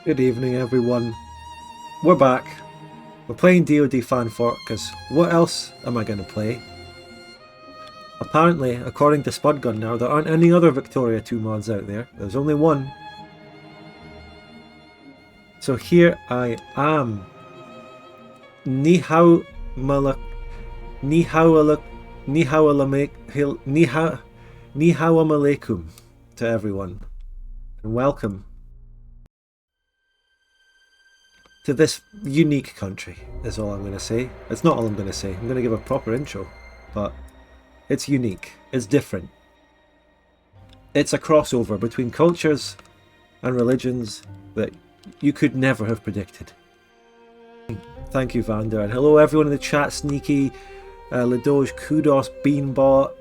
Good evening, everyone. We're back. We're playing DoD Fanfork, because what else am I going to play? Apparently, according to Spudgun now, there aren't any other Victoria 2 mods out there. There's only one. So here I am. Ni hao malak... Ni hao alak... Ni hao alamek... Ni hao alaikum to everyone. And welcome to this unique country, is all I'm going to say. It's not all I'm going to say. I'm going to give a proper intro, but it's unique. It's different. It's a crossover between cultures and religions that you could never have predicted. Thank you, Vander, and hello everyone in the chat. Sneaky, Ladoge, Kudos, Beanbot,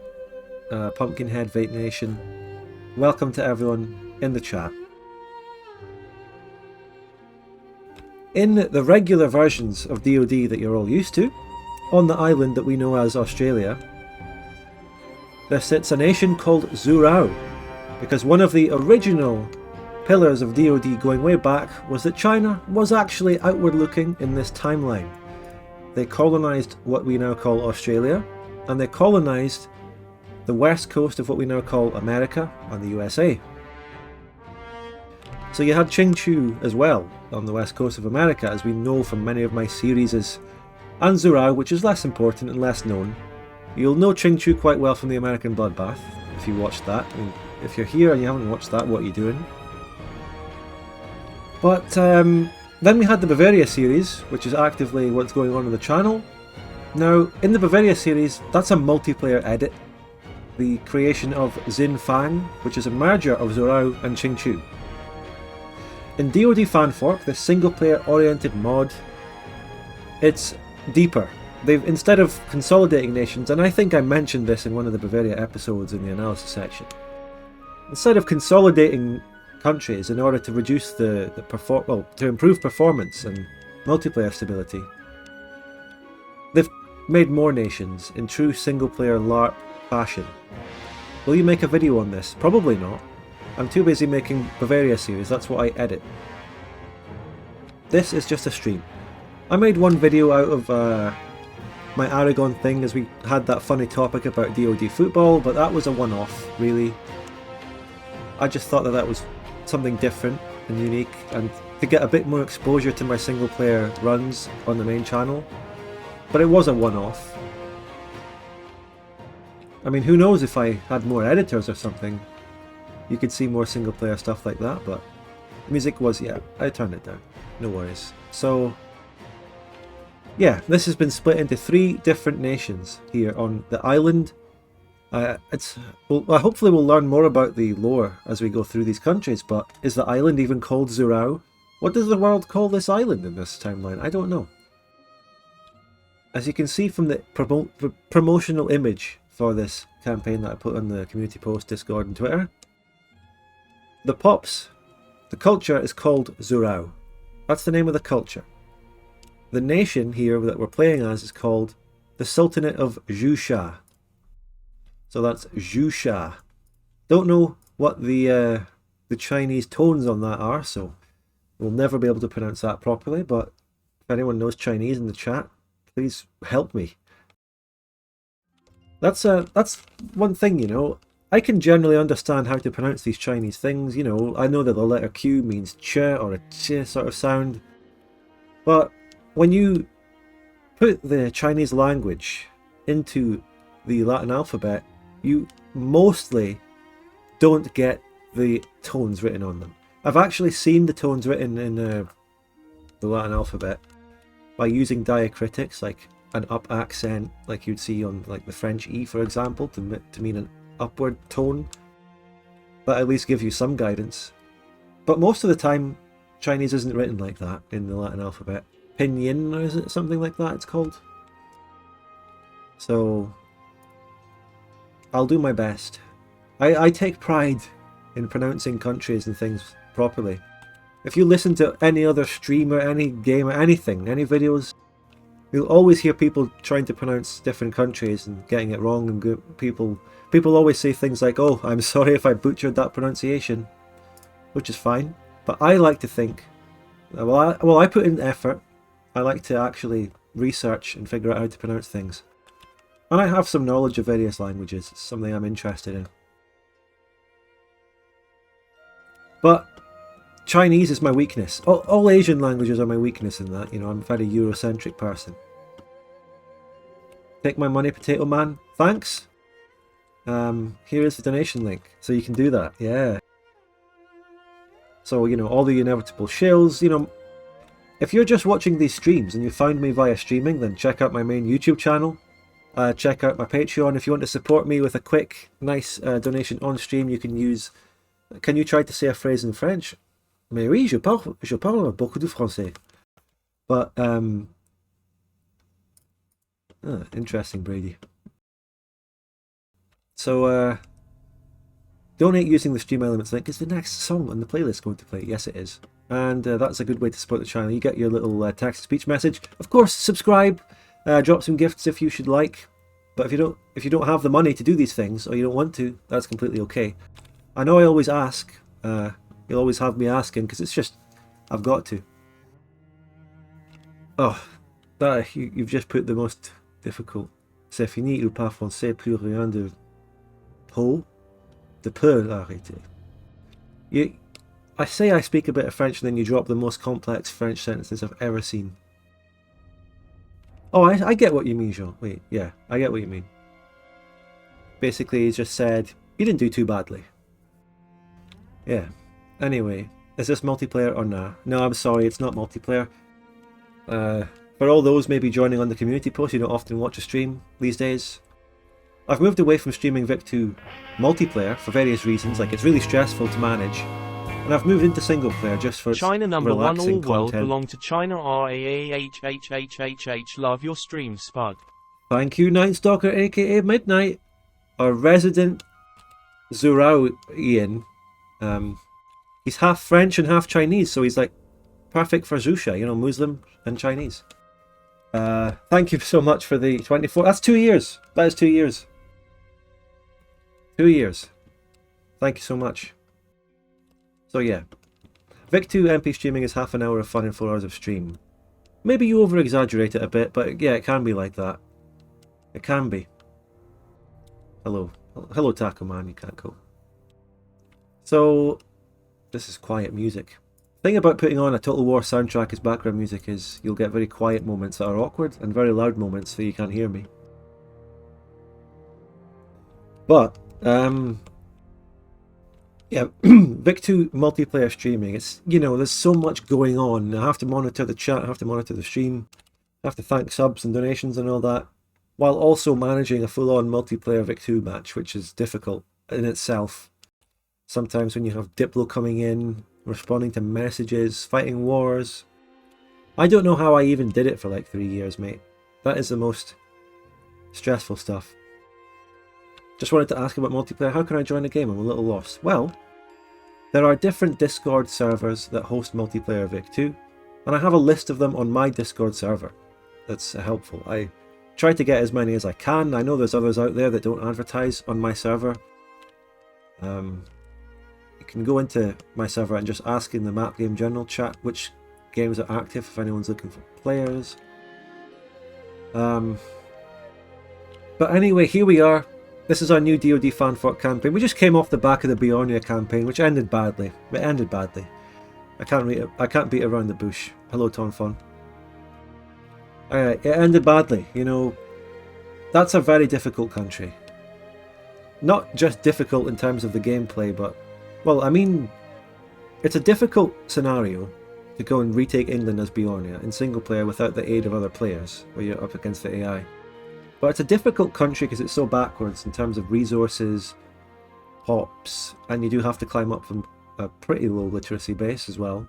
Pumpkinhead, Vape Nation. Welcome to everyone in the chat. In the regular versions of DoD that you're all used to, on the island that we know as Australia, there sits a nation called Zhourao, because one of the original pillars of DoD going way back was that China was actually outward looking in this timeline. They colonised what we now call Australia, and they colonised the west coast of what we now call America and the USA. So you had Qingchu as well on the west coast of America, as we know from many of my series, and Zhourao, which is less important and less known. You'll know Qingchu quite well from the American Bloodbath, if you watched that. I mean, if you're here and you haven't watched that, what are you doing? But then we had the Bavaria series, which is actively what's going on the channel. Now, in the Bavaria series, that's a multiplayer edit. The creation of Xin Fang, which is a merger of Zhourao and Qingchu. In DoD Fanfork, the single-player oriented mod, it's deeper. They've, instead of consolidating nations, and I think I mentioned this in one of the Bavaria episodes in the analysis section, instead of consolidating countries in order to reduce to improve performance and multiplayer stability, they've made more nations in true single-player LARP fashion. Will you make a video on this? Probably not. I'm too busy making Bavaria series, that's what I edit. This is just a stream. I made one video out of my Aragon thing, as we had that funny topic about DoD football, but that was a one-off, really. I just thought that was something different and unique, and to get a bit more exposure to my single-player runs on the main channel. But it was a one-off. I mean, who knows, if I had more editors or something, you could see more single player stuff like that, but music was, yeah, I turned it down. No worries. So, yeah, this has been split into 3 different nations here on the island. Hopefully we'll learn more about the lore as we go through these countries, but is the island even called Zhourao? What does the world call this island in this timeline? I don't know. As you can see from the promotional image for this campaign that I put on the community post, Discord and Twitter, the culture is called Zhourao. That's the name of the culture. The nation here that we're playing as is called the Sultanate of Zhushan. So that's Zhushan. Don't know what the Chinese tones on that are, so we'll never be able to pronounce that properly, but if anyone knows Chinese in the chat, please help me. That's one thing, you know. I can generally understand how to pronounce these Chinese things, you know. I know that the letter Q means ch or a ch sort of sound. But when you put the Chinese language into the Latin alphabet, you mostly don't get the tones written on them. I've actually seen the tones written in the Latin alphabet by using diacritics, like an up accent, like you'd see on like the French E, for example, to mean an upward tone, but at least give you some guidance. But most of the time, Chinese isn't written like that in the Latin alphabet. Pinyin, or is it something like that it's called? So, I'll do my best. I take pride in pronouncing countries and things properly. If you listen to any other streamer, any gamer, anything, any videos, you'll always hear people trying to pronounce different countries and getting it wrong, and people always say things like, "Oh, I'm sorry if I butchered that pronunciation," which is fine. But I like to think Well, I put in effort. I like to actually research and figure out how to pronounce things. And I have some knowledge of various languages. It's something I'm interested in. But Chinese is my weakness. All Asian languages are my weakness in that. You know, I'm a very Eurocentric person. Take my money, Potato Man. Thanks. Here is the donation link, so you can do that. Yeah. So, you know, all the inevitable shills, you know, if you're just watching these streams and you found me via streaming, then check out my main YouTube channel. Check out my Patreon. If you want to support me with a quick, nice donation on stream, you can use... Can you try to say a phrase in French? Mais oui, je parle beaucoup de français. But, interesting, Brady. So, donate using the Stream Elements link. Is the next song on the playlist going to play? Yes, it is. And that's a good way to support the channel. You get your little text-to-speech message. Of course, subscribe. Drop some gifts if you should like. But if you don't have the money to do these things, or you don't want to, that's completely okay. I know I always ask. You'll always have me asking, because it's just... I've got to. Oh, you've just put the most difficult. C'est fini, il parle français, plus rien de... De peu arrêter. I say I speak a bit of French and then you drop the most complex French sentences I've ever seen. Oh, I get what you mean, Jean. Wait, yeah, I get what you mean. Basically, he just said, you didn't do too badly. Yeah. Anyway, is this multiplayer or nah? No, I'm sorry, it's not multiplayer. For all those maybe joining on the community post, you don't often watch a stream these days. I've moved away from streaming Vic to multiplayer for various reasons, like it's really stressful to manage. And I've moved into single player just for China number one all relaxing world content. belong to China RAAHHHHH. Love your stream, Spud. Thank you, Night Stalker, aka Midnight. Our resident Zhourao Ian. He's half French and half Chinese, so he's like perfect for Zhusha, you know, Muslim and Chinese. Thank you so much for the 24. That's 2 years. That is 2 years. 2 years. Thank you so much. So yeah, Vic 2 MP streaming is half an hour of fun and 4 hours of stream. Maybe you over-exaggerate it a bit, but yeah, it can be like that. It can be. Hello. Hello, Taco Man, you can't go. So, this is quiet music. The thing about putting on a Total War soundtrack as background music is you'll get very quiet moments that are awkward and very loud moments so you can't hear me. But, yeah, Vic 2 multiplayer streaming, it's, you know, there's so much going on. I have to monitor the chat, I have to monitor the stream, I have to thank subs and donations and all that, while also managing a full-on multiplayer Vic 2 match, which is difficult in itself. Sometimes when you have Diplo coming in, responding to messages, fighting wars. I don't know how I even did it for like 3 years, mate. That is the most stressful stuff. Just wanted to ask about multiplayer. How can I join a game? I'm a little lost. Well, there are different Discord servers that host multiplayer Vic 2, and I have a list of them on my Discord server. That's helpful. I try to get as many as I can. I know there's others out there that don't advertise on my server. You can go into my server and just ask in the Map Game General chat which games are active if anyone's looking for players. But anyway, here we are. This is our new DoD fanfort campaign. We just came off the back of the Bjornia campaign, which ended badly. It ended badly. I can't beat around the bush. Hello, Tonfon. It ended badly. You know, that's a very difficult country. Not just difficult in terms of the gameplay, but, well, I mean, it's a difficult scenario to go and retake England as Bjornia in single player without the aid of other players, where you're up against the AI. But it's a difficult country because it's so backwards in terms of resources, hops, and you do have to climb up from a pretty low literacy base as well.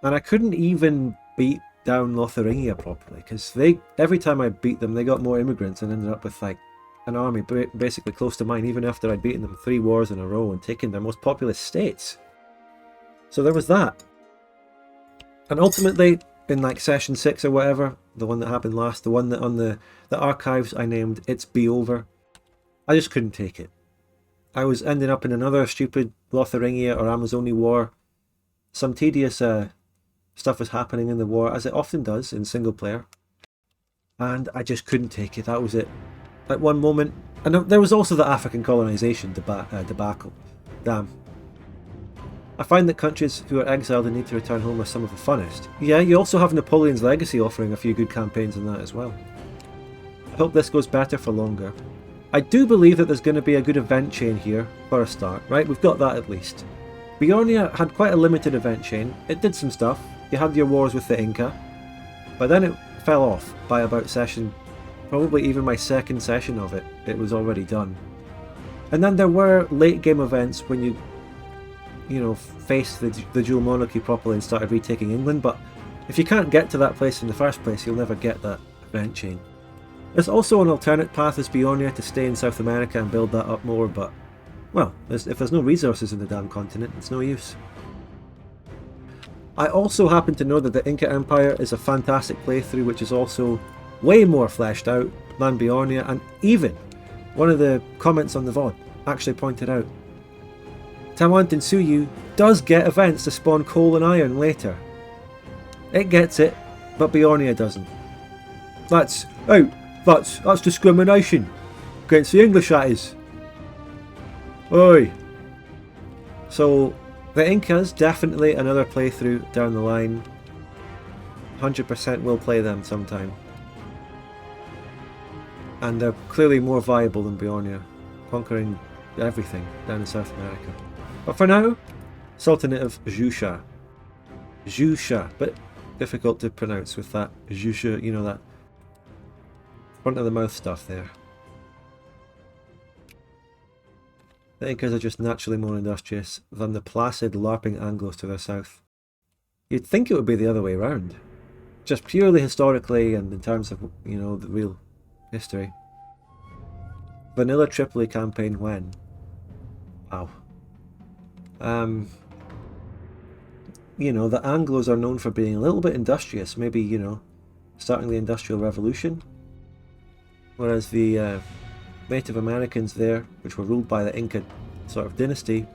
And I couldn't even beat down Lotharingia properly because every time I beat them, they got more immigrants and ended up with like an army basically close to mine, even after I'd beaten them 3 wars in a row and taken their most populous states. So there was that. And ultimately, in like session 6 or whatever, the one that happened last, the one that on the archives I named It's Be Over, I just couldn't take it. I was ending up in another stupid Lotharingia or Amazoni war, some tedious stuff is happening in the war, as it often does in single player. And I just couldn't take it. That was it. At one moment, and there was also the African colonization debacle. Damn. I find that countries who are exiled and need to return home are some of the funnest. Yeah, you also have Napoleon's Legacy offering a few good campaigns in that as well. I hope this goes better for longer. I do believe that there's going to be a good event chain here for a start, right? We've got that at least. Bjornia had quite a limited event chain. It did some stuff. You had your wars with the Inca, but then it fell off by about session, probably even my second session of it. It was already done. And then there were late game events when you faced the dual monarchy properly and started retaking England, but if you can't get to that place in the first place, you'll never get that event chain. There's also an alternate path as Bjornia to stay in South America and build that up more, but, well, if there's no resources in the damn continent, it's no use. I also happen to know that the Inca Empire is a fantastic playthrough, which is also way more fleshed out than Bjornia, and even one of the comments on the VOD actually pointed out Tawantinsuyu does get events to spawn coal and iron later. It gets it, but Bjornia doesn't. That's discrimination against the English, that is. Oi. So the Incas, definitely another playthrough down the line. 100% will play them sometime. And they're clearly more viable than Bjornia, conquering everything down in South America. But for now, Sultanate of Zhusha. Zhusha, but difficult to pronounce with that Zhusha, you know, that front of the mouth stuff there. The Incas are just naturally more industrious than the placid, larping Anglos to their south. You'd think it would be the other way around. Just purely historically and in terms of, you know, the real history. Vanilla Tripoli campaign when? Wow. You know, the Anglos are known for being a little bit industrious, maybe, you know, starting the Industrial Revolution. Whereas the Native Americans there, which were ruled by the Inca sort of dynasty,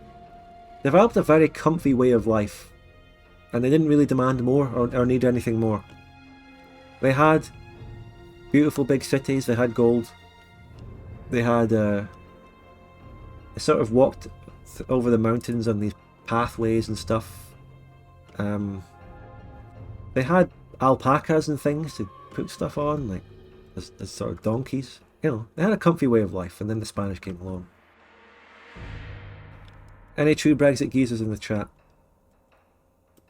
developed a very comfy way of life, and they didn't really demand more or need anything more. They had beautiful big cities, they had gold, they had they sort of walked over the mountains on these pathways and stuff. They had alpacas and things to put stuff on, like as sort of donkeys. You know, they had a comfy way of life, and then the Spanish came along. Any true Brexit geezers in the chat?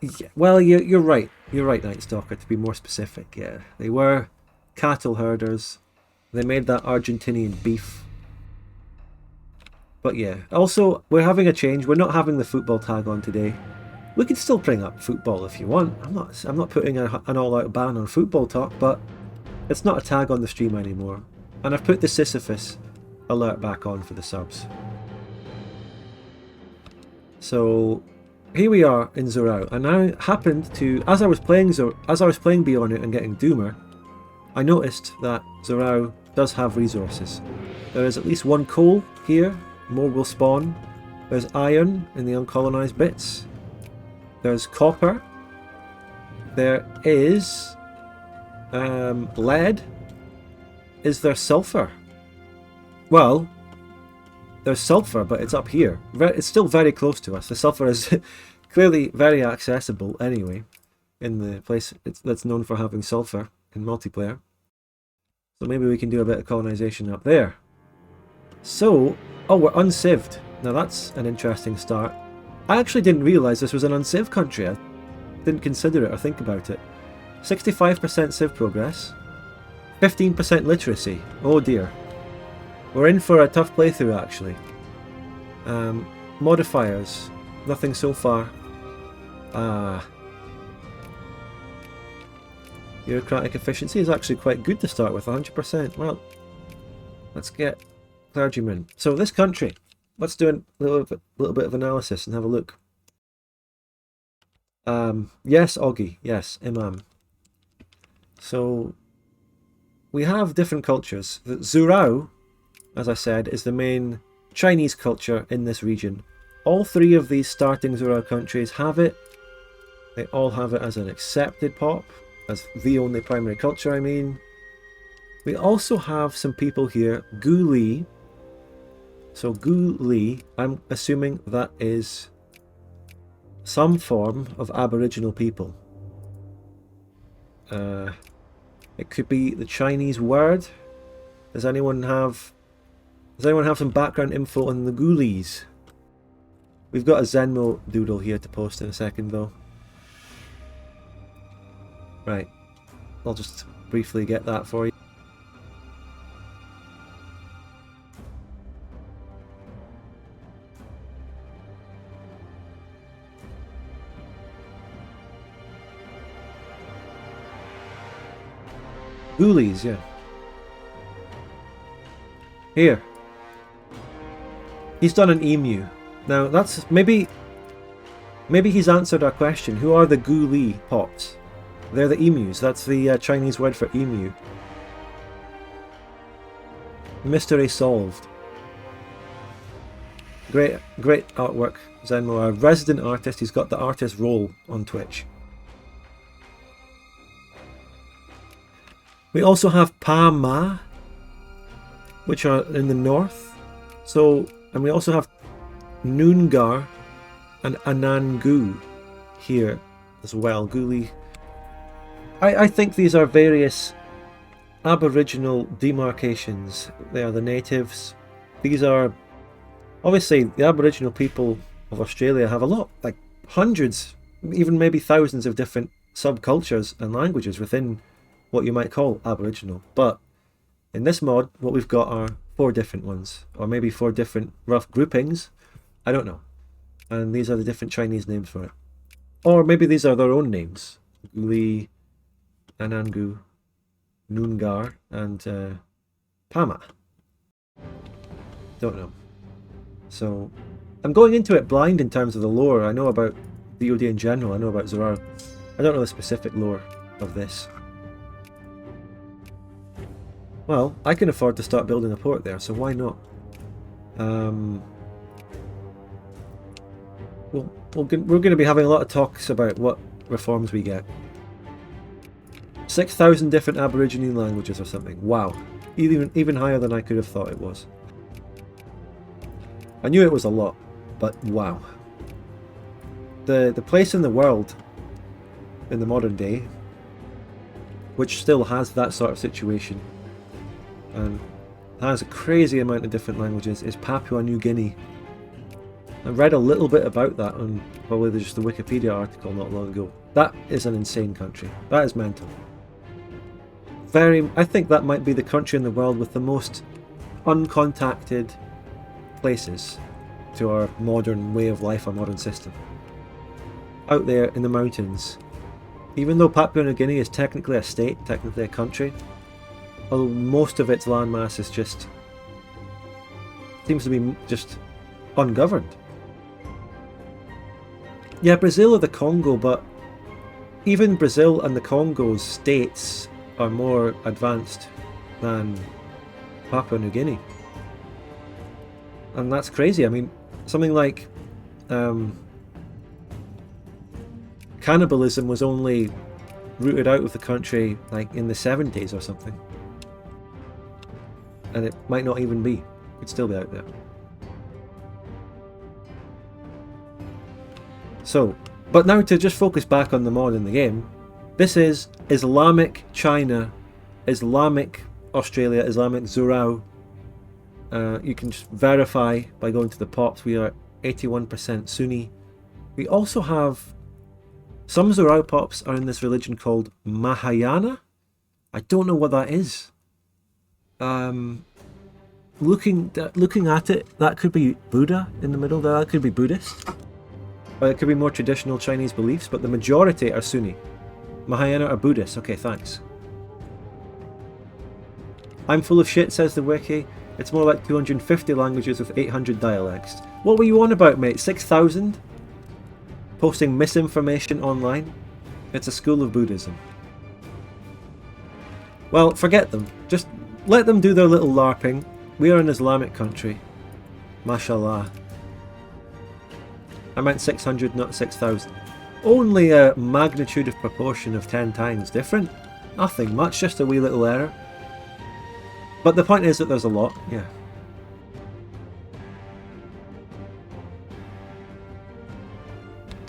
Yeah, well, you're right. You're right, Night Stalker, to be more specific. Yeah, they were cattle herders. They made that Argentinian beef. But yeah, also, we're having a change. We're not having the football tag on today. We can still bring up football if you want. I'm not putting an all-out ban on football talk, but it's not a tag on the stream anymore. And I've put the Sisyphus alert back on for the subs. So here we are in Zhourao, and I happened to, as I was playing Beyond It and getting Doomer, I noticed that Zhourao does have resources. There is at least one coal here, more will spawn. There's iron in the uncolonized bits. There's copper. There is lead. Is there sulfur? Well, there's sulfur, but it's up here. It's still very close to us. The sulfur is clearly very accessible anyway, in the place that's known for having sulfur in multiplayer. So maybe we can do a bit of colonization up there. So, oh, we're uncived. Now that's an interesting start. I actually didn't realise this was an unciv country. I didn't consider it or think about it. 65% civ progress. 15% literacy. Oh dear. We're in for a tough playthrough actually. Modifiers. Nothing so far. Bureaucratic efficiency is actually quite good to start with, 100%. Well, let's get clergymen. So this country, let's do a little bit of analysis and have a look. Yes, Augie. Yes, Imam. So we have different cultures. The Zhourao, as I said, is the main Chinese culture in this region. All three of these starting Zhourao countries have it. They all have it as an accepted pop, as the only primary culture, I mean. We also have some people here, Guli. So Guli, I'm assuming that is some form of Aboriginal people. It could be the Chinese word. Does anyone have some background info on the Gulis? We've got a Zenmo doodle here to post in a second though. Right, I'll just briefly get that for you. Ghoulies, yeah. Here. He's done an emu. Now that's maybe he's answered our question. Who are the Ghoulie pops? They're the emus. That's the Chinese word for emu. Mystery solved. Great artwork, Zenmo. Our resident artist. He's got the artist role on Twitch. We also have Pa Ma, which are in the north. So, and we also have Noongar and Anangu here as well. Guli. I think these are various Aboriginal demarcations. They are the natives. These are obviously the Aboriginal people of Australia have a lot, like hundreds, even maybe thousands of different subcultures and languages within what you might call Aboriginal. But in this mod, what we've got are 4 different ones, or maybe 4 different rough groupings. I don't know. And these are the different Chinese names for it. Or maybe these are their own names. Guli, Anangu, Noongar, and Pama. Don't know. So, I'm going into it blind in terms of the lore. I know about DoD in general, I know about Zhourao. I don't know the specific lore of this. Well, I can afford to start building a port there, so why not? We're going to be having a lot of talks about what reforms we get. 6,000 different Aborigine languages or something. Wow. Even higher than I could have thought it was. I knew it was a lot, but wow. The place in the world, in the modern day, which still has that sort of situation, and has a crazy amount of different languages, is Papua New Guinea. I read a little bit about that on probably just the Wikipedia article not long ago. That is an insane country. That is mental. I think that might be the country in the world with the most uncontacted places to our modern way of life, our modern system. Out there in the mountains. Even though Papua New Guinea is technically a state, technically a country, although most of its landmass is just seems to be just ungoverned. Yeah, Brazil or the Congo, but even Brazil and the Congo's states are more advanced than Papua New Guinea. And that's crazy. I mean, something like cannibalism was only rooted out of the country like in the 70s or something. And it might not even be. It could still be out there. So, but now to just focus back on the mod in the game, this is Islamic China, Islamic Australia, Islamic Zhourao. You can just verify by going to the pops. We are 81% Sunni. We also have some Zhourao pops are in this religion called Mahayana. I don't know what that is. Looking at it, that could be Buddha in the middle there. That could be Buddhist. Or it could be more traditional Chinese beliefs, but the majority are Sunni. Mahayana are Buddhist. Okay, thanks. I'm full of shit, says the wiki. It's more like 250 languages with 800 dialects. What were you on about, mate? 6,000? Posting misinformation online? It's a school of Buddhism. Well, forget them. Just let them do their little LARPing. We are an Islamic country. Mashallah. I meant 600, not 6,000. only a magnitude of proportion of 10 times different. Nothing much, just a wee little error. But the point is that there's a lot, yeah.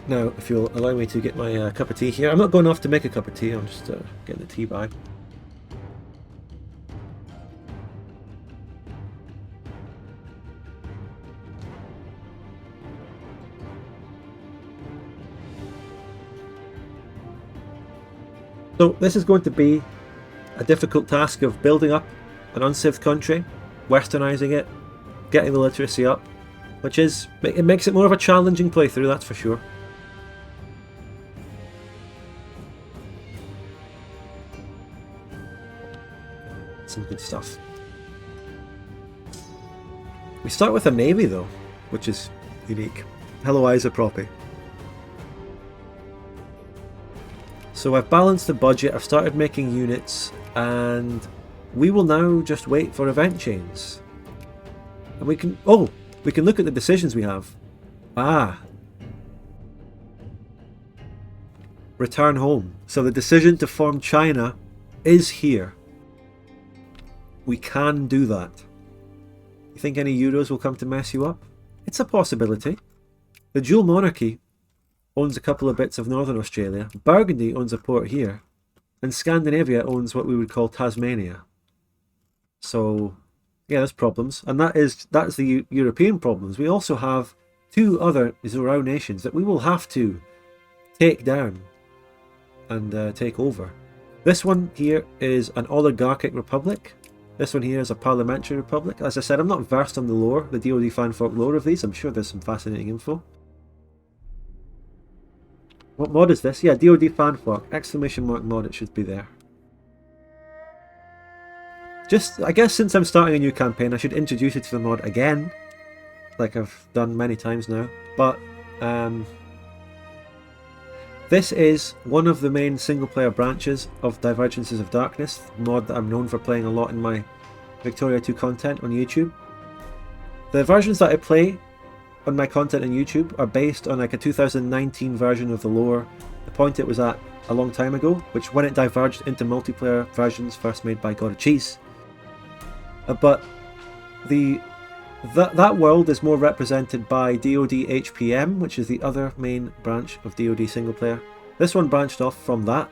Now, if you'll allow me to get my cup of tea here. I'm not going off to make a cup of tea, I'm just getting the tea bag. So this is going to be a difficult task of building up an uncived country, westernizing it, getting the literacy up, which is, it makes it more of a challenging playthrough, that's for sure. Some good stuff. We start with a navy though, which is unique. Hello Isoproppy. So I've balanced the budget, I've started making units, and we will now just wait for event chains. And we can look at the decisions we have. Return home. So the decision to form China is here. We can do that. You think any Euros will come to mess you up? It's a possibility. The dual monarchy owns a couple of bits of Northern Australia, Burgundy owns a port here, and Scandinavia owns what we would call Tasmania. So, yeah, there's problems, and that's the European problems. We also have two other Zhourao nations that we will have to take down and take over. This one here is an oligarchic republic. This one here is a parliamentary republic. As I said, I'm not versed on the lore, the DoD fanfolk lore of these. I'm sure there's some fascinating info. What mod is this? Yeah, DoD fanfolk. Exclamation mark mod, it should be there. Just, I guess since I'm starting a new campaign, I should introduce you to the mod again. Like I've done many times now. But, this is one of the main single-player branches of Divergences of Darkness, mod that I'm known for playing a lot in my Victoria 2 content on YouTube. The versions that I play on my content on YouTube are based on like a 2019 version of the lore, the point it was at a long time ago, which when it diverged into multiplayer versions first made by God of Cheese. But that world is more represented by DoD HPM, which is the other main branch of DoD single player. This one branched off from that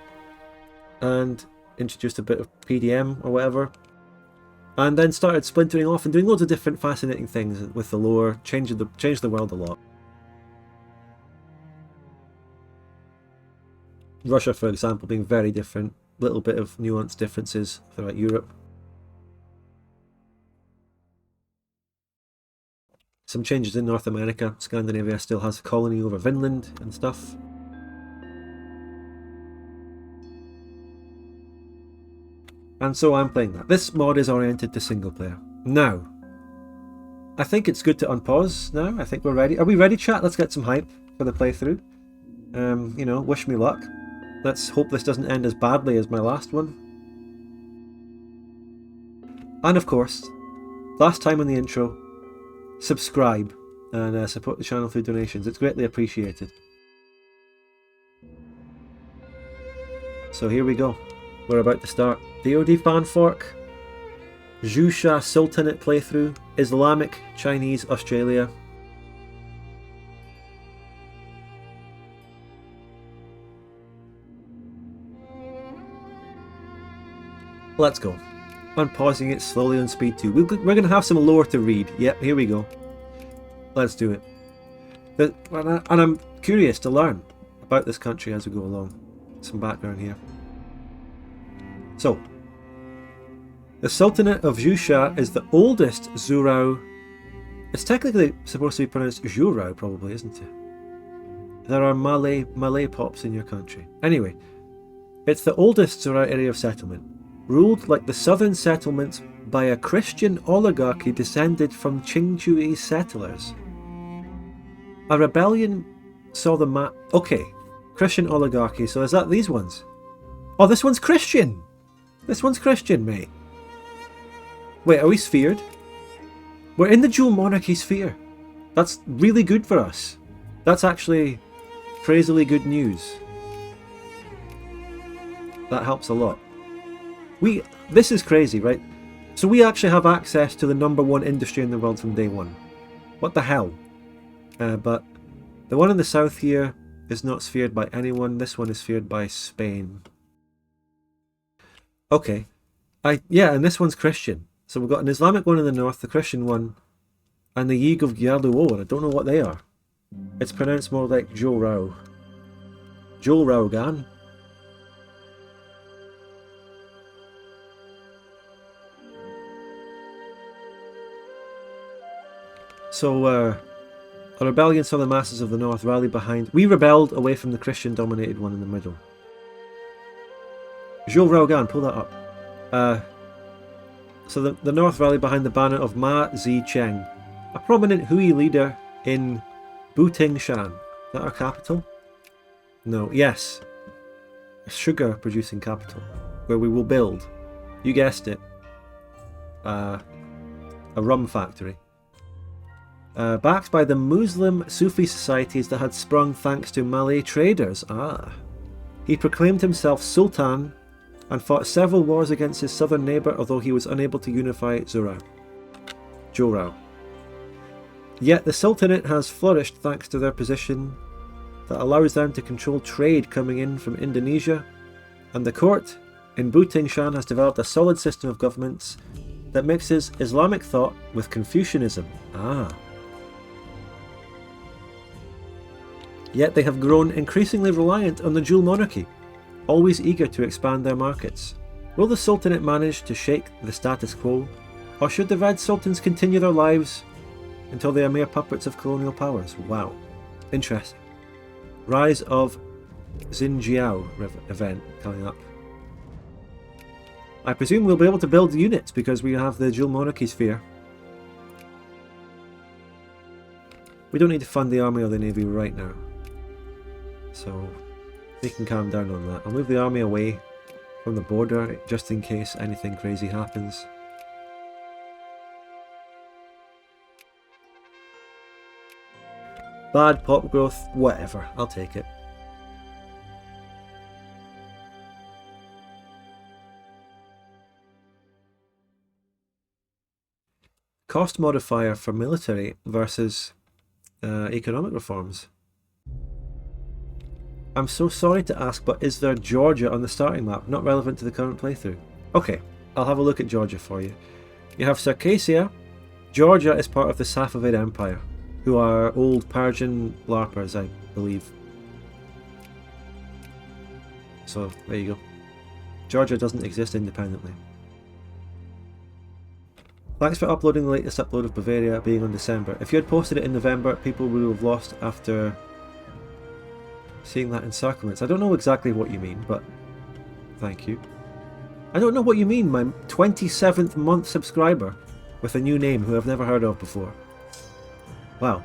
and introduced a bit of PDM or whatever, and then started splintering off and doing loads of different fascinating things with the lore, changed the world a lot. Russia, for example, being very different, little bit of nuanced differences throughout Europe. Some changes in North America. Scandinavia still has a colony over Vinland and stuff. And so I'm playing that. This mod is oriented to single player. Now, I think it's good to unpause now. I think we're ready. Are we ready, chat? Let's get some hype for the playthrough. You know, wish me luck. Let's hope this doesn't end as badly as my last one. And of course, last time on the intro, subscribe and support the channel through donations. It's greatly appreciated. So here we go. We're about to start. DoD fanfork, Zhushan Sultanate playthrough, Islamic, Chinese, Australia. Let's go. I'm pausing it slowly on speed 2. We're going to have some lore to read. Yep, here we go. Let's do it. And I'm curious to learn about this country as we go along. Some background here. So, the Sultanate of Zhushan is the oldest Zhourao. It's technically supposed to be pronounced Zhourao, probably, isn't it? There are Malay pops in your country. Anyway, it's the oldest Zhourao area of settlement, ruled like the southern settlements by a Christian oligarchy descended from Qingzhui settlers. A rebellion saw the map. Okay, Christian oligarchy. So is that these ones? Oh, this one's Christian. This one's Christian, mate. Wait, are we sphered? We're in the dual monarchy sphere. That's really good for us. That's actually crazily good news. That helps a lot. This is crazy, right? So we actually have access to the #1 industry in the world from day one. What the hell? But the one in the south here is not sphered by anyone. This one is sphered by Spain. Okay. Yeah, and this one's Christian. So we've got an Islamic one in the north, the Christian one, and the Yeeg of Gyarluo, and I don't know what they are. It's pronounced more like Zhourao. Zhourao gan. So, a rebellion saw the masses of the north rally behind. We rebelled away from the Christian-dominated one in the middle. Zhourao gan, pull that up. So the north rallied behind the banner of Ma Zicheng, a prominent Hui leader in Butingshan. Is that our capital? No. Yes. A sugar-producing capital, where we will build, you guessed it, a rum factory. Backed by the Muslim Sufi societies that had sprung thanks to Malay traders. He proclaimed himself Sultan and fought several wars against his southern neighbour, although he was unable to unify Zhourao. Yet the Sultanate has flourished thanks to their position that allows them to control trade coming in from Indonesia, and the court in Butingshan has developed a solid system of governments that mixes Islamic thought with Confucianism. Yet they have grown increasingly reliant on the dual monarchy, always eager to expand their markets. Will the Sultanate manage to shake the status quo, or should the Red Sultans continue their lives until they are mere puppets of colonial powers? Wow. Interesting. Rise of Xinjiao event coming up. I presume we'll be able to build units because we have the dual monarchy sphere. We don't need to fund the army or the navy right now, so they can calm down on that. I'll move the army away from the border just in case anything crazy happens. Bad pop growth, whatever, I'll take it. Cost modifier for military versus economic reforms. I'm so sorry to ask, but is there Georgia on the starting map? Not relevant to the current playthrough. Okay, I'll have a look at Georgia for you. You have Circassia. Georgia is part of the Safavid Empire, who are old Persian LARPers, I believe. So, there you go. Georgia doesn't exist independently. Thanks for uploading the latest upload of Bavaria being on December. If you had posted it in November, people would have lost after seeing that encirclements. I don't know exactly what you mean, but thank you. I don't know what you mean, my 27th month subscriber with a new name who I've never heard of before. Wow.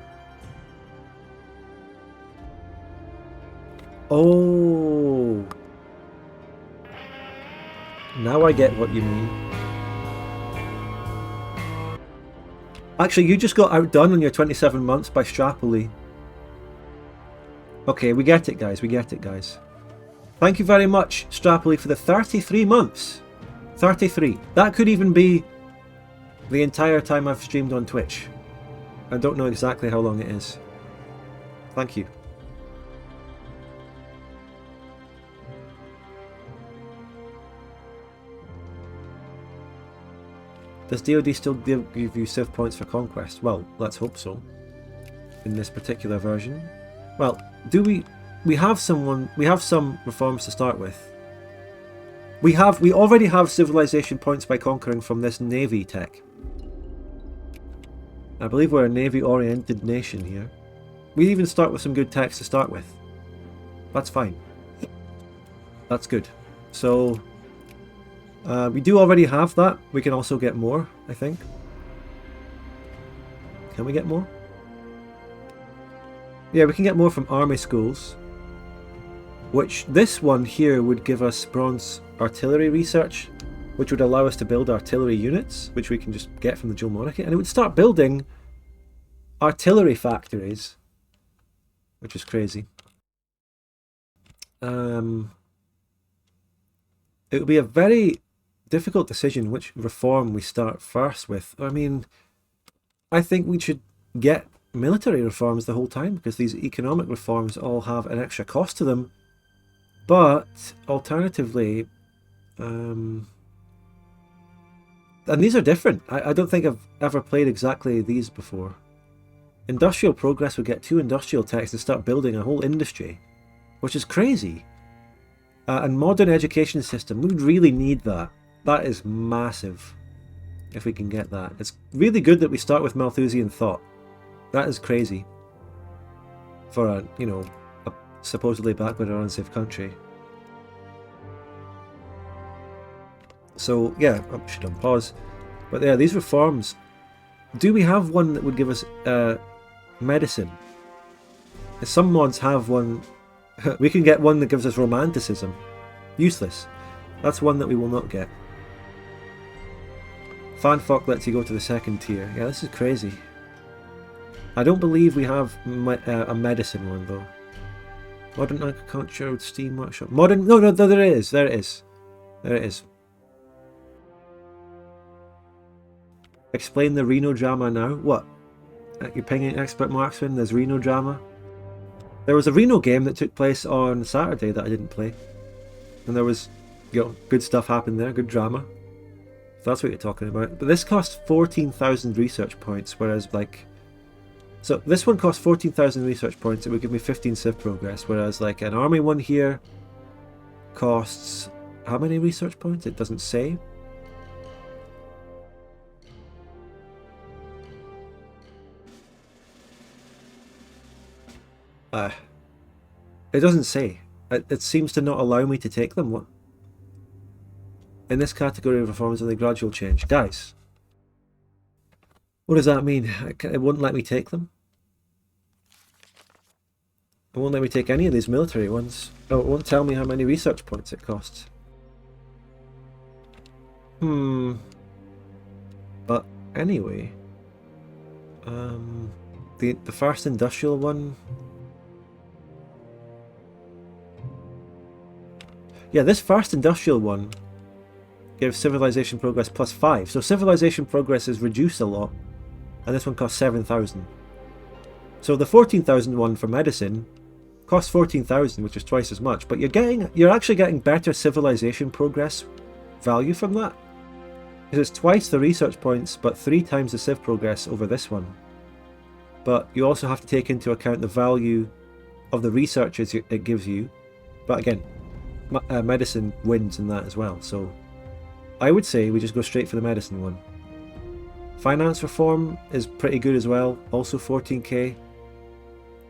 Oh. Now I get what you mean. Actually, you just got outdone on your 27 months by Strapoli. Okay, we get it, guys. We get it, guys. Thank you very much, Strapoli, for the 33 months. 33. That could even be the entire time I've streamed on Twitch. I don't know exactly how long it is. Thank you. Does DoD still give you Civ points for conquest? Well, let's hope so. In this particular version. Well, do we have some reforms to start with. We already have civilization points by conquering from this navy tech. I believe we're a navy-oriented nation here. We even start with some good techs to start with. That's fine. That's good. So we do already have that. We can also get more, I think. Can we get more? Yeah, we can get more from army schools. Which this one here would give us bronze artillery research, which would allow us to build artillery units, which we can just get from the dual monarchy. And it would start building artillery factories, which is crazy. it would be a very difficult decision which reform we start first with. I mean, I think we should get military reforms the whole time because these economic reforms all have an extra cost to them. But alternatively, and these are different. I don't think I've ever played exactly these before. Industrial progress would get 2 industrial techs and start building a whole industry, which is crazy. And modern education system, we would really need that. That is massive, if we can get that. It's really good that we start with Malthusian thought. That is crazy for a, you know, a supposedly backward or unsafe country. So yeah, I should unpause. But yeah, these reforms. Do we have one that would give us medicine? Some mods have one. We can get one that gives us romanticism. Useless. That's one that we will not get. Fanfuck lets you go to the 2nd tier. Yeah, this is crazy. I don't believe we have a medicine one though. Modern agriculture with steam workshop. Modern. No, there it is. There it is. There it is. Explain the Reno drama now. What? You're pinging expert marksman. There's Reno drama. There was a Reno game that took place on Saturday that I didn't play, and there was, you know, good stuff happened there. Good drama. If that's what you're talking about. But this cost 14,000 research points, whereas like, so this one costs 14,000 research points. It would give me 15 civ progress, whereas like an army one here costs how many research points? It doesn't say. It doesn't say. It seems to not allow me to take them. What? In this category of reforms, are they gradual change? Guys, what does that mean? It won't let me take them? It won't let me take any of these military ones. Oh, it won't tell me how many research points it costs. But anyway, the first industrial one. Yeah, this first industrial one gives civilization progress +5. So civilization progress is reduced a lot, and this one costs 7,000. So the 14,000 one for medicine costs 14,000, which is twice as much. But you're actually getting better civilization progress value from that, because it's twice the research points, but 3 times the civ progress over this one. But you also have to take into account the value of the researches it gives you. But again, medicine wins in that as well, so I would say we just go straight for the medicine one. Finance reform is pretty good as well, also 14k.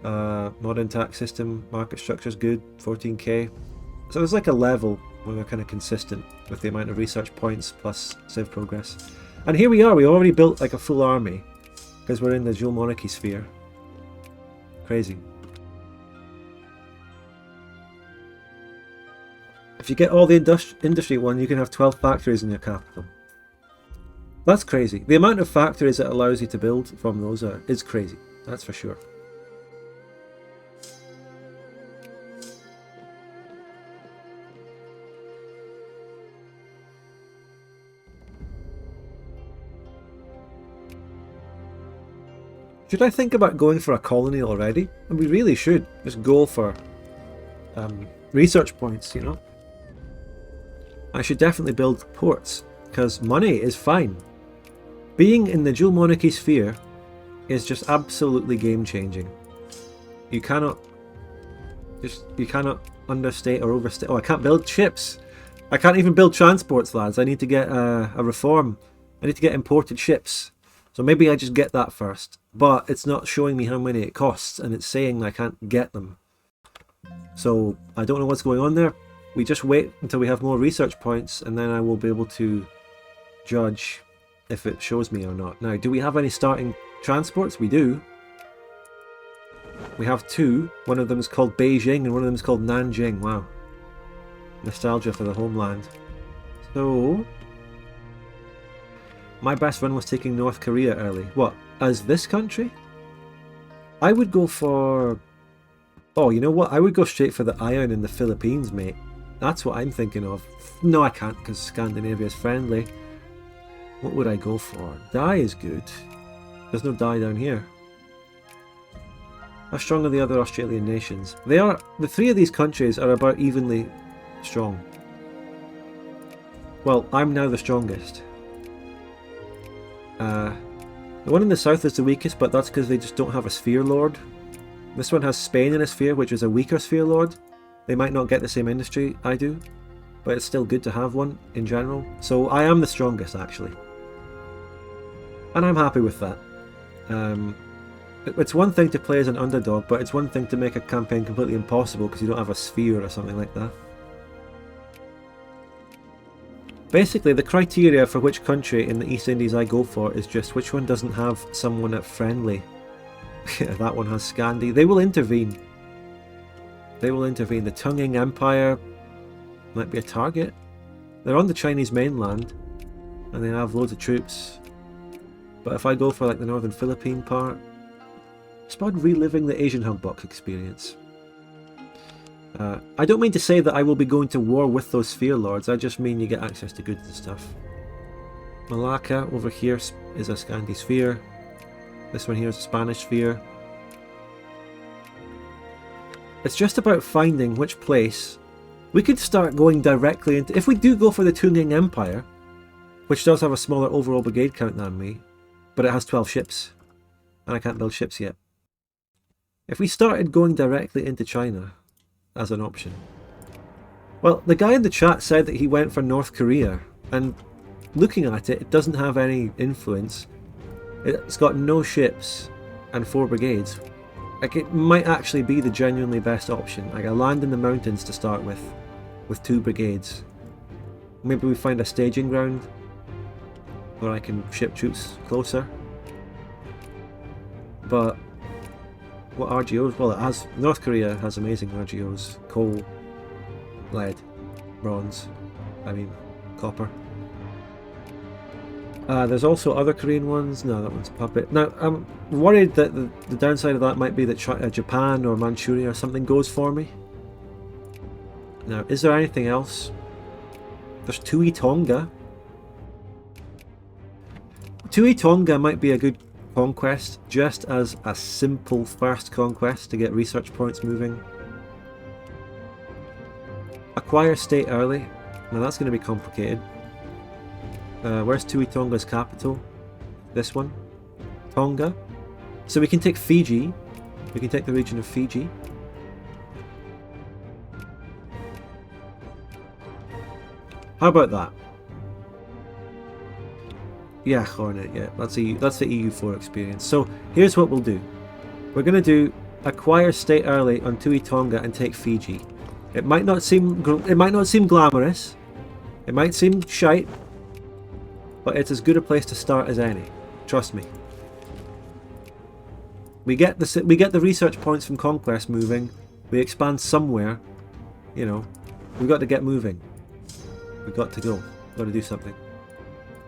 Modern tax system, market structure is good, 14k. So there's like a level where we're kind of consistent with the amount of research points plus civ progress. And here we are, we already built like a full army because we're in the dual monarchy sphere. Crazy. If you get all the industry one, you can have 12 factories in your capital. That's crazy. The amount of factories it allows you to build from those is crazy. That's for sure. Should I think about going for a colony already? And we really should just go for research points, you know? I should definitely build ports, because money is fine. Being in the dual monarchy sphere is just absolutely game changing. You cannot understate or overstate. Oh, I can't build ships. I can't even build transports, lads. I need to get a reform. I need to get imported ships. So maybe I just get that first. But it's not showing me how many it costs, and it's saying I can't get them. So I don't know what's going on there. We just wait until we have more research points, and then I will be able to judge if it shows me or not. Now, do we have any starting transports? We do. We have 2. One of them is called Beijing, and one of them is called Nanjing. Wow. Nostalgia for the homeland. So, my best run was taking North Korea early. What, as this country? I would go for... Oh, you know what? I would go straight for the Ion in the Philippines, mate. That's what I'm thinking of. No, I can't, because Scandinavia is friendly. What would I go for? Dai is good. There's no Dai down here. How strong are the other Australian nations? The three of these countries are about evenly strong. Well, I'm now the strongest. The one in the south is the weakest, but that's because they just don't have a sphere lord. This one has Spain in a sphere, which is a weaker sphere lord. They might not get the same industry I do, but it's still good to have one in general. So I am the strongest, actually. And I'm happy with that. It's one thing to play as an underdog, but it's one thing to make a campaign completely impossible because you don't have a sphere or something like that. Basically, the criteria for which country in the East Indies I go for is just which one doesn't have someone at friendly. That one has Scandi. They will intervene. They will intervene. The Tunging Empire might be a target. They're on the Chinese mainland, and they have loads of troops. But if I go for like the northern Philippine part, it's about reliving the Asian Humbug experience. I don't mean to say that I will be going to war with those sphere lords, I just mean you get access to goods and stuff. Malacca over here is a Scandi sphere. This one here is a Spanish sphere. It's just about finding which place. We could start going directly into... If we do go for the Tunging Empire, which does have a smaller overall brigade count than me, but it has 12 ships, and I can't build ships yet. If we started going directly into China as an option... Well, the guy in the chat said that he went for North Korea, and looking at it, it doesn't have any influence. It's got no ships and 4 brigades. Like, it might actually be the genuinely best option. Like, I land in the mountains to start with 2 brigades. Maybe we find a staging ground where I can ship troops closer. But what RGOs? Well, it has. North Korea has amazing RGOs: coal, lead, bronze. I mean, copper. There's also other Korean ones. No, that one's a puppet. Now, I'm worried that the downside of that might be that Japan or Manchuria or something goes for me. Now, is there anything else? There's Tui Tonga. Tui Tonga might be a good conquest, just as a simple first conquest to get research points moving. Acquire state early. Now that's going to be complicated. Where's Tui Tonga's capital? This one. Tonga. So we can take Fiji. We can take the region of Fiji. How about that? Yeah, Hornet, yeah. That's the EU4 experience. So here's what we'll do. We're going to do acquire state early on Tui Tonga and take Fiji. It might not seem glamorous. It might seem shite. But it's as good a place to start as any. Trust me. We get the research points from conquest moving. We expand somewhere. You know, we've got to get moving. We've got to go. We've got to do something.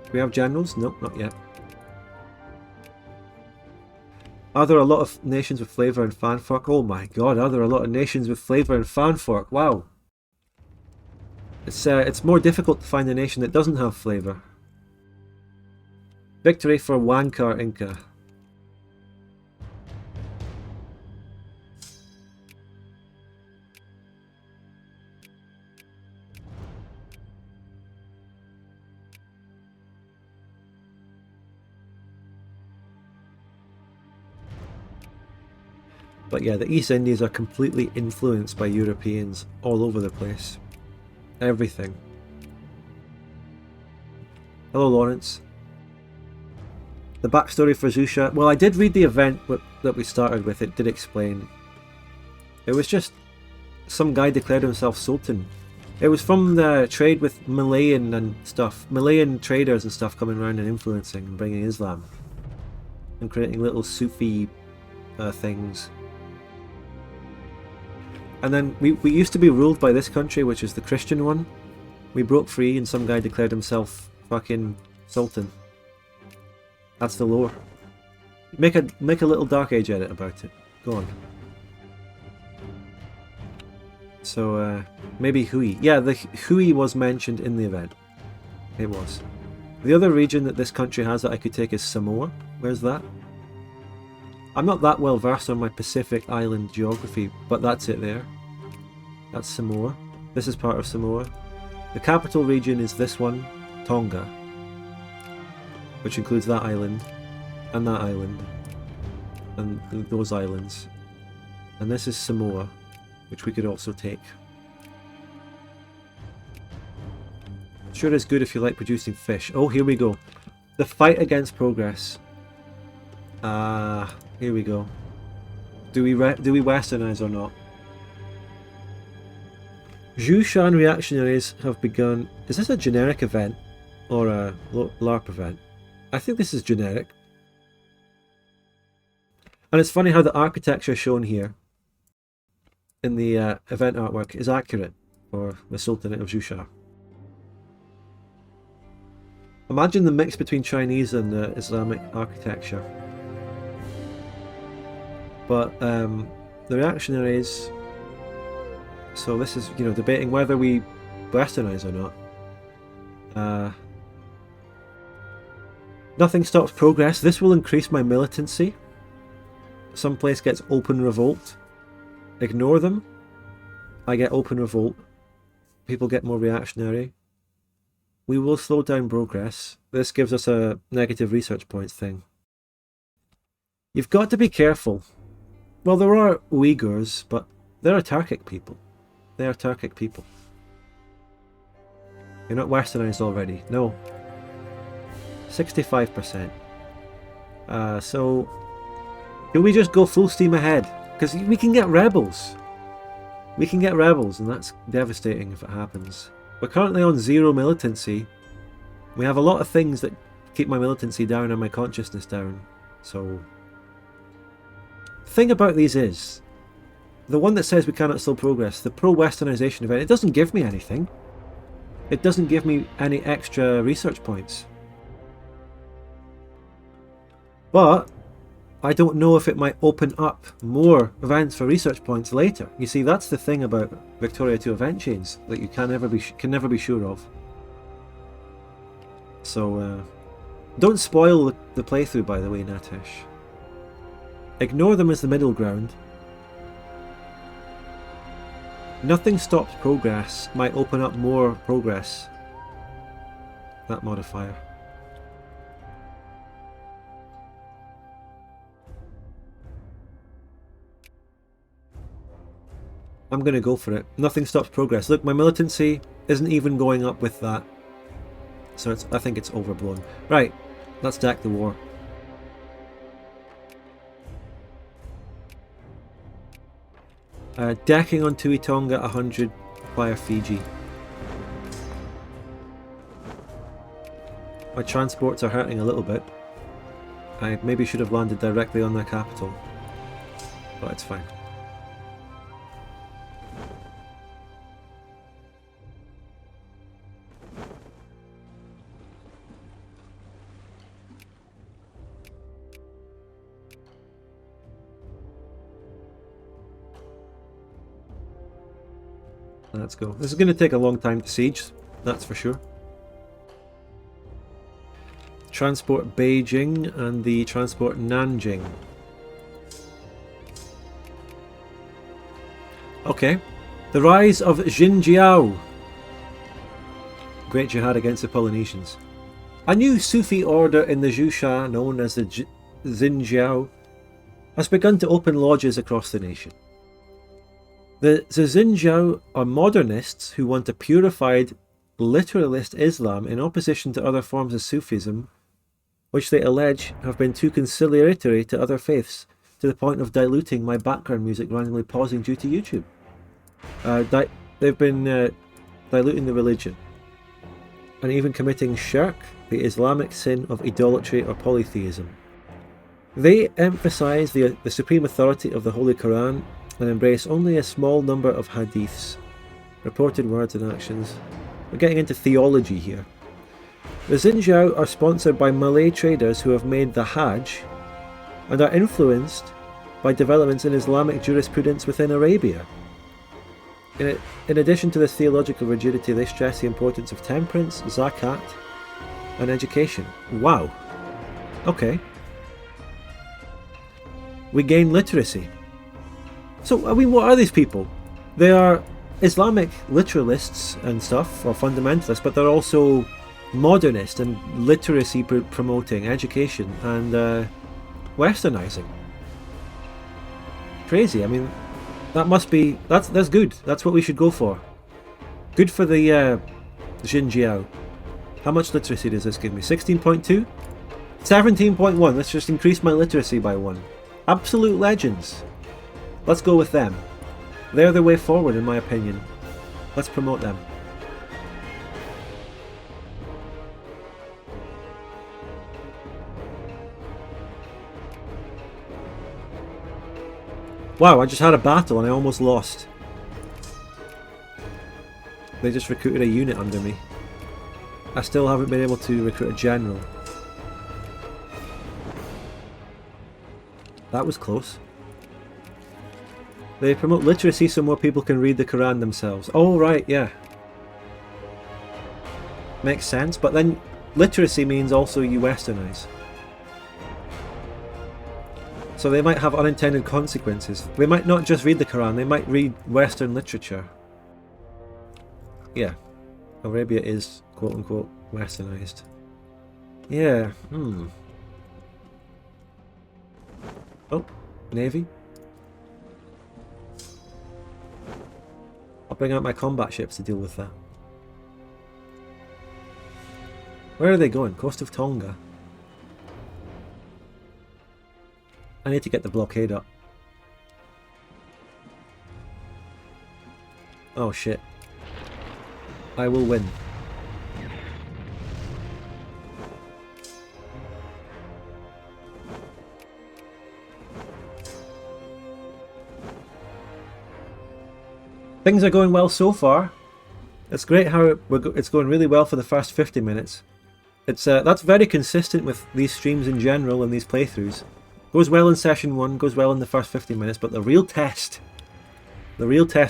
Do we have generals? Nope, not yet. Are there a lot of nations with flavour and fanfork? Oh my god, are there a lot of nations with flavour and fanfork? Wow. It's more difficult to find a nation that doesn't have flavour. Victory for Wankar Inca. But yeah, the East Indies are completely influenced by Europeans all over the place. Everything. Hello, Lawrence. The backstory for Zhushan. Well, I did read the event that we started with. It did explain. It was just some guy declared himself Sultan. It was from the trade with Malayan and stuff. Malayan traders and stuff coming around and influencing and bringing Islam. And creating little Sufi things. And then we used to be ruled by this country, which is the Christian one. We broke free and some guy declared himself fucking Sultan. That's the lore. Make a little Dark Age edit about it. Go on. So maybe Hui. Yeah, the Hui was mentioned in the event. It was. The other region that this country has that I could take is Samoa. Where's that? I'm not that well versed on my Pacific Island geography, but that's it there. That's Samoa. This is part of Samoa. The capital region is this one, Tonga, which includes that island, and those islands. And this is Samoa, which we could also take. Sure is good if you like producing fish. Oh, here we go. The fight against progress. Here we go. Do we westernize or not? Zhushan reactionaries have begun... Is this a generic event? Or a LARP event? I think this is generic. And it's funny how the architecture shown here in the event artwork is accurate for the Sultanate of Zhourao. Imagine the mix between Chinese and Islamic architecture. But the reactionaries... So this is, you know, debating whether we westernize or not. Nothing stops progress. This will increase my militancy. Some place gets open revolt. Ignore them. I get open revolt. People get more reactionary. We will slow down progress. This gives us a negative research points thing. You've got to be careful. Well, there are Uyghurs, but they're a Turkic people. They are Turkic people. You're not westernized already. No. 65%. So, can we just go full steam ahead? Because we can get rebels. We can get rebels, and that's devastating if it happens. We're currently on 0 militancy. We have a lot of things that keep my militancy down and my consciousness down. So, the thing about these is, the one that says we cannot slow progress, the pro-westernization event, it doesn't give me anything. It doesn't give me any extra research points. But I don't know if it might open up more events for research points later. You see, that's the thing about Victoria 2 event chains that you can never be sure of. So don't spoil the playthrough, by the way, Natish. Ignore them as the middle ground. Nothing stops progress might open up more progress. That modifier. I'm going to go for it. Nothing stops progress. Look, my militancy isn't even going up with that. So I think it's overblown. Right, let's deck the war. Decking on Tui Tonga 100, fire Fiji. My transports are hurting a little bit. I maybe should have landed directly on their capital, but it's fine. Let's go. This is going to take a long time to siege, that's for sure. Transport Beijing and the transport Nanjing. Okay. The rise of Xinjiao. Great jihad against the Polynesians. A new Sufi order in the Zhusha, known as the Xinjiao, has begun to open lodges across the nation. The Xinjiao are modernists who want a purified, literalist Islam in opposition to other forms of Sufism, which they allege have been too conciliatory to other faiths, to the point of diluting my background music randomly pausing due to YouTube. They've been diluting the religion, and even committing shirk, the Islamic sin of idolatry or polytheism. They emphasize the supreme authority of the Holy Quran and embrace only a small number of hadiths, reported words and actions. We're getting into theology here. The Xinjiao are sponsored by Malay traders who have made the Hajj and are influenced by developments in Islamic jurisprudence within Arabia. In addition to this theological rigidity, they stress the importance of temperance, zakat, and education. Wow. Okay. We gain literacy. So, I mean, what are these people? They are Islamic literalists and stuff, or fundamentalists, but they're also modernist and literacy promoting education and westernizing. Crazy. I mean, that must be that's good. That's what we should go for. Good for the Xinjiao. How much literacy does this give me? 16.2? 17.1. Let's just increase my literacy by 1. Absolute legends. Let's go with them. They're the way forward, in my opinion. Let's promote them. Wow, I just had a battle and I almost lost. They just recruited a unit under me. I still haven't been able to recruit a general. That was close. They promote literacy so more people can read the Quran themselves. Oh, right, yeah. Makes sense, but then literacy means also you westernize. So they might have unintended consequences. They might not just read the Quran, they might read Western literature. Yeah. Arabia is, quote-unquote, westernized. Yeah, Oh, Navy. I'll bring out my combat ships to deal with that. Where are they going? Coast of Tonga. I need to get the blockade up. Oh shit. I will win. Things are going well so far. It's great how it's going really well for the first 50 minutes. It's that's very consistent with these streams in general and these playthroughs. Goes well in session 1, goes well in the first 50 minutes, but the real test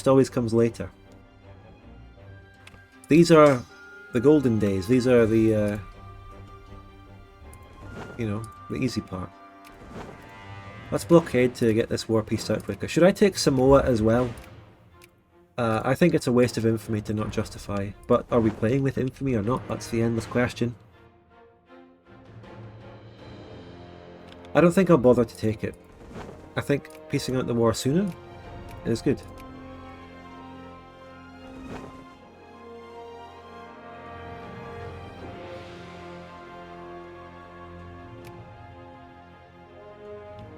always comes later. These are the golden days. These are the, you know, the easy part. Let's blockade to get this war pieced out quicker. Should I take Samoa as well? I think it's a waste of infamy to not justify, but are we playing with infamy or not? That's the endless question. I don't think I'll bother to take it. I think piecing out the war sooner is good.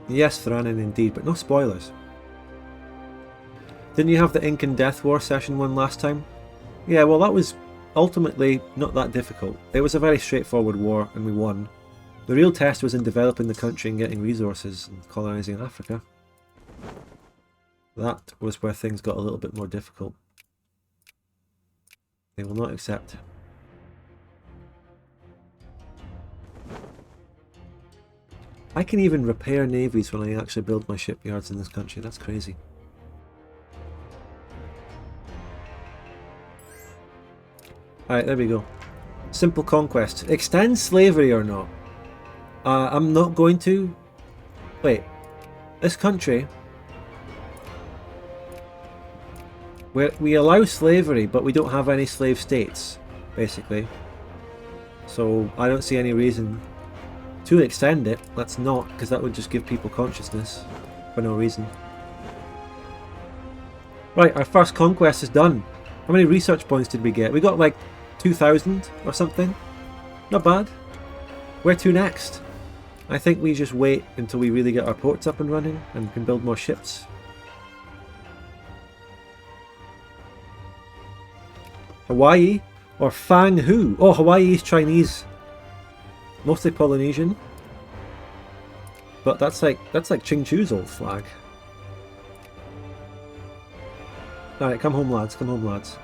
Yes, Thranin indeed, but no spoilers. Didn't you have the Incan Death War session 1 last time? Yeah, well that was ultimately not that difficult. It was a very straightforward war and we won. The real test was in developing the country and getting resources and colonising Africa. That was where things got a little bit more difficult. They will not accept. I can even repair navies when I actually build my shipyards in this country. That's crazy. Alright, there we go. Simple conquest. Extend slavery or not? I'm not going to. Wait. This country, where we allow slavery, but we don't have any slave states, basically. So I don't see any reason to extend it. Let's not, because that would just give people consciousness for no reason. Right, our first conquest is done. How many research points did we get? We got like 2,000 or something. Not bad. Where to next? I think we just wait until we really get our ports up and running and can build more ships. Hawaii or Fang Hu? Oh, Hawaii is Chinese. Mostly Polynesian. But that's like Ching Chu's old flag. Alright, come home lads, come home lads.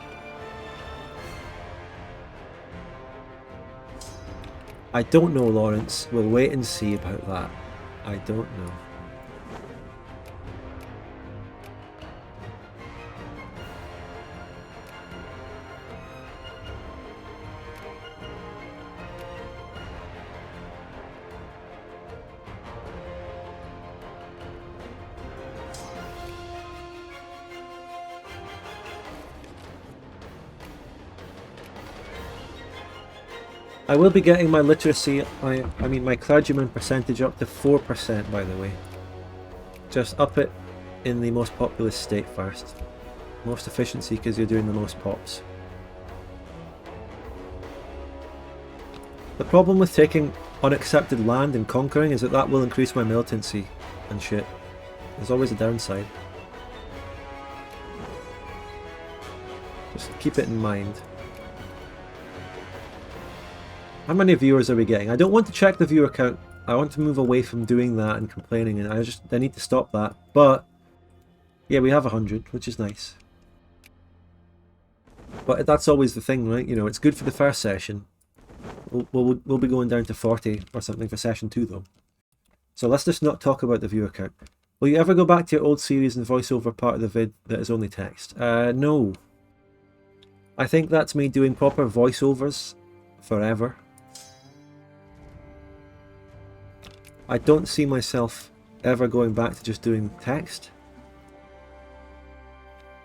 I don't know, Lawrence. We'll wait and see about that. I don't know. I will be getting my literacy, I mean my clergyman percentage up to 4%, by the way. Just up it in the most populous state first. Most efficiency because you're doing the most pops. The problem with taking unaccepted land and conquering is that that will increase my militancy and shit. There's always a downside. Just keep it in mind. How many viewers are we getting? I don't want to check the viewer count. I want to move away from doing that and complaining, and I need to stop that. But yeah, we have 100, which is nice. But that's always the thing, right? You know, it's good for the first session. We'll be going down to 40 or something for session 2 though. So let's just not talk about the viewer count. Will you ever go back to your old series and voice over part of the vid that is only text? No. I think that's me doing proper voiceovers forever. I don't see myself ever going back to just doing text.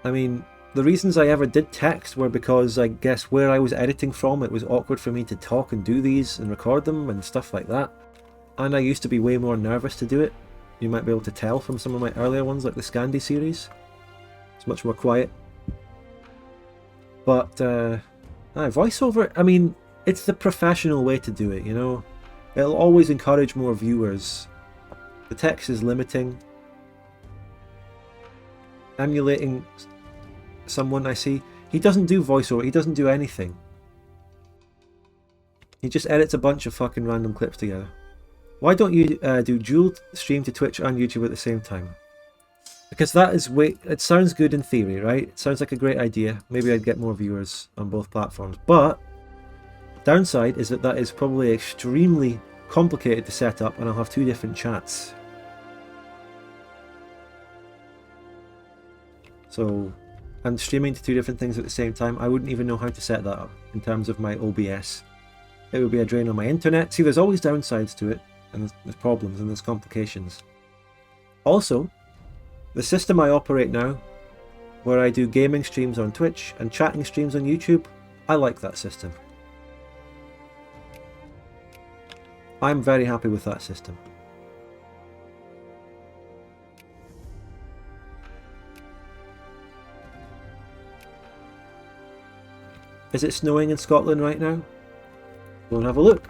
I mean, the reasons I ever did text were because I guess where I was editing from, it was awkward for me to talk and do these and record them and stuff like that. And I used to be way more nervous to do it. You might be able to tell from some of my earlier ones, like the Scandi series. It's much more quiet. But, voiceover, I mean, it's the professional way to do it, you know? It'll always encourage more viewers. The text is limiting. Emulating someone I see, he doesn't do voiceover, he doesn't do anything. He just edits a bunch of fucking random clips together. Why don't you do dual stream to Twitch and YouTube at the same time? Because that is it sounds good in theory, right? It sounds like a great idea. Maybe I'd get more viewers on both platforms. But downside is that that is probably extremely complicated to set up, and I'll have 2 different chats. So, and streaming to 2 different things at the same time, I wouldn't even know how to set that up in terms of my OBS. It would be a drain on my internet. See, there's always downsides to it, and there's problems and there's complications. Also, the system I operate now, where I do gaming streams on Twitch and chatting streams on YouTube, I like that system. I'm very happy with that system. Is it snowing in Scotland right now? Go and have a look.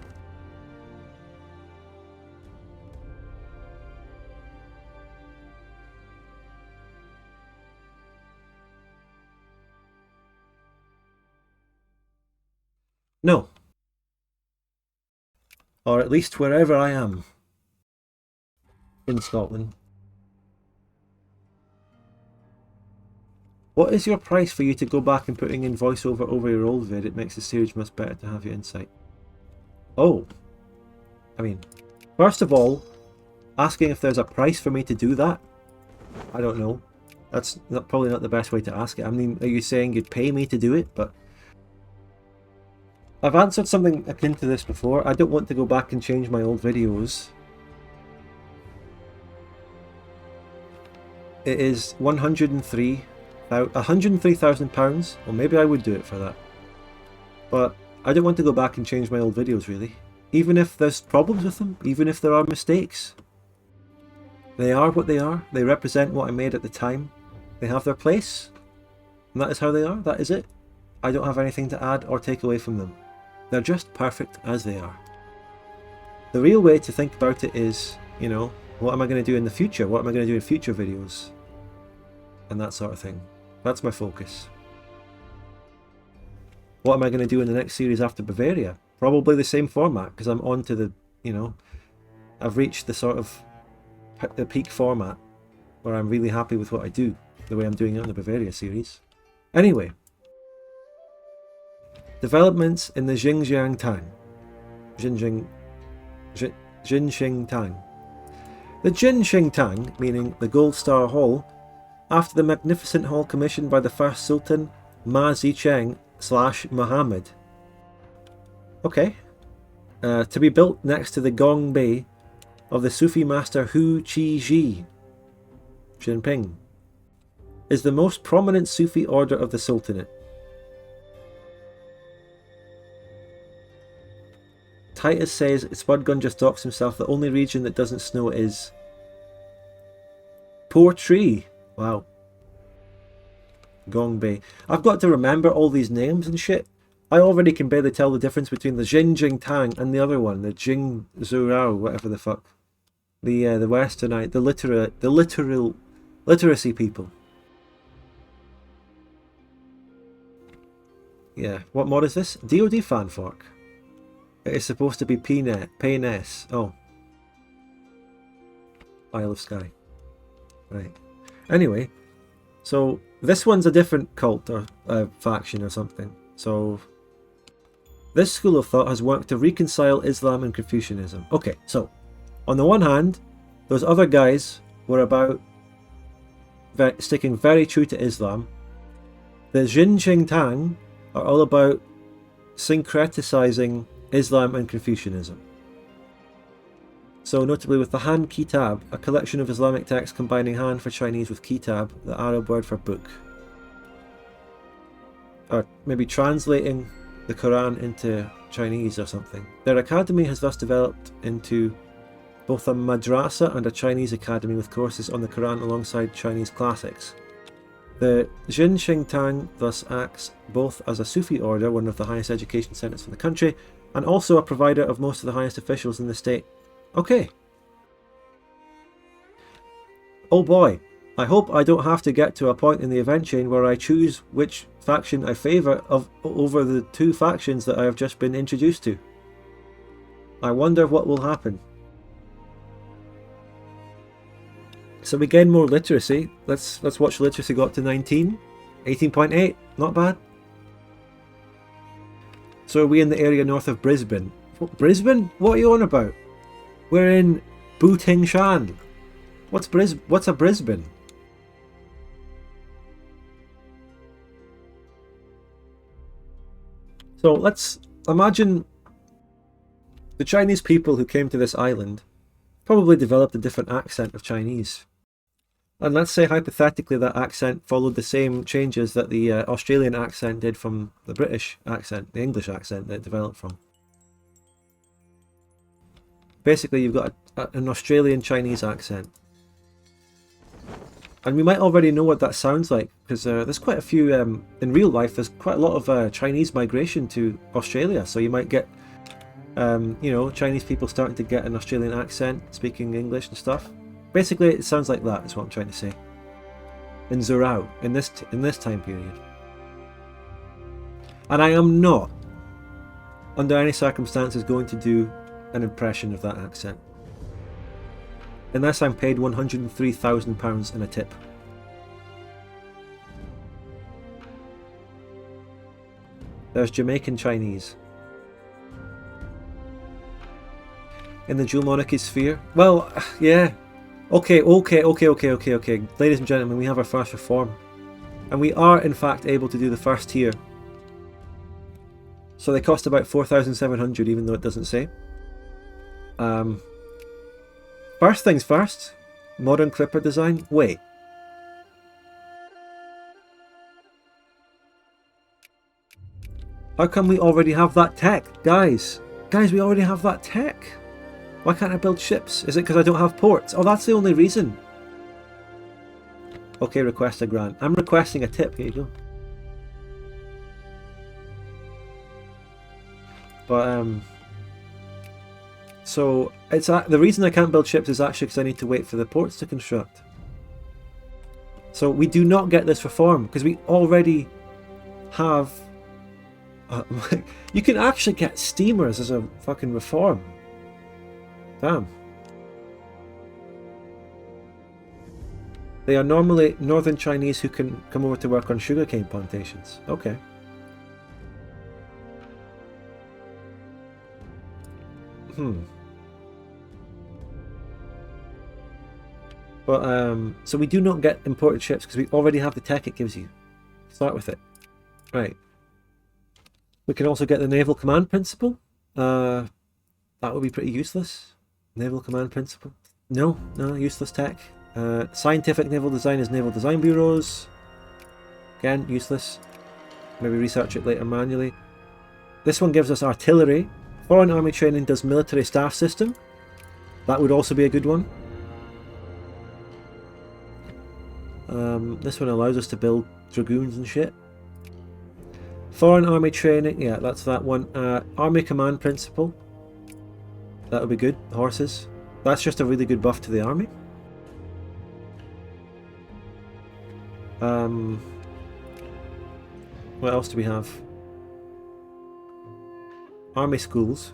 No. Or at least wherever I am in Scotland. What is your price for you to go back and putting in voiceover over your old vid? It makes the series much better to have your insight. Oh. I mean, first of all, asking if there's a price for me to do that? I don't know. That's probably not the best way to ask it. I mean, are you saying you'd pay me to do it? But I've answered something akin to this before. I don't want to go back and change my old videos. It is £103,000, or maybe I would do it for that. But I don't want to go back and change my old videos, really. Even if there's problems with them, even if there are mistakes. They are what they are. They represent what I made at the time. They have their place. And that is how they are. That is it. I don't have anything to add or take away from them. They're just perfect as they are. The real way to think about it is, you know, what am I going to do in the future? What am I going to do in future videos? And that sort of thing. That's my focus. What am I going to do in the next series after Bavaria? Probably the same format, because I'm on to the, you know, I've reached the sort of the peak format where I'm really happy with what I do, the way I'm doing it on the Bavaria series. Anyway, developments in the Xinjiang Tang. Xinjiang Tang. The Xinjiang Tang, meaning the Gold Star Hall, after the magnificent hall commissioned by the first Sultan Ma Zicheng / Muhammad. Okay. To be built next to the Gong Bei of the Sufi master Hu Qi Jinping, is the most prominent Sufi order of the Sultanate. Titus says, Spud Gun just docks himself. The only region that doesn't snow is... Portree. Wow. Gong Bay. I've got to remember all these names and shit. I already can barely tell the difference between the Xinjiang Tang and the other one, the Jing Zhourao, whatever the fuck. The Westernite, the literal literacy people. Yeah, what mod is this? DoD fanfork. It is supposed to be PNS. Oh. Isle of Skye. Right. Anyway, so this one's a different cult or faction or something. So this school of thought has worked to reconcile Islam and Confucianism. Okay, so on the one hand, those other guys were about sticking very true to Islam. The Xinjiang Tang are all about syncretizing Islam and Confucianism. So notably with the Han Kitab, a collection of Islamic texts combining Han for Chinese with Kitab, the Arab word for book. Or maybe translating the Quran into Chinese or something. Their academy has thus developed into both a madrasa and a Chinese academy with courses on the Quran alongside Chinese classics. The Xinjiang Tang thus acts both as a Sufi order, one of the highest education centres in the country, and also a provider of most of the highest officials in the state. Okay. Oh boy, I hope I don't have to get to a point in the event chain where I choose which faction I favour over the two factions that I have just been introduced to. I wonder what will happen. So we gain more literacy. Let's watch literacy go up to 19. 18.8, not bad. So are we in the area north of Brisbane? Brisbane? What are you on about? We're in Butingshan. What's a Brisbane? So let's imagine the Chinese people who came to this island probably developed a different accent of Chinese. And let's say hypothetically that accent followed the same changes that the Australian accent did from the British accent, the English accent that it developed from. Basically you've got an Australian Chinese accent. And we might already know what that sounds like, because there's quite a few, in real life, there's quite a lot of Chinese migration to Australia. So you might get, you know, Chinese people starting to get an Australian accent, speaking English and stuff. Basically, it sounds like that, is what I'm trying to say. In Zhourao, in this time period. And I am not, under any circumstances, going to do an impression of that accent. Unless I'm paid £103,000 in a tip. There's Jamaican Chinese. In the dual monarchy sphere? Well, yeah. Okay. Ladies and gentlemen, we have our first reform. And we are, in fact, able to do the first tier. So they cost about 4,700, even though it doesn't say. First things first. Modern clipper design. Wait. How come we already have that tech? Guys, we already have that tech. Why can't I build ships? Is it because I don't have ports? Oh, that's the only reason. Okay, request a grant. I'm requesting a tip. Here you go. But, so, it's the reason I can't build ships is actually because I need to wait for the ports to construct. So, we do not get this reform, because we already have... you can actually get steamers as a fucking reform. Damn. They are normally northern Chinese who can come over to work on sugarcane plantations. Okay. But, so we do not get imported ships because we already have the tech it gives you. Start with it. Right. We can also get the naval command principle. That would be pretty useless. Naval command principle. No, useless tech. Scientific naval design is naval design bureaus. Again, useless. Maybe research it later manually. This one gives us artillery Foreign army training does military staff system. That would also be a good one. This one allows us to build dragoons and shit. Foreign army training, yeah, that's that one. Army command principle. That would be good. Horses. That's just a really good buff to the army. What else do we have? Army schools.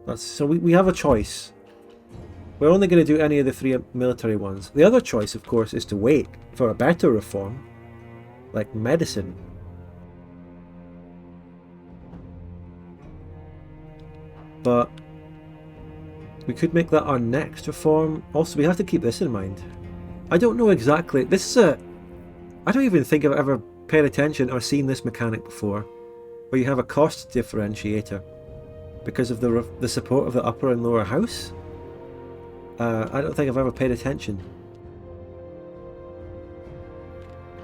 That's so we have a choice. We're only going to do any of the 3 military ones. The other choice, of course, is to wait for a better reform, like medicine. But we could make that our next reform. Also, we have to keep this in mind. I don't know exactly. This is a... I don't even think I've ever paid attention or seen this mechanic before, where you have a cost differentiator because of the support of the upper and lower house. I don't think I've ever paid attention.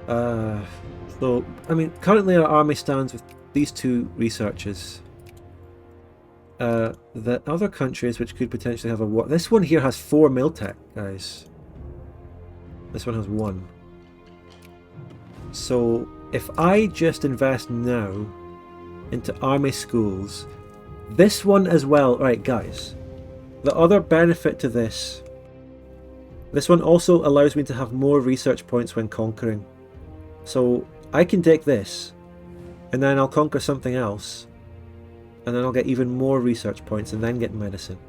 So, I mean, currently our army stands with these 2 researchers. The other countries which could potentially have a war. This one here has 4 miltech, guys. This one has 1. So, if I just invest now into army schools, this one as well, right, guys. The other benefit to this one also allows me to have more research points when conquering. So I can take this, and then I'll conquer something else, and then I'll get even more research points, and then get medicine.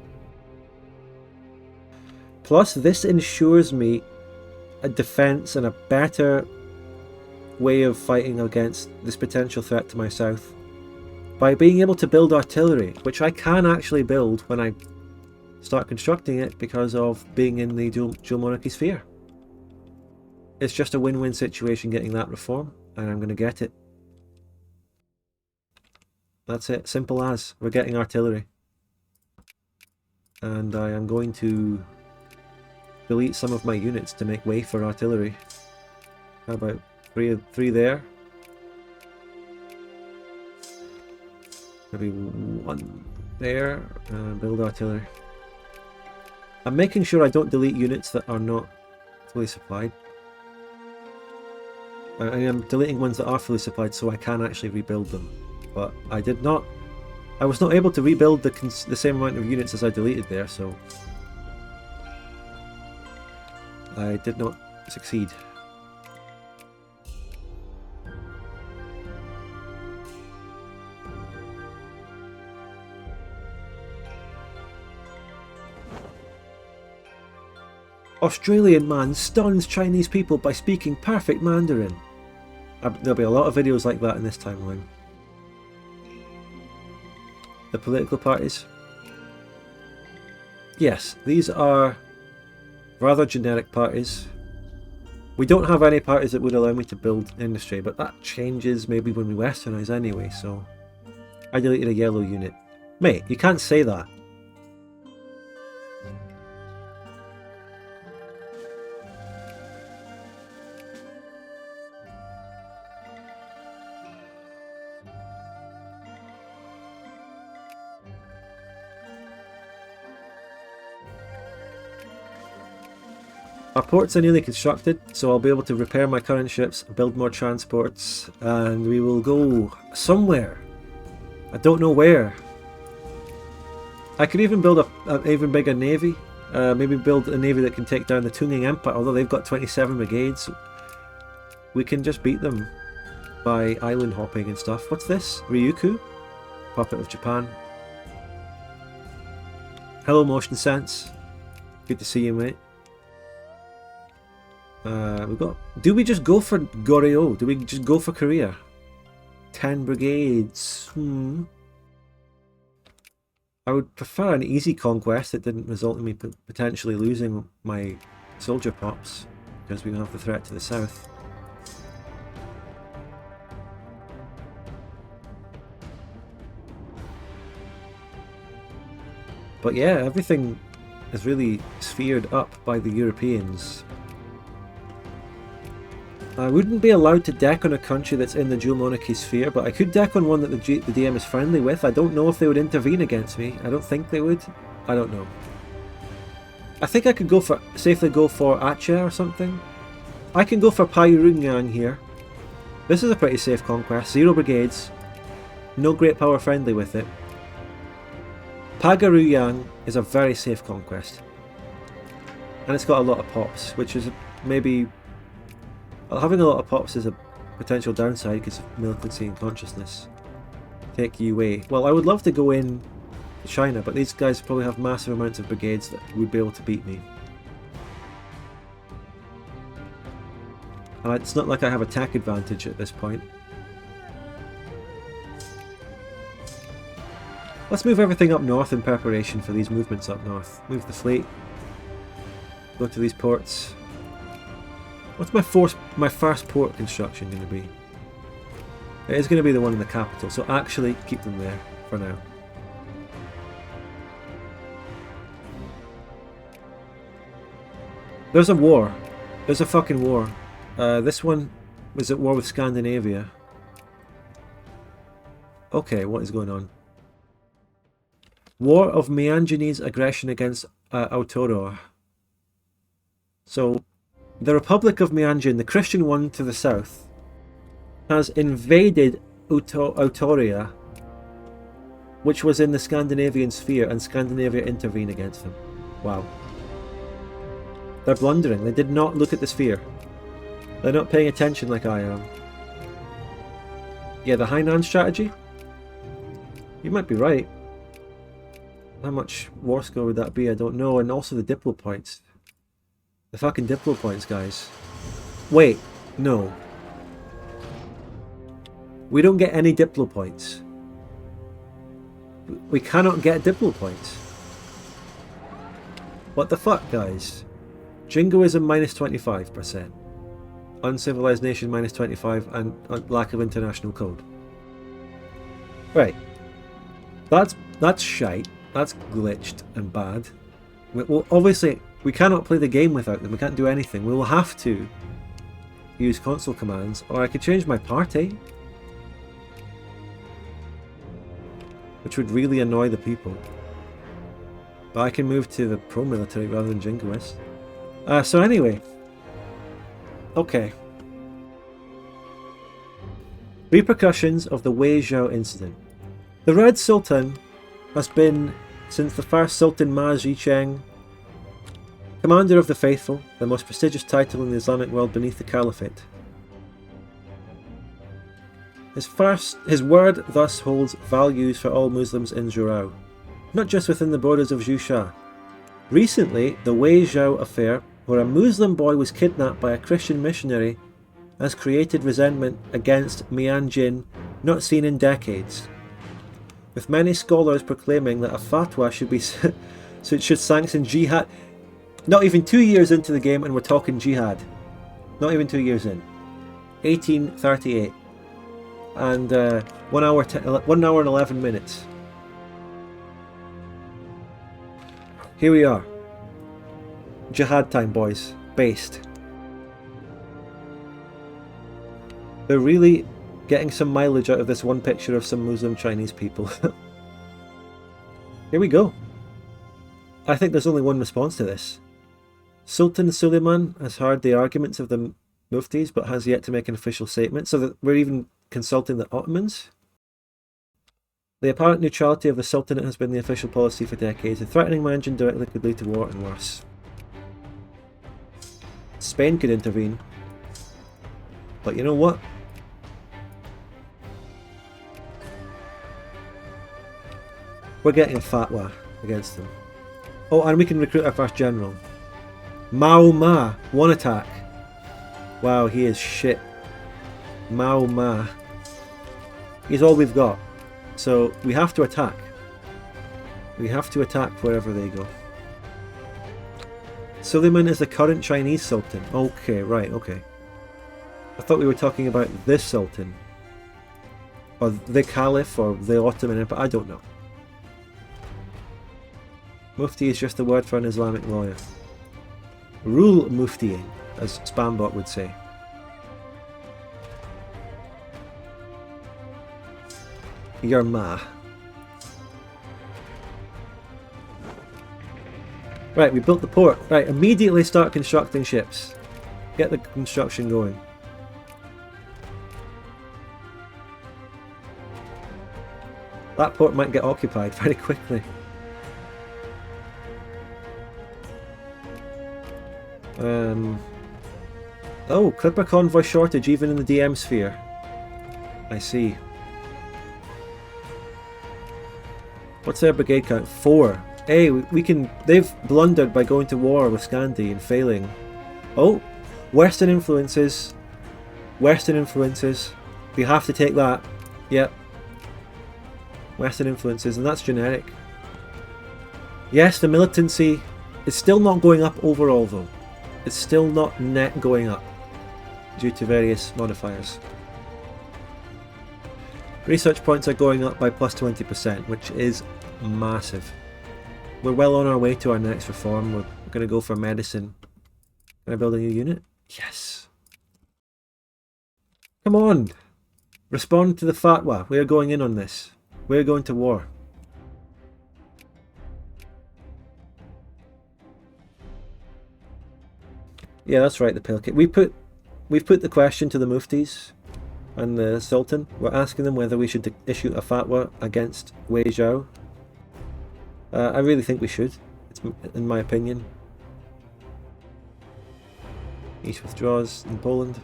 Plus, this ensures me a defense and a better way of fighting against this potential threat to my south by being able to build artillery, which I can actually build when I start constructing it because of being in the dual monarchy sphere. It's just a win-win situation getting that reform, and I'm going to get it. That's it, simple as. We're getting artillery. And I am going to delete some of my units to make way for artillery. How about three there? Maybe 1 there, and build artillery. I'm making sure I don't delete units that are not fully supplied. I am deleting ones that are fully supplied so I can actually rebuild them. But I was not able to rebuild the same amount of units as I deleted there, so I did not succeed. Australian man stuns Chinese people by speaking perfect Mandarin. There'll be a lot of videos like that in this timeline. The political parties. Yes, these are rather generic parties. We don't have any parties that would allow me to build industry, but that changes maybe when we westernize anyway, so I deleted a yellow unit. Mate, you can't say that. Our ports are nearly constructed, so I'll be able to repair my current ships, build more transports, and we will go somewhere. I don't know where. I could even build an even bigger navy. Maybe build a navy that can take down the Tunging Empire, although they've got 27 brigades. We can just beat them by island hopping and stuff. What's this? Ryukyu? Puppet of Japan. Hello, Motion Sense. Good to see you, mate. We've got... Do we just go for Goryeo? Do we just go for Korea? 10 brigades. I would prefer an easy conquest that didn't result in me potentially losing my soldier pops, because we have the threat to the south. But yeah, everything is really sphered up by the Europeans. I wouldn't be allowed to deck on a country that's in the dual monarchy sphere, but I could deck on one that the DM is friendly with. I don't know if they would intervene against me. I don't think they would. I don't know. I think I could safely go for Aceh or something. I can go for Pyongyang here. This is a pretty safe conquest. 0 brigades. No great power friendly with it. Pagaruyang is a very safe conquest. And it's got a lot of pops, which is maybe... Having a lot of pops is a potential downside because of militancy and consciousness. Take Yue. Well, I would love to go in to China, but these guys probably have massive amounts of brigades that would be able to beat me. And it's not like I have attack advantage at this point. Let's move everything up north in preparation for these movements up north. Move the fleet. Go to these ports. What's my first port construction going to be? It is going to be the one in the capital, so actually keep them there for now. There's a war. There's a fucking war. This one was at war with Scandinavia. Okay, what is going on? War of Mianjanese aggression against Aotearoa. So, the Republic of Mianjin, the Christian one to the south, has invaded Aotearoa, which was in the Scandinavian sphere, and Scandinavia intervened against them. Wow. They're blundering. They did not look at the sphere. They're not paying attention like I am. Yeah, the Hainan strategy? You might be right. How much war score would that be? I don't know. And also the Diplo points. The fucking Diplo points, guys. Wait, no. We don't get any Diplo points. We cannot get Diplo points. What the fuck, guys? Jingoism minus 25%. Uncivilized nation minus 25, and lack of international code. Right. That's shite. That's glitched and bad. Well, obviously, we cannot play the game without them. We can't do anything. We will have to use console commands, or I could change my party, which would really annoy the people. But I can move to the pro-military rather than jingoist. So anyway. Okay. Repercussions of the Wei Zhao incident. The Red Sultan has been, since the first Sultan Ma Zhicheng, Commander of the Faithful, the most prestigious title in the Islamic world beneath the Caliphate. His word thus holds values for all Muslims in Zhourao, not just within the borders of Zhushan. Recently, the Wei Zhao affair, where a Muslim boy was kidnapped by a Christian missionary, has created resentment against Mianjin not seen in decades, with many scholars proclaiming that a fatwa should be so it should sanction jihad. Not even 2 years into the game and we're talking jihad. Not even 2 years in. 1838. And 1 hour and 11 minutes. Here we are. Jihad time, boys. Based. They're really getting some mileage out of this one picture of some Muslim Chinese people. Here we go. I think there's only one response to this. Sultan Suleiman has heard the arguments of the muftis but has yet to make an official statement, so that we're even consulting the Ottomans. The apparent neutrality of the Sultanate has been the official policy for decades, and threatening Mianjin directly could lead to war and worse. Spain could intervene. But you know what? We're getting a fatwa against them. Oh, and we can recruit our first general. Mao Ma, 1 attack. Wow, he is shit. Mao Ma. He's all we've got. So we have to attack. We have to attack wherever they go. Suleiman is the current Chinese Sultan. Okay, right, okay. I thought we were talking about this Sultan. Or the Caliph, or the Ottoman Empire, I don't know. Mufti is just a word for an Islamic lawyer. Rule muftiing, as Spambot would say. Your ma. Right, we built the port. Right, immediately start constructing ships. Get the construction going. That port might get occupied very quickly. Oh, Clipper convoy shortage even in the DM sphere. I see. What's their brigade count? 4. Hey, we can... They've blundered by going to war with Scandi and failing. Oh, Western influences. Western influences. We have to take that. Yep. Western influences, and that's generic. Yes, the militancy is still not going up overall though. It's still not net going up due to various modifiers. Research points are going up by plus 20%, which is massive. We're well on our way to our next reform. We're going to go for medicine. Can I build a new unit? Yes. Come on. Respond to the fatwa. We are going in on this. We're going to war. Yeah, that's right, the Pale Kit. We've put the question to the Muftis and the Sultan. We're asking them whether we should issue a fatwa against Wei Zhao. I really think we should, it's in my opinion. East withdraws in Poland.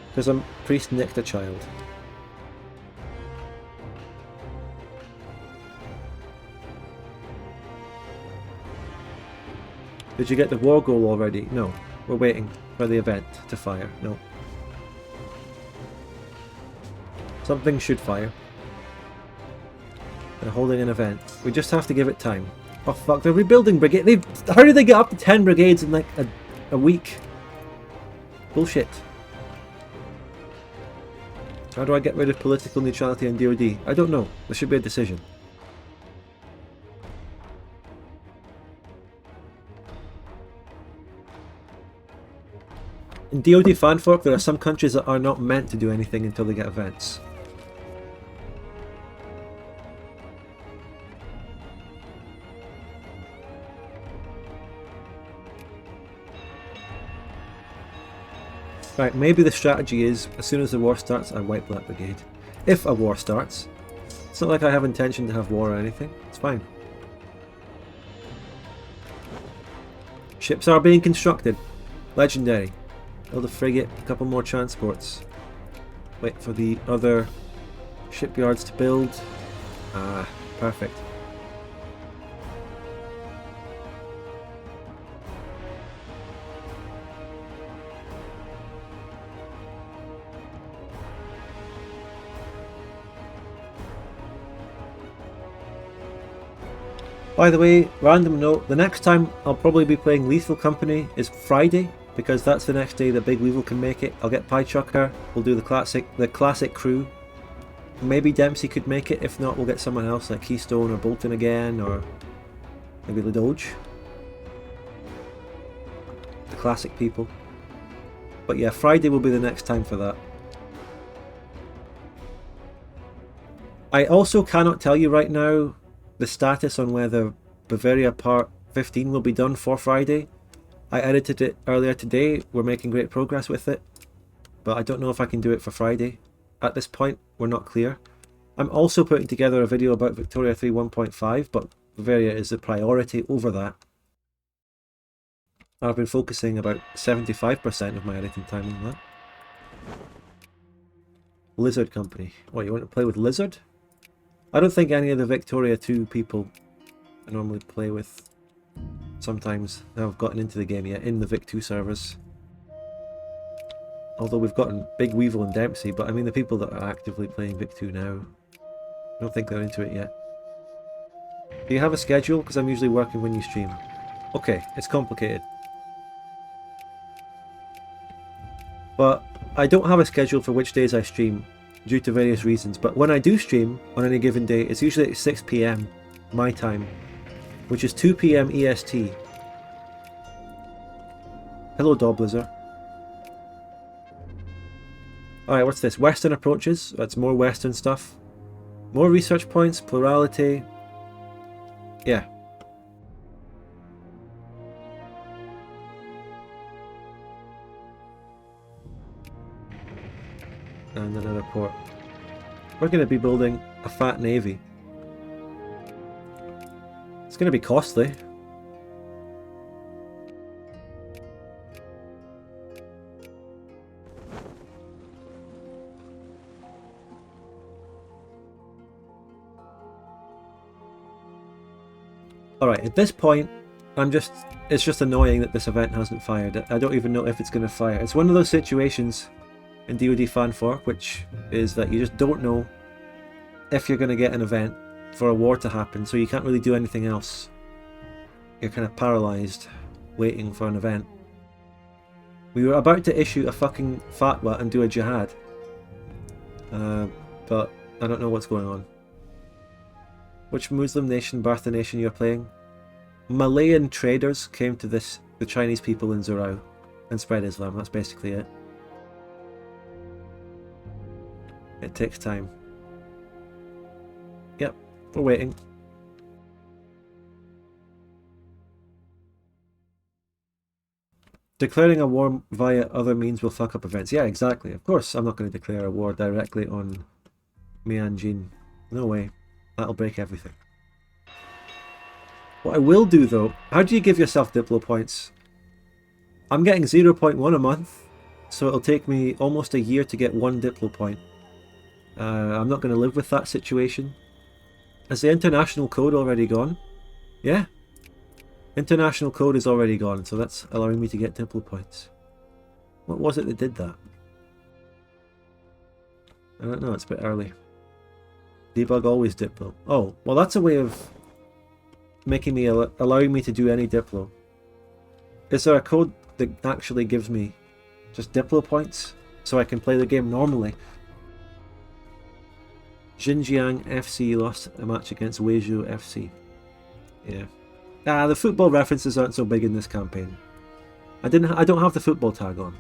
Because a priest nicked a child. Did you get the war goal already? No. We're waiting for the event to fire. No. Something should fire. They're holding an event. We just have to give it time. Oh fuck, they're rebuilding brigade. How did they get up to 10 brigades in like a week? Bullshit. How do I get rid of political neutrality in DoD? I don't know. There should be a decision. In DoD fanfork, there are some countries that are not meant to do anything until they get events. Right, maybe the strategy is, as soon as the war starts, I wipe that brigade. If a war starts. It's not like I have intention to have war or anything. It's fine. Ships are being constructed. Legendary. Build a frigate, a couple more transports. Wait for the other shipyards to build. Ah, perfect. By the way, random note, the next time I'll probably be playing Lethal Company is Friday, because that's the next day that Big Weevil can make it. I'll get Pie Chucker, we'll do the classic crew. Maybe Dempsey could make it, if not we'll get someone else like Keystone or Bolton again, or maybe Ladoge. The classic people. But yeah, Friday will be the next time for that. I also cannot tell you right now the status on whether Bavaria Part 15 will be done for Friday. I edited it earlier today, we're making great progress with it, but I don't know if I can do it for Friday. At this point, we're not clear. I'm also putting together a video about Victoria 3 1.5, but Bavaria is the priority over that. I've been focusing about 75% of my editing time on that. Lizard Company. What, you want to play with Lizard? I don't think any of the Victoria 2 people I normally play with sometimes have gotten into the game yet, in the Vic 2 servers. Although we've gotten Big Weevil and Dempsey, but I mean the people that are actively playing Vic 2 now, I don't think they're into it yet. Do you have a schedule? Because I'm usually working when you stream. Okay, it's complicated. But I don't have a schedule for which days I stream, due to various reasons, but when I do stream on any given day, it's usually at 6 PM my time, which is 2 PM EST. Hello, Dobblizer. Alright, what's this? Western approaches. That's more Western stuff. More research points, plurality. Yeah. And another port. We're going to be building a fat navy. It's going to be costly. Alright, at this point, it's just annoying that this event hasn't fired. I don't even know if it's going to fire. It's one of those situations in DoD Fan Fork, which is that you just don't know if you're going to get an event for a war to happen, so you can't really do anything else. You're kind of paralysed, waiting for an event. We were about to issue a fucking fatwa and do a jihad, but I don't know what's going on. Which Muslim nation, Bartha nation you're playing? Malayan traders came to the Chinese people in Zhourao and spread Islam. That's basically it. It takes time. Yep, we're waiting. Declaring a war via other means will fuck up events. Yeah, exactly. Of course, I'm not going to declare a war directly on Mianjin. No way. That'll break everything. What I will do though, how do you give yourself Diplo points? I'm getting 0.1 a month, so it'll take me almost a year to get 1 Diplo point. I'm not going to live with that situation. Has the international code already gone? Yeah. International code is already gone, so that's allowing me to get Diplo points. What was it that did that? I don't know, it's a bit early. Debug always Diplo. Oh, well that's a way of making me, allowing me to do any Diplo. Is there a code that actually gives me just Diplo points so I can play the game normally? Xinjiang FC lost a match against Weizhou FC. Yeah. The football references aren't so big in this campaign. I don't have the football tag on.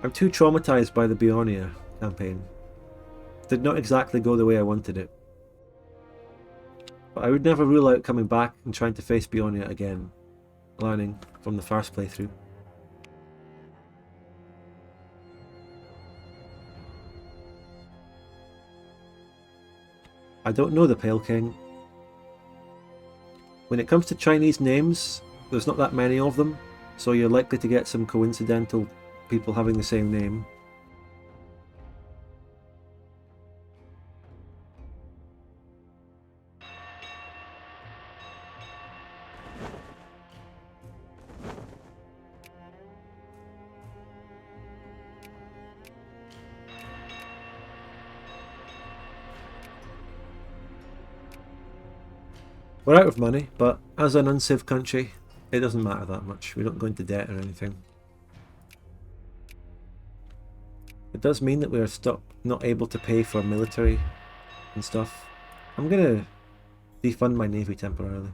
I'm too traumatized by the Bionia campaign. Did not exactly go the way I wanted it. But I would never rule out coming back and trying to face Bionia again, learning from the first playthrough. I don't know the Pale King. When it comes to Chinese names, there's not that many of them, so you're likely to get some coincidental people having the same name. We're out of money, but as an unciv country, it doesn't matter that much. We don't go into debt or anything. It does mean that we're not able to pay for military and stuff. I'm gonna defund my navy temporarily.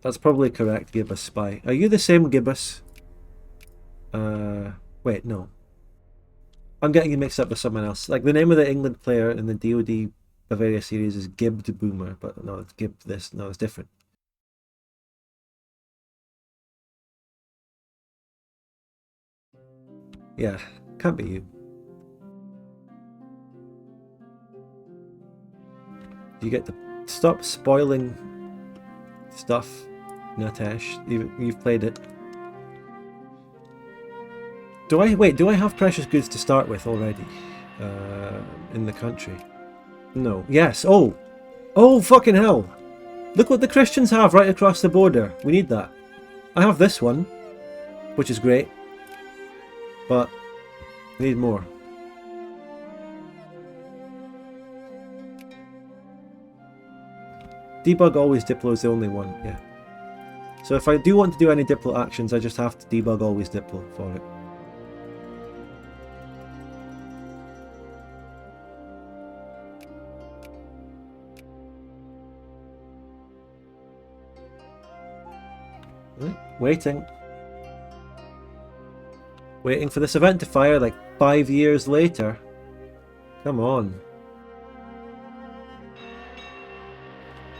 That's probably correct, Gibbous Spy. Are you the same Gibbous? Wait, no. I'm getting you mixed up with someone else. Like, the name of the England player in the DoD Bavaria series is Gibbed Boomer, but no, it's Gibbed this. No, it's different. Yeah, can't be you. You get to stop spoiling stuff, Natesh. You've played it. Do I have precious goods to start with already? In the country? No. Yes. Oh, fucking hell. Look what the Christians have right across the border. We need that. I have this one, which is great. But we need more. Debug always Diplo is the only one, yeah. So if I do want to do any Diplo actions, I just have to debug always Diplo for it. Right, waiting. Waiting for this event to fire like 5 years later. Come on.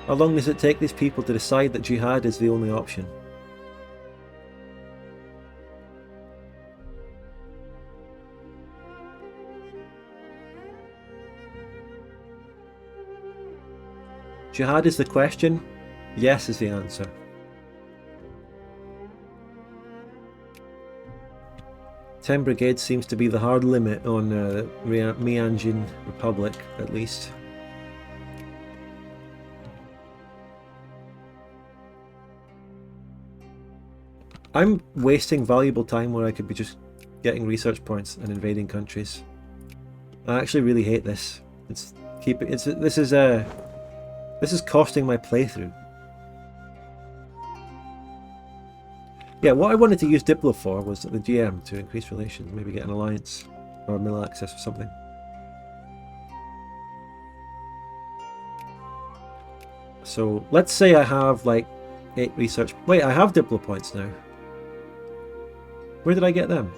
How long does it take these people to decide that jihad is the only option? Jihad is the question, yes is the answer. 10 brigades seems to be the hard limit on Mianjin Republic, at least. I'm wasting valuable time where I could be just getting research points and invading countries. I actually really hate this. This is costing my playthrough. Yeah, what I wanted to use Diplo for was the GM to increase relations, maybe get an alliance or mill access or something. So let's say I have like 8 research. Wait, I have Diplo points now. Where did I get them?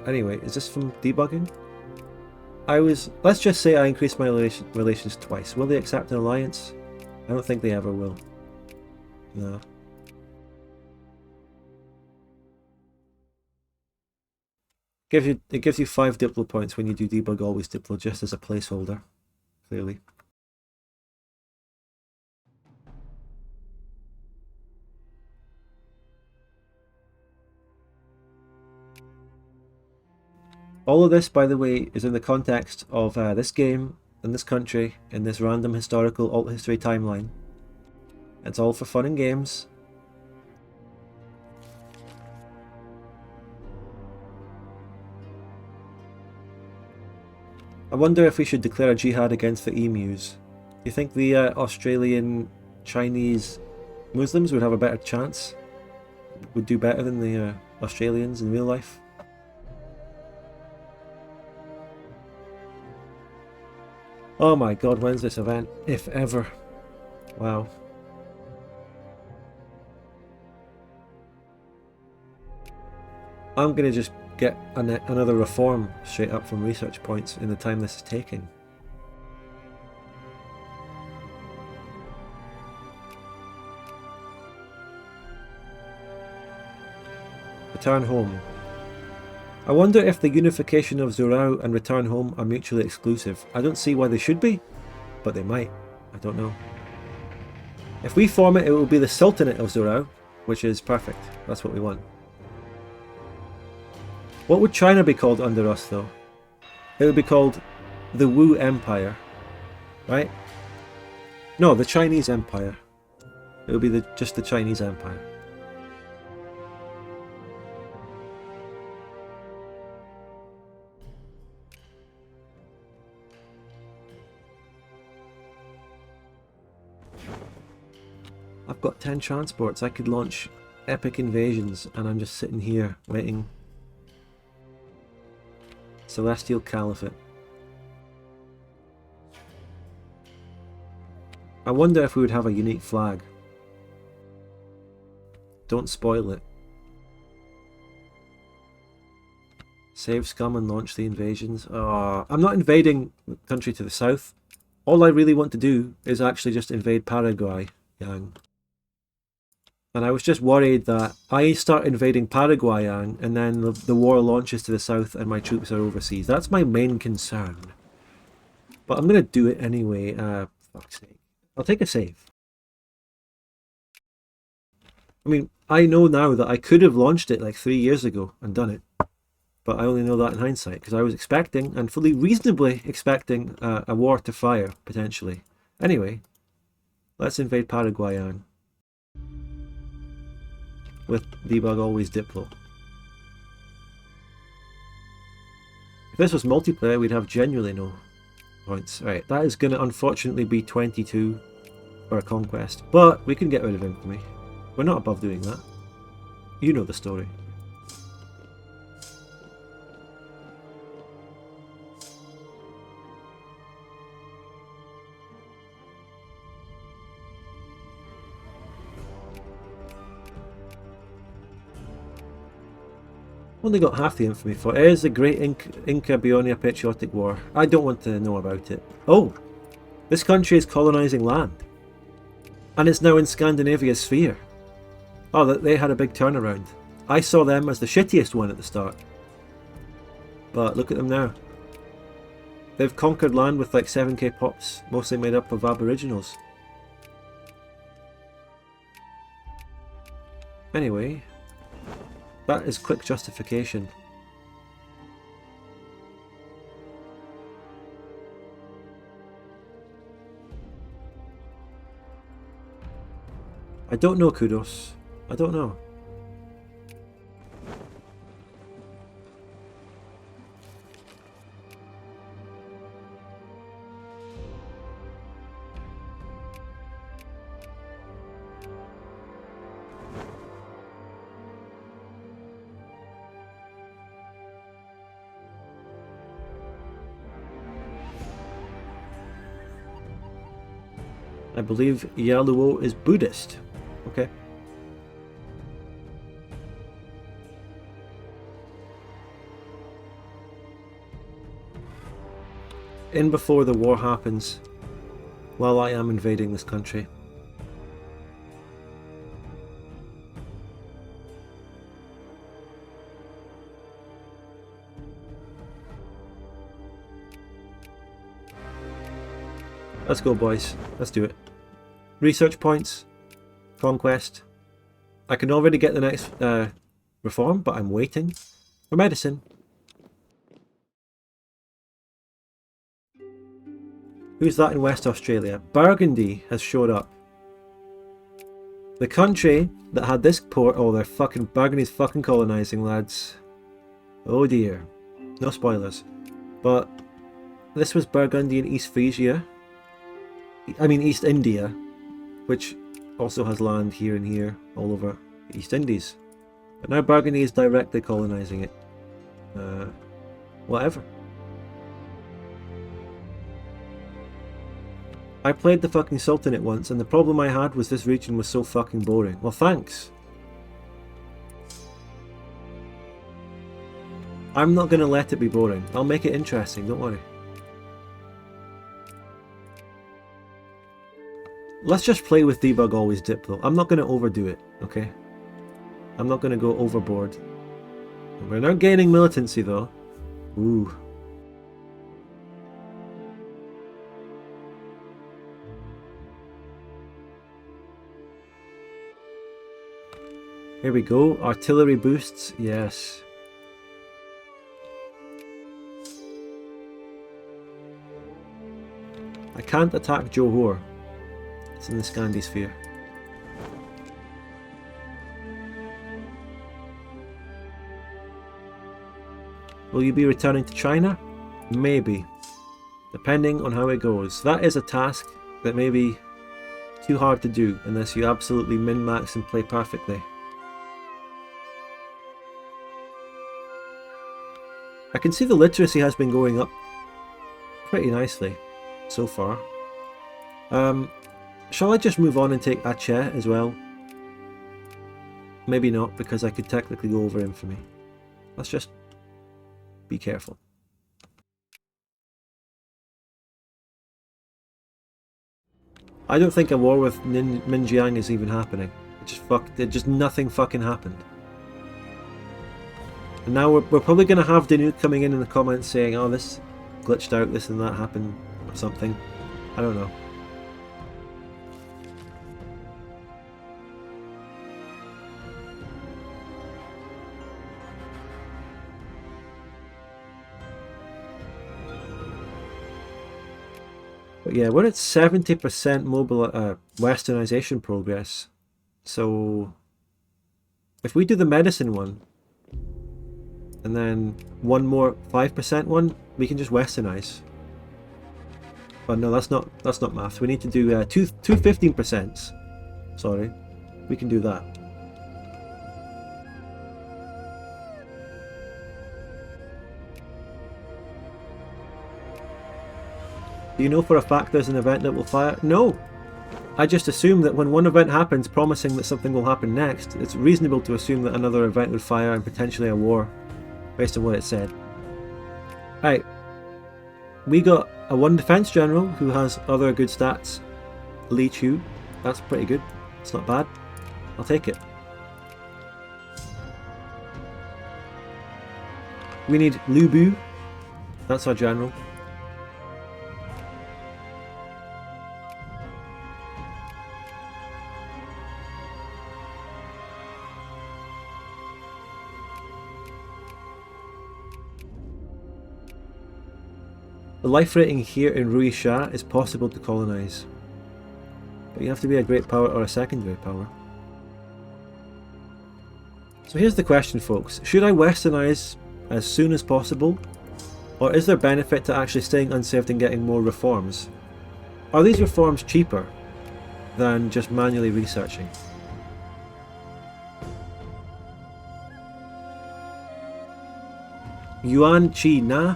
Anyway, is this from debugging? Let's just say I increased my relations twice. Will they accept an alliance? I don't think they ever will. No. It gives you 5 Diplo points when you do debug always Diplo, just as a placeholder, clearly. All of this, by the way, is in the context of this game, in this country, in this random historical alt history timeline. It's all for fun and games. I wonder if we should declare a jihad against the emus. Do you think the Australian Chinese Muslims would have a better chance? Would do better than the Australians in real life? Oh my god, when's this event? If ever. Wow. I'm gonna just get another reform straight up from research points in the time this is taking. Return home. I wonder if the unification of Zhourao and return home are mutually exclusive. I don't see why they should be, but they might. I don't know. If we form it, it will be the Sultanate of Zhourao, which is perfect. That's what we want. What would China be called under us, though? It would be called the Wu Empire, right? No, the Chinese Empire. It would be just the Chinese Empire. I've got 10 transports. I could launch epic invasions, and I'm just sitting here waiting. Celestial Caliphate. I wonder if we would have a unique flag. Don't spoil it. Save scum and launch the invasions. Oh, I'm not invading the country to the south. All I really want to do is actually just invade Paraguay, Yang. And I was just worried that I start invading Paraguay, Yang, and then the war launches to the south and my troops are overseas. That's my main concern. But I'm going to do it anyway. Fuck's sake. I'll take a save. I mean, I know now that I could have launched it like 3 years ago and done it. But I only know that in hindsight, because I was expecting, and fully reasonably expecting, a war to fire, potentially. Anyway, let's invade Paraguay, Yang. With debug always Diplo. If this was multiplayer, we'd have genuinely no points. Right, that is going to unfortunately be 22 for a conquest, but we can get rid of infamy. We're not above doing that. You know the story. Only got half the infamy for it. It is the Great Inca Bionia Patriotic War. I don't want to know about it. Oh! This country is colonising land. And it's now in Scandinavia's sphere. Oh, they had a big turnaround. I saw them as the shittiest one at the start. But look at them now. They've conquered land with like 7k pops, mostly made up of aboriginals. Anyway, that is quick justification. I don't know, Kudos. I don't know. I believe Yaluo is Buddhist. Okay. In before the war happens, while I am invading this country. Let's go, boys. Let's do it. Research points. Conquest. I can already get the next reform, but I'm waiting for medicine. Who's that in West Australia? Burgundy has showed up. The country that had this port. Oh, they're fucking. Burgundy's fucking colonising, lads. Oh dear. No spoilers. But this was Burgundy in East Frisia. I mean East India, which also has land here and here, all over East Indies. But now Burgundy is directly colonising it. Whatever. I played the fucking Sultanate once, and the problem I had was this region was so fucking boring. Well, thanks. I'm not gonna let it be boring. I'll make it interesting, don't worry. Let's just play with debug always dip though. I'm not going to overdo it, okay? I'm not going to go overboard. We're not gaining militancy though. Ooh. Here we go. Artillery boosts. Yes. I can't attack Johor. It's in the Scandi sphere. Will you be returning to China? Maybe. Depending on how it goes. That is a task that may be too hard to do unless you absolutely min-max and play perfectly. I can see the literacy has been going up pretty nicely so far. Shall I just move on and take Aceh as well? Maybe not, because I could technically go over infamy. Let's just be careful. I don't think a war with Minjiang is even happening. Just nothing fucking happened. And now we're probably going to have Danuke coming in the comments saying, oh, this glitched out, this and that happened, or something. I don't know. But yeah, we're at 70% mobile Westernization progress. So if we do the medicine one, and then one more 5% one, we can just Westernize. But no, that's not math. We need to do two 15%. Sorry, we can do that. Do you know for a fact there's an event that will fire? No! I just assume that when one event happens promising that something will happen next, it's reasonable to assume that another event would fire and potentially a war based on what it said. Right, we got a 1 defense general who has other good stats. Li Chu, that's pretty good. It's not bad. I'll take it. We need Lu Bu. That's our general. The life rating here in Rui Sha is possible to colonize, but you have to be a great power or a secondary power. So here's the question, folks. Should I westernize as soon as possible, or is there benefit to actually staying unsaved and getting more reforms? Are these reforms cheaper than just manually researching? Yuan Chi Na?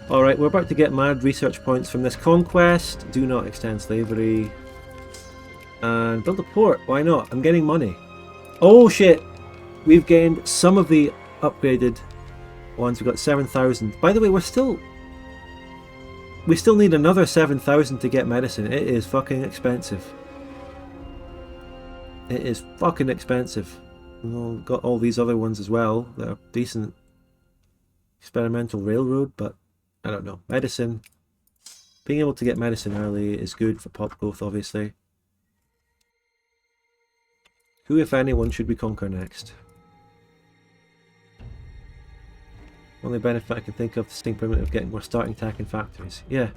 Alright, we're about to get mad research points from this conquest. Do not extend slavery. And build a port, why not? I'm getting money. Oh shit! We've gained some of the upgraded ones. We've got 7,000. By the way, we still need another 7,000 to get medicine. It is fucking expensive. It is fucking expensive. We've got all these other ones as well that are decent. Experimental railroad, but I don't know. Medicine. Being able to get medicine early is good for pop growth, obviously. Who, if anyone, should we conquer next? Only benefit I can think of, the distinct primitive getting more starting tech in factories. Yeah.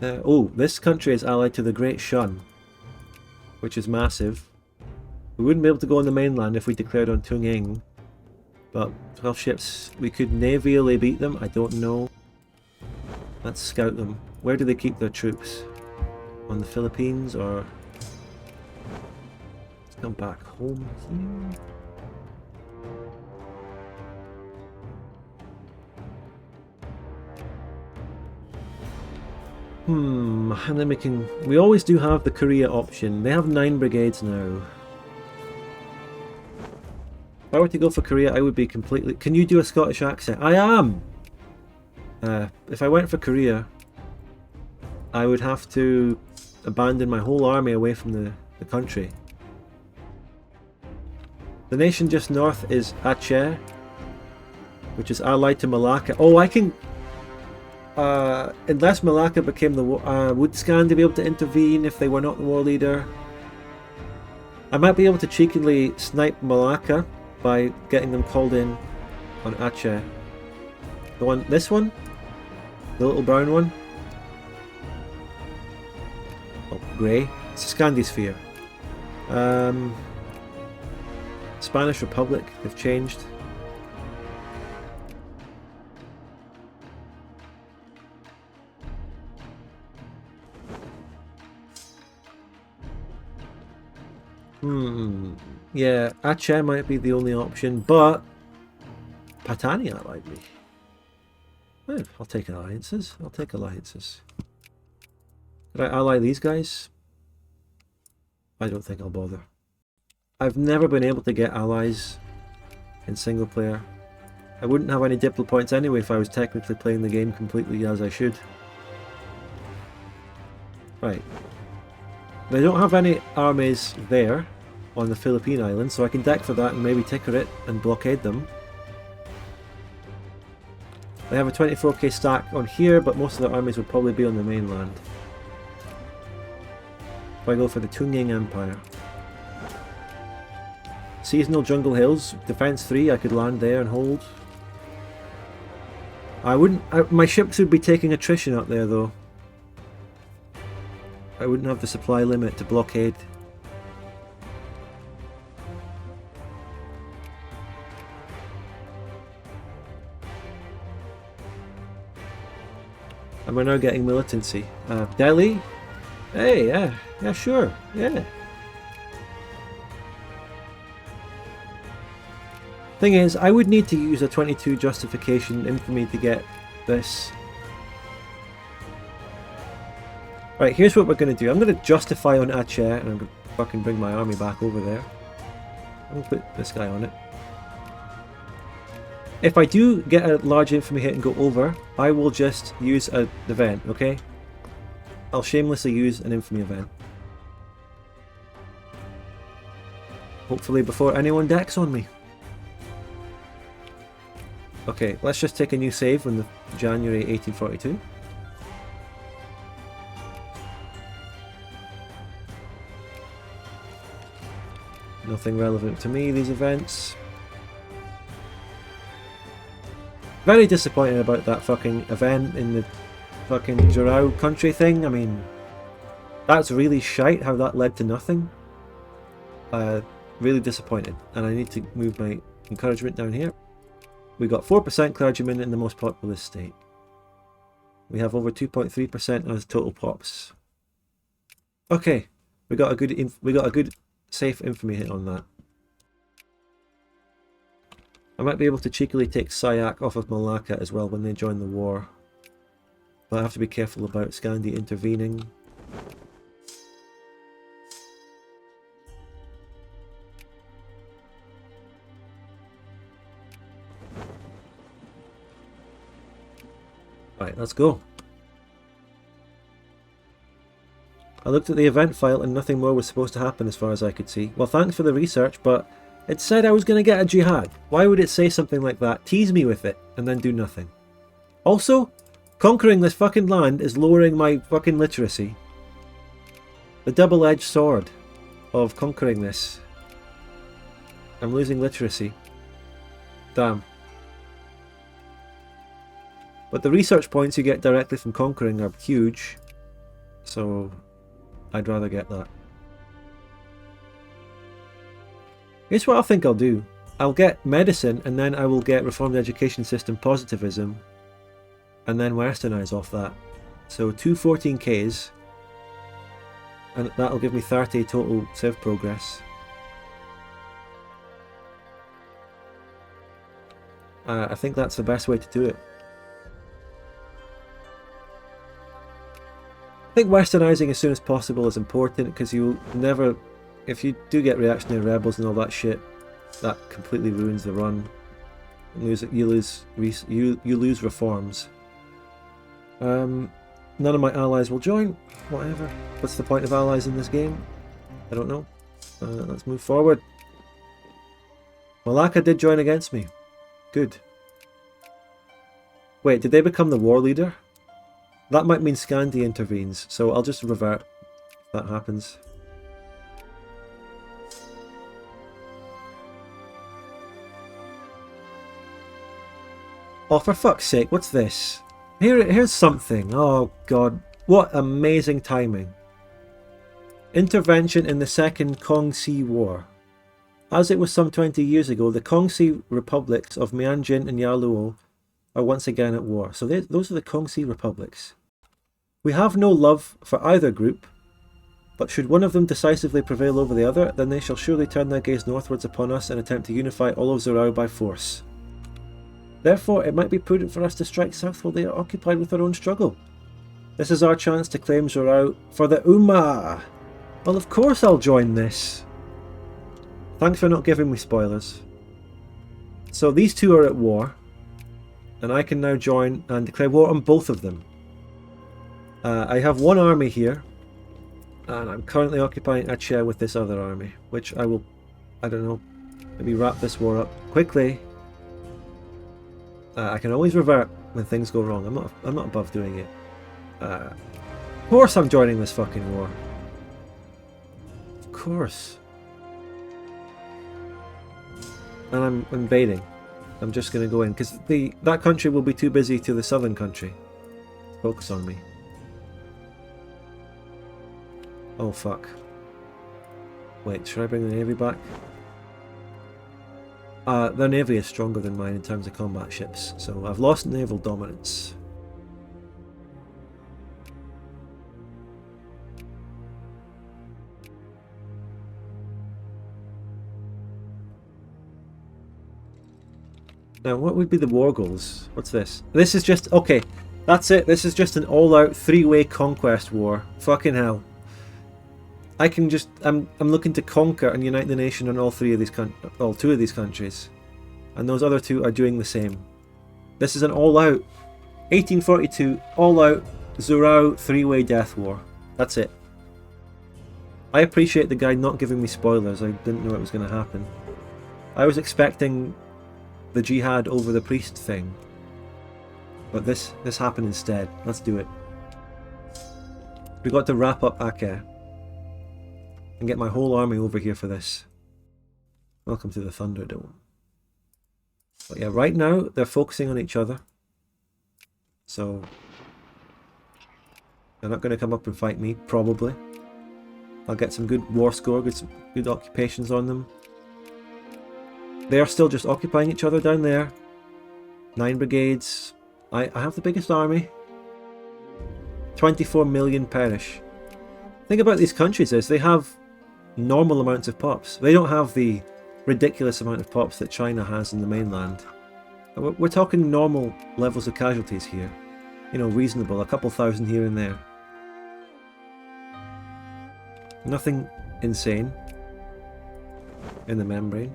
Oh, this country is allied to the Great Shun, which is massive. We wouldn't be able to go on the mainland if we declared on Tung Ying. But 12 ships, we could navially beat them, I don't know. Let's scout them. Where do they keep their troops? On the Philippines, or... Let's come back home here. And then we can... We always do have the Korea option. They have 9 brigades now. If I were to go for Korea, I would be completely... Can you do a Scottish accent? I am! If I went for Korea, I would have to abandon my whole army away from the country. The nation just north is Aceh, which is allied to Malacca. Oh, I can... unless Malacca became the... would Scandi be able to intervene if they were not the war leader? I might be able to cheekily snipe Malacca by getting them called in on Aceh. The one, this one? The little brown one? Oh, grey. It's a Scandi sphere. Spanish Republic, they've changed. Yeah, Aceh might be the only option, but Patani allied me. Well, I'll take alliances. I'll take alliances. Could I ally these guys? I don't think I'll bother. I've never been able to get allies in single player. I wouldn't have any diplo points anyway if I was technically playing the game completely as I should. Right. They don't have any armies there on the Philippine Islands, so I can deck for that and maybe ticker it and blockade them. They have a 24k stack on here, but most of their armies would probably be on the mainland. If I go for the Tungying Empire. Seasonal Jungle Hills, defense 3, I could land there and hold. I wouldn't... my ships would be taking attrition up there though. I wouldn't have the supply limit to blockade. And we're now getting militancy. Delhi? Hey, yeah, sure, yeah. Thing is, I would need to use a 22 justification infamy to get this. Right, here's what we're going to do. I'm going to justify on Aceh, and I'm going to fucking bring my army back over there. I'll put this guy on it. If I do get a large infamy hit and go over, I will just use an event, okay? I'll shamelessly use an infamy event. Hopefully before anyone decks on me. Okay, let's just take a new save on the January 1842. Nothing relevant to me, these events. Very disappointed about that fucking event in the fucking Zhourao country thing. I mean, that's really shite how that led to nothing. Really disappointed, and I need to move my encouragement down here. We got 4% clergymen in the most populous state. We have over 2.3% as total pops. Okay, we got a good safe infamy hit on that. I might be able to cheekily take Sayak off of Malacca as well when they join the war. But I have to be careful about Scandi intervening. Right, let's go. I looked at the event file and nothing more was supposed to happen as far as I could see. Well, thanks for the research, but it said I was going to get a jihad. Why would it say something like that, tease me with it, and then do nothing? Also, conquering this fucking land is lowering my fucking literacy. The double-edged sword of conquering this. I'm losing literacy. Damn. But the research points you get directly from conquering are huge, so I'd rather get that. Here's what I think I'll do. I'll get medicine, and then I will get reformed education system positivism, and then westernize off that. So 2 14Ks, and that'll give me 30 total civ progress. I think that's the best way to do it. I think westernizing as soon as possible is important, because you'll never, if you do get reactionary rebels and all that shit, that completely ruins the run. You lose reforms. None of my allies will join. Whatever. What's the point of allies in this game? I don't know. Let's move forward. Malacca did join against me. Good. Wait, did they become the war leader? That might mean Scandi intervenes, so I'll just revert if that happens. Oh, for fuck's sake, what's this? Here's something. Oh god, what amazing timing. Intervention in the Second Kongsi War. As it was some 20 years ago, the Kongsi republics of Mianjin and Yaluo are once again at war. So those are the Kongsi republics. We have no love for either group, but should one of them decisively prevail over the other, then they shall surely turn their gaze northwards upon us and attempt to unify all of Zhourao by force. Therefore, it might be prudent for us to strike south while they are occupied with their own struggle. This is our chance to claim Zhourao for the Ummah! Well, of course I'll join this. Thanks for not giving me spoilers. So these two are at war, and I can now join and declare war on both of them. I have one army here, and I'm currently occupying Aceh with this other army, which I will, I don't know, maybe wrap this war up quickly. I can always revert when things go wrong. I'm not above doing it. Of course I'm joining this fucking war. Of course. And I'm invading. I'm just going to go in, because that country will be too busy to the southern country. Focus on me. Oh fuck. Wait, should I bring the navy back? Their navy is stronger than mine in terms of combat ships, so I've lost naval dominance. Now, what would be the war goals? What's this? This is just, okay, That's it. This is just an all-out three-way conquest war. Fucking hell. I can just... I'm looking to conquer and unite the nation on all two of these countries. And those other two are doing the same. This is an all-out 1842 all-out Zhourao three-way death war. That's it. I appreciate the guy not giving me spoilers. I didn't know it was going to happen. I was expecting the jihad over the priest thing. But this happened instead. Let's do it. We got to wrap up Acre. And get my whole army over here for this. Welcome to the Thunderdome. But yeah, right now they're focusing on each other. So they're not going to come up and fight me, probably. I'll get some good war score, get some good occupations on them. They are still just occupying each other down there. 9 brigades. I have the biggest army. 24 million perish. The thing about these countries is they have normal amounts of pops. They don't have the ridiculous amount of pops that China has in the mainland. We're talking normal levels of casualties here. You know, reasonable, a couple thousand here and there. Nothing insane in the membrane.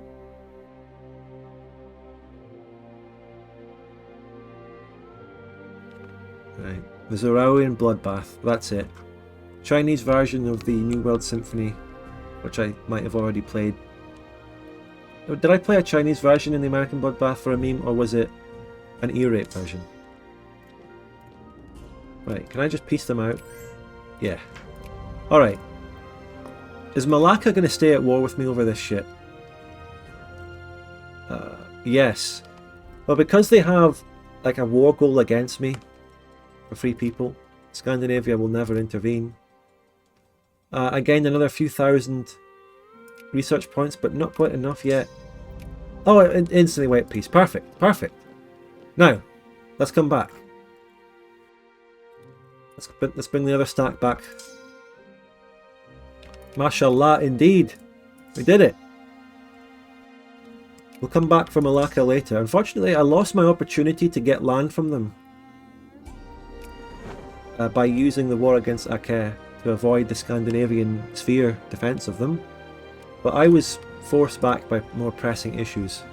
Right, the Zhouraoian bloodbath, that's it. Chinese version of the New World Symphony, which I might have already played. Did I play a Chinese version in the American bloodbath for a meme, or was it an E-rate version? Right, can I just piece them out? Yeah. Alright. Is Malacca going to stay at war with me over this shit? Yes. Well, because they have like a war goal against me for free people, Scandinavia will never intervene. I gained another few thousand research points, but not quite enough yet. Oh, it instantly went peace. Perfect, perfect. Now, let's come back. Let's bring the other stack back. Mashallah, indeed. We did it. We'll come back from Malacca later. Unfortunately, I lost my opportunity to get land from them by using the war against Acre to avoid the Scandinavian sphere defence of them. But I was forced back by more pressing issues.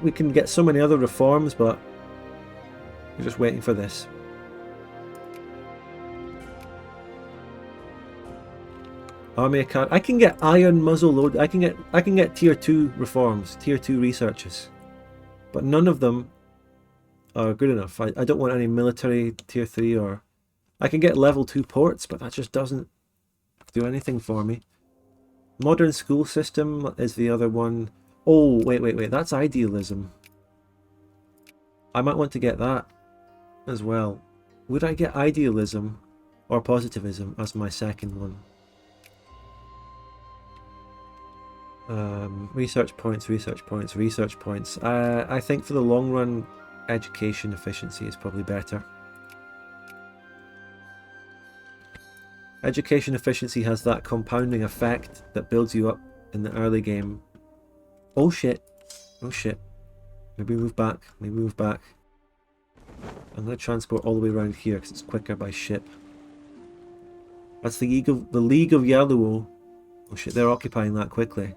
We can get so many other reforms, but we're just waiting for this. Army card. I can get iron muzzle load. I can get tier 2 reforms, tier 2 researches, but none of them are good enough. I don't want any military tier 3, or I can get level 2 ports, but that just doesn't do anything for me. Modern school system is the other one. Oh, wait, that's idealism. I might want to get that as well. Would I get idealism or positivism as my second one? Research points. I think for the long run, education efficiency is probably better. Education efficiency has that compounding effect that builds you up in the early game. Oh shit. Oh shit. Maybe move back. I'm going to transport all the way around here because it's quicker by ship. That's the League of Yaluo. Oh shit, they're occupying that quickly.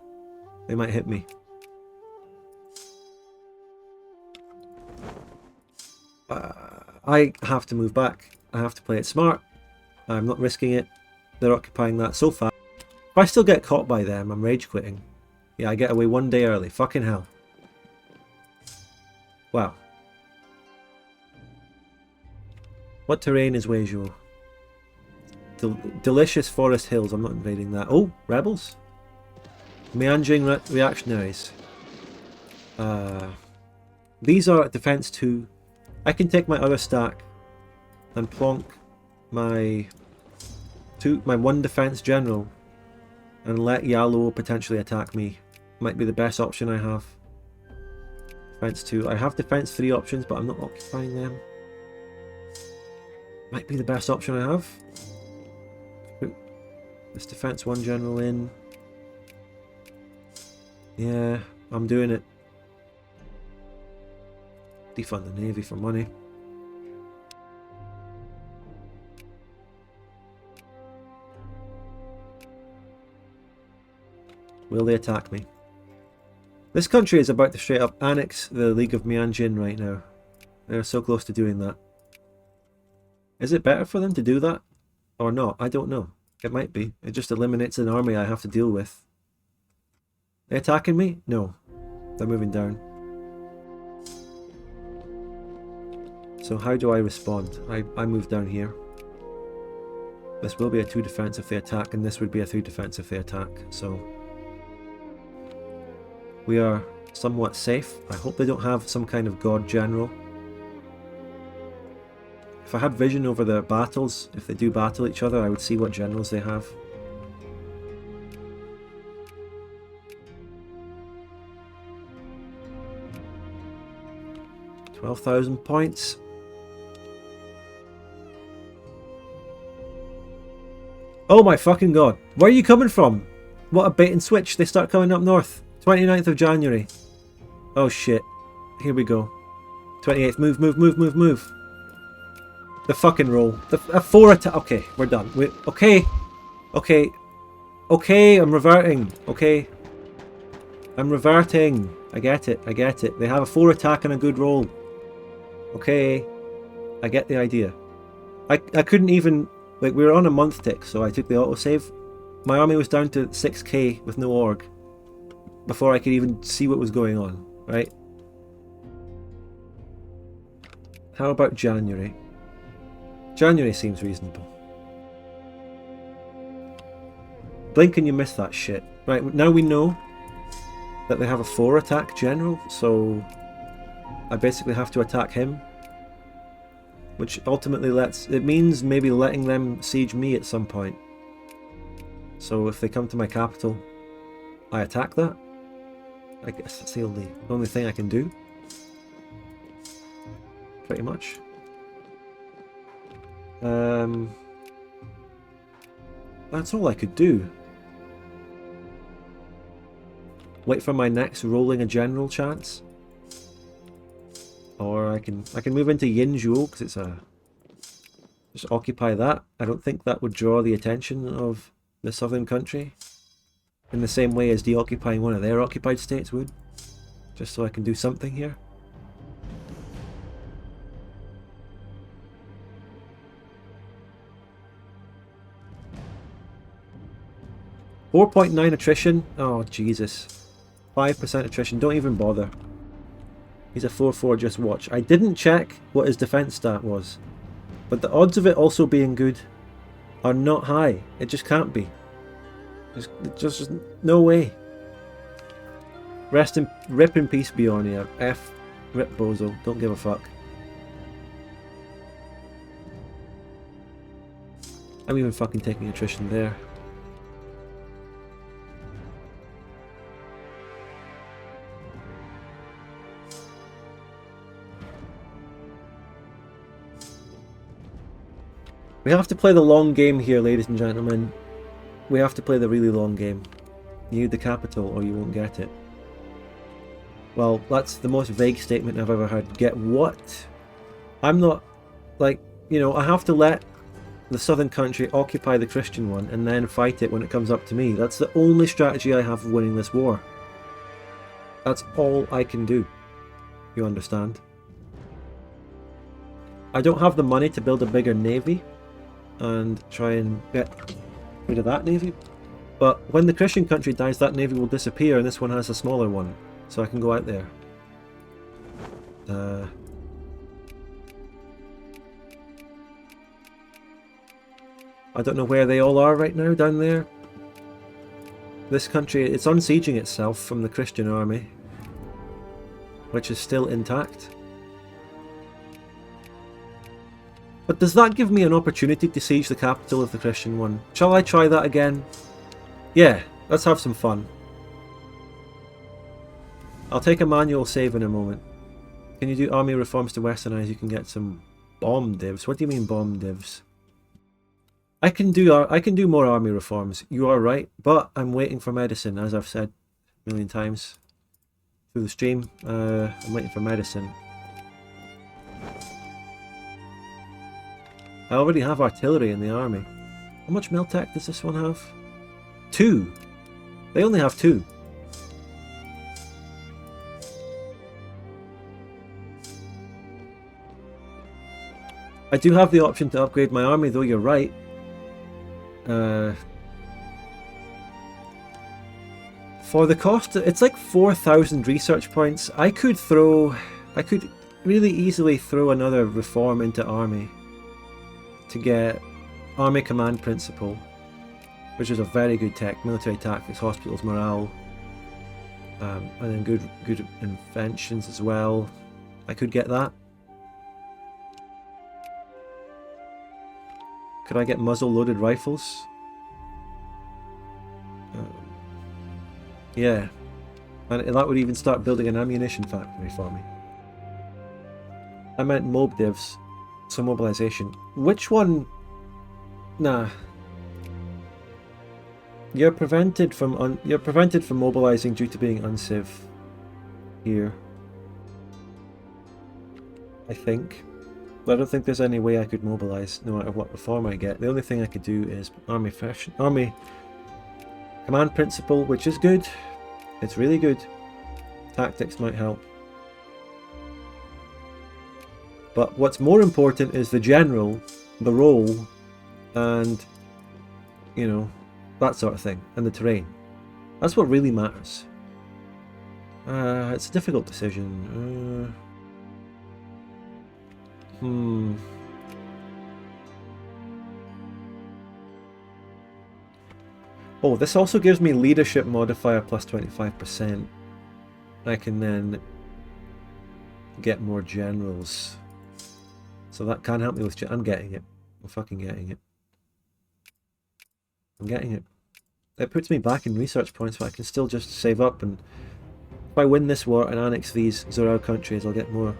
They might hit me. I have to move back. I have to play it smart. I'm not risking it. They're occupying that so fast. If I still get caught by them, I'm rage quitting. Yeah, I get away one day early. Fucking hell. Wow. What terrain is Weizhou? Delicious forest hills. I'm not invading that. Oh, rebels? Meandering reactionaries. These are defense 2. I can take my other stack and plonk my one defense general and let Yaluo potentially attack me. Might be the best option I have. Defense 2. I have defense 3 options, but I'm not occupying them. Might be the best option I have. Put this defense 1 general in. Yeah, I'm doing it. Defund the Navy for money. Will they attack me? This country is about to straight up annex the League of Mianjin right now. They're so close to doing that. Is it better for them to do that? Or not? I don't know. It might be. It just eliminates an army I have to deal with. They attacking me? No. They're moving down. So how do I respond? I move down here. This will be a 2 defense if they attack, and this would be a 3 defense if they attack, so... we are somewhat safe. I hope they don't have some kind of god general. If I had vision over their battles, if they do battle each other, I would see what generals they have. $12,000 points. Oh my fucking god. Where are you coming from? What a bait and switch. They start coming up north. 29th of January. Oh shit. Here we go. 28th. Move, move, move, move, move. The fucking roll. A 4 attack. Okay, we're done. Okay. Okay. Okay, I'm reverting. Okay. I'm reverting. I get it. I get it. They have a 4 attack and a good roll. Okay. I get the idea. I couldn't even... like, we were on a month tick, so I took the autosave. My army was down to 6k with no org before I could even see what was going on, right? How about January? January seems reasonable. Blink and you miss that shit. Right, now we know that they have a 4 attack general, so I basically have to attack him. Which ultimately it means maybe letting them siege me at some point. So if they come to my capital, I attack that. I guess that's the only thing I can do. Pretty much. That's all I could do. Wait for my next rolling a general chance. Or I can move into Yinzhou because it's a... just occupy that. I don't think that would draw the attention of the southern country in the same way as deoccupying one of their occupied states would. Just so I can do something here. .9 attrition. Oh Jesus. 5% attrition. Don't even bother. He's a 4-4, just watch. I didn't check what his defense stat was, but the odds of it also being good are not high. It just can't be. There's just no way. Rip in peace, Bjornia. F. Rip Bozo. Don't give a fuck. I'm even fucking taking attrition there. We have to play the long game here, ladies and gentlemen. We have to play the really long game. You need the capital or you won't get it. Well, that's the most vague statement I've ever heard. Get what? I'm not... like, you know, I have to let the southern country occupy the Christian one and then fight it when it comes up to me. That's the only strategy I have of winning this war. That's all I can do. You understand? I don't have the money to build a bigger navy and try and get rid of that navy, but when the Christian country dies, that navy will disappear and this one has a smaller one, so I can go out there. I don't know where they all are right now down there. This country, it's unsieging itself from the Christian army, which is still intact. But does that give me an opportunity to siege the capital of the Christian one? Shall I try that again? Yeah, let's have some fun. I'll take a manual save in a moment. Can you do army reforms to westernize? You can get some bomb divs. What do you mean bomb divs? I can do more army reforms. You are right, but I'm waiting for medicine, as I've said a million times through the stream. I'm waiting for medicine. I already have artillery in the army. How much Miltech does this one have? 2. They only have 2. I do have the option to upgrade my army, though. You're right. For the cost, it's like 4,000 research points. I could really easily throw another reform into army to get army command principle, which is a very good tech, military tactics, hospitals, morale, and then good inventions as well. I could get that. Could I get muzzle-loaded rifles? Yeah. And that would even start building an ammunition factory for me. I meant mob divs. So mobilization. Which one? Nah. You're prevented from mobilizing due to being unciv here. I think. But I don't think there's any way I could mobilize no matter what reform I get. The only thing I could do is army command principle, which is good. It's really good. Tactics might help. But what's more important is the general, the role, and, you know, that sort of thing, and the terrain. That's what really matters. It's a difficult decision. Oh, this also gives me leadership modifier plus 25%. I can then get more generals. So that can help me with... I'm getting it. I'm fucking getting it. I'm getting it. It puts me back in research points, but I can still just save up, and if I win this war and annex these Zhourao countries, I'll get more.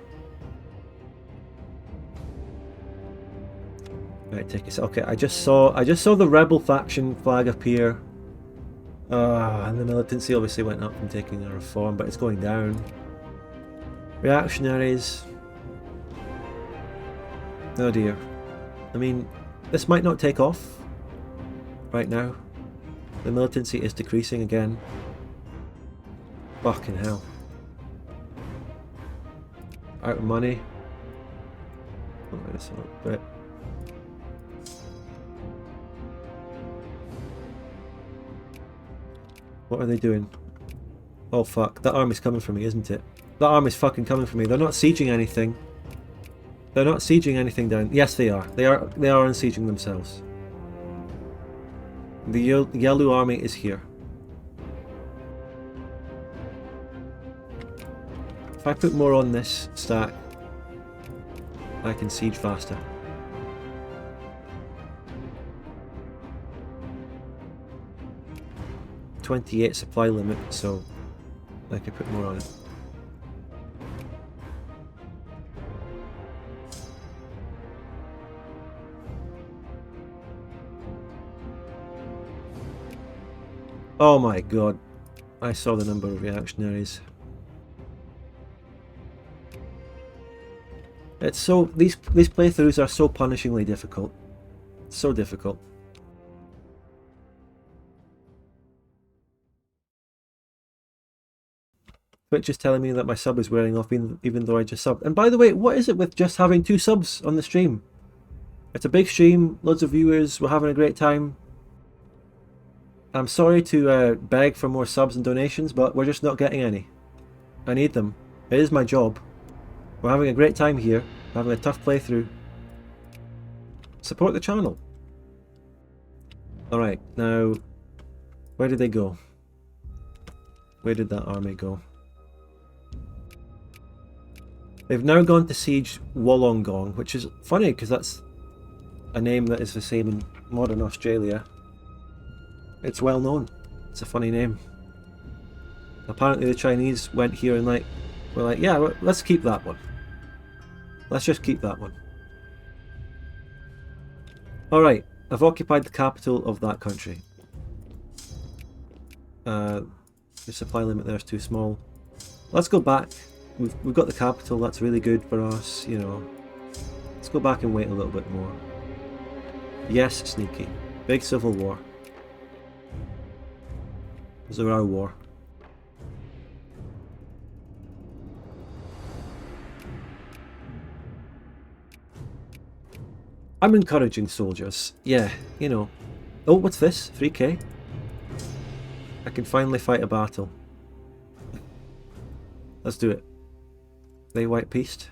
Right, take it. Okay, I just saw the rebel faction flag appear. And the militancy obviously went up from taking a reform, but it's going down. Reactionaries. Oh dear. I mean, this might not take off right now. The militancy is decreasing again. Fucking hell. Out of money. Oh, wait a bit. What are they doing? Oh fuck, that army's coming for me, isn't it? That army's fucking coming for me. They're not sieging anything. They're not sieging anything down. Yes, they are. They are unsieging themselves. The Yalu army is here. If I put more on this stack, I can siege faster. .28 supply limit, so I could put more on it. Oh my god, I saw the number of reactionaries. It's so, these playthroughs are so punishingly difficult. So difficult. Twitch is telling me that my sub is wearing off even though I just subbed. And by the way, what is it with just having 2 subs on the stream? It's a big stream, loads of viewers, we're having a great time. I'm sorry to beg for more subs and donations, but we're just not getting any. I need them. It is my job. We're having a great time here, we're having a tough playthrough. Support the channel. Alright, now, where did they go? Where did that army go? They've now gone to siege Wollongong, which is funny because that's a name that is the same in modern Australia. It's well known. It's a funny name. Apparently the Chinese went here and were like, yeah, let's keep that one. Let's just keep that one. Alright, I've occupied the capital of that country. The supply limit there is too small. Let's go back. We've got the capital, that's really good for us, you know. Let's go back and wait a little bit more. Yes, sneaky. Big civil war. Zhourao war. I'm encouraging soldiers. Yeah, you know. Oh, what's this? 3k? I can finally fight a battle. Let's do it. They white pieced.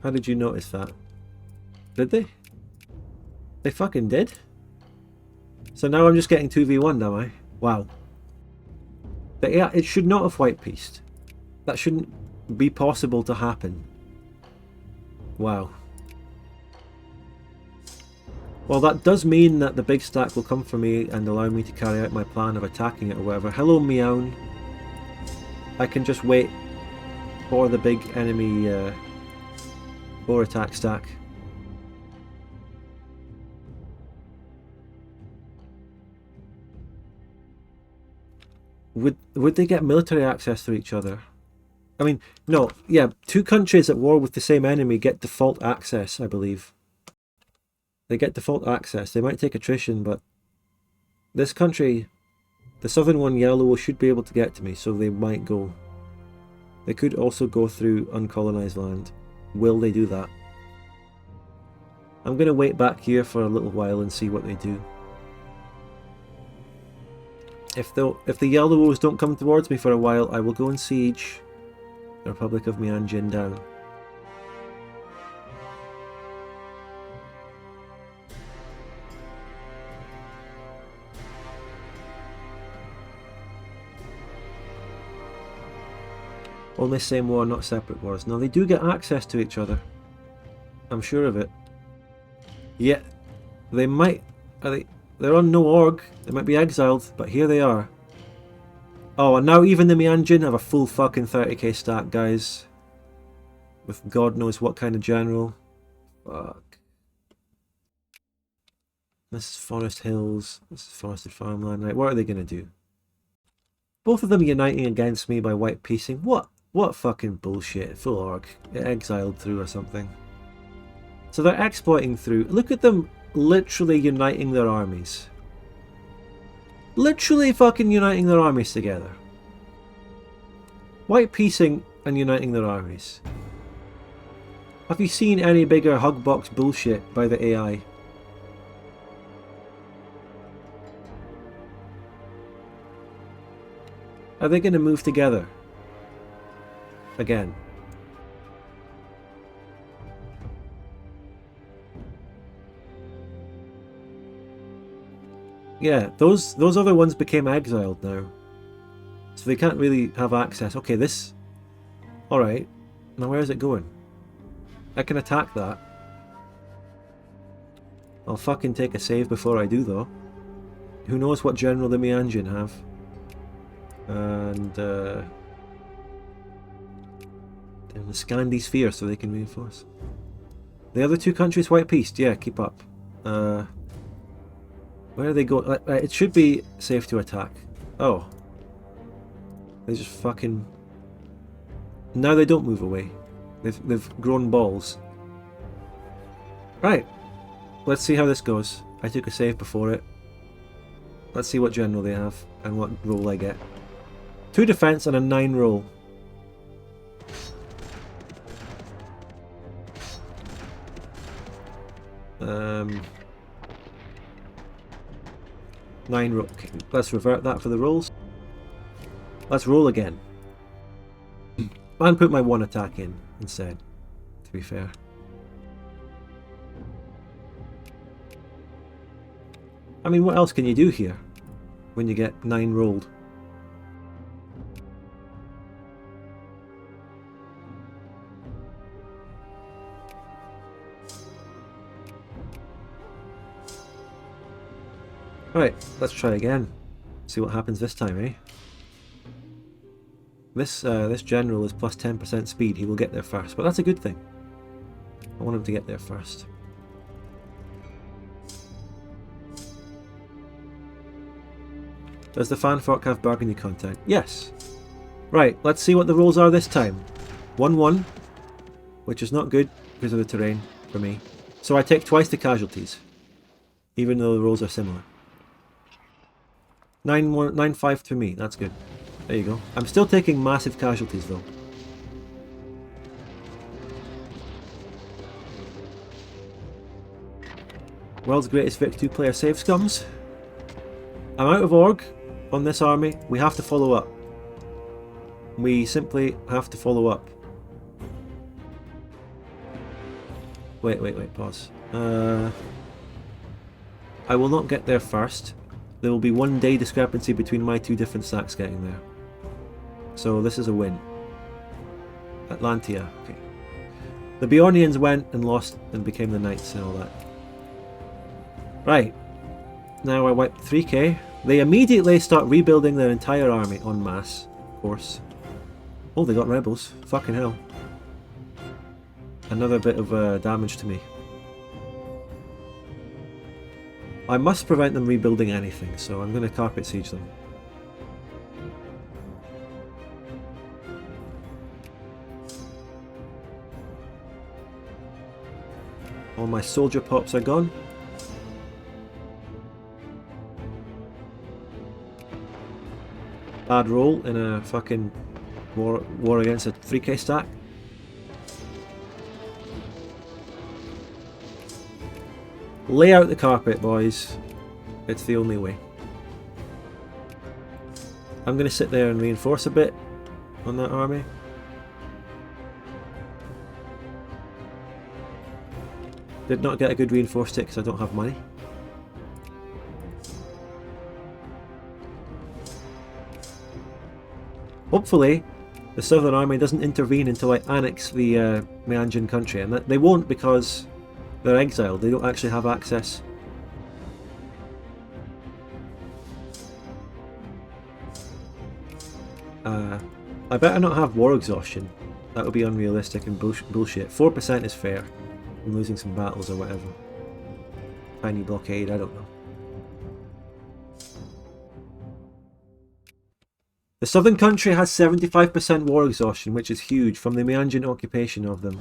How did you notice that? Did they? They fucking did? So now I'm just getting 2v1, am I? Wow. But yeah, it should not have white pieced. That shouldn't be possible to happen. Wow. Well, that does mean that the big stack will come for me and allow me to carry out my plan of attacking it or whatever. Hello, Meown. I can just wait for the big enemy war attack stack. Would they get military access to each other? I mean, no, yeah, two countries at war with the same enemy get default access, I believe. They get default access. They might take attrition, but this country, the southern one, Yellow, should be able to get to me, so they might go. They could also go through uncolonized land. Will they do that? I'm going to wait back here for a little while and see what they do. If the Yellows don't come towards me for a while, I will go and siege the Republic of Mianjin down. Only same war, not separate wars. No, they do get access to each other. I'm sure of it. Yeah, they might... They're on no org. They might be exiled, but here they are. Oh, and now even the Mianjin have a full fucking 30k stack, guys. With God knows what kind of general. Fuck. This is Forest Hills. This is Forested Farmland. Right, what are they going to do? Both of them uniting against me by white piecing. What fucking bullshit. Full org. Exiled through or something. So they're exploiting through. Look at them literally uniting their armies. Literally fucking uniting their armies together. White piecing and uniting their armies. Have you seen any bigger hugbox bullshit by the AI? Are they going to move together? Again. Yeah, those other ones became exiled now. So they can't really have access. Okay, this... Alright. Now where is it going? I can attack that. I'll fucking take a save before I do though. Who knows what general the Mianjin have. And the Scandi Sphere so they can reinforce. The other two countries white pieced, yeah, keep up. Where are they going? It should be safe to attack. Oh. They just fucking... Now they don't move away. They've grown balls. Right. Let's see how this goes. I took a save before it. Let's see what general they have and what roll I get. 2 defense and a 9 roll. Nine roll. Okay, let's revert that for the rolls. Let's roll again. And put my 1 attack in instead, to be fair. I mean, what else can you do here when you get 9 rolled? Right, let's try again. See what happens this time, eh? This general is plus 10% speed. He will get there first, but that's a good thing. I want him to get there first. Does the fanfork have Burgundy content? Yes. Right, let's see what the rolls are this time. 1-1, which is not good because of the terrain for me. So I take twice the casualties, even though the rolls are similar. 9-5 to me, that's good. There you go. I'm still taking massive casualties though. World's greatest Vic 2-player save scums. I'm out of org on this army. We have to follow up. We simply have to follow up. Wait, pause. I will not get there first. There will be 1 day discrepancy between my 2 different stacks getting there. So this is a win. Atlantia, okay. The Bjornians went and lost and became the Knights and all that. Right. Now I wipe 3k. They immediately start rebuilding their entire army en masse, of course. Oh, they got rebels. Fucking hell. Another bit of damage to me. I must prevent them rebuilding anything, so I'm going to carpet siege them. All my soldier pops are gone. Bad roll in a fucking war against a 3k stack. Lay out the carpet, boys. It's the only way. I'm going to sit there and reinforce a bit on that army. Did not get a good reinforced tick because I don't have money. Hopefully, the Southern Army doesn't intervene until I annex the Meanjin country, and they won't because they're exiled. They don't actually have access. I better not have war exhaustion. That would be unrealistic and bullshit. 4% is fair. I'm losing some battles or whatever. Tiny blockade, I don't know. The southern country has 75% war exhaustion, which is huge, from the Meanjin occupation of them.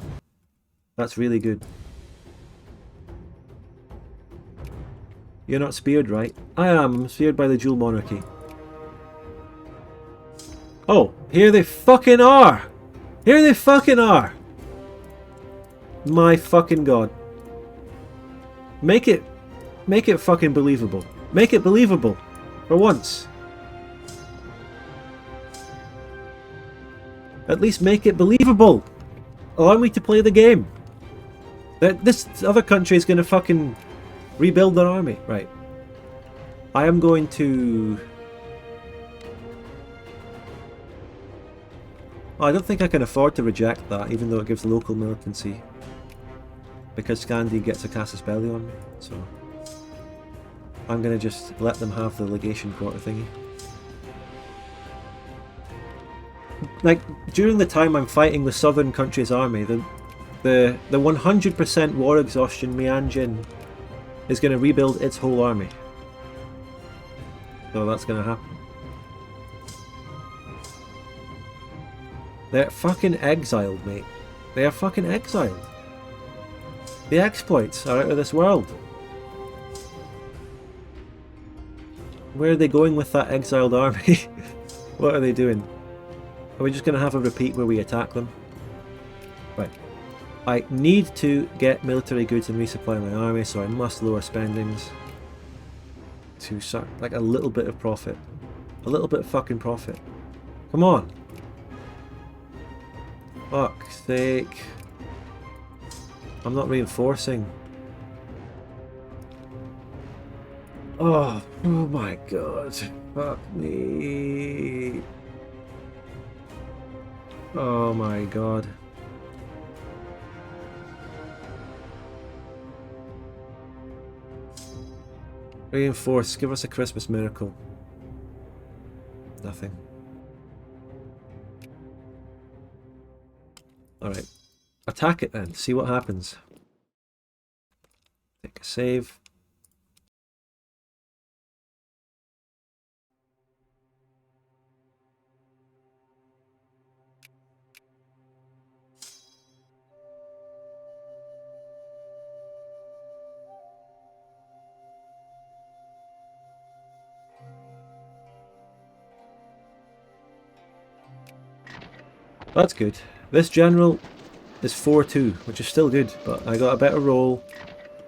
That's really good. You're not speared, right? I am. I'm speared by the dual monarchy. Oh, here they fucking are! Here they fucking are! My fucking god. Make it fucking believable. Make it believable. For once. At least make it believable. Allow me to play the game. This other country is going to fucking rebuild their army. Right. I am going to... Oh, I don't think I can afford to reject that, even though it gives local militancy. Because Scandi gets a casus belli on me, so... I'm going to just let them have the legation quarter thingy. Like, during the time I'm fighting the southern country's army, the 100% war exhaustion Meanjin is going to rebuild its whole army. So that's going to happen. They're fucking exiled, mate. They are fucking exiled. The exploits are out of this world. Where are they going with that exiled army? What are they doing? Are we just going to have a repeat where we attack them? Right. I need to get military goods and resupply my army, so I must lower spendings. To start, like, a little bit of profit. A little bit of fucking profit. Come on! Fuck's sake. I'm not reinforcing. Oh my god. Fuck me. Oh my god. Reinforce, give us a Christmas miracle. Nothing. Alright. Attack it then, see what happens. Take a save. That's good. This general is 4-2, which is still good, but I got a better roll.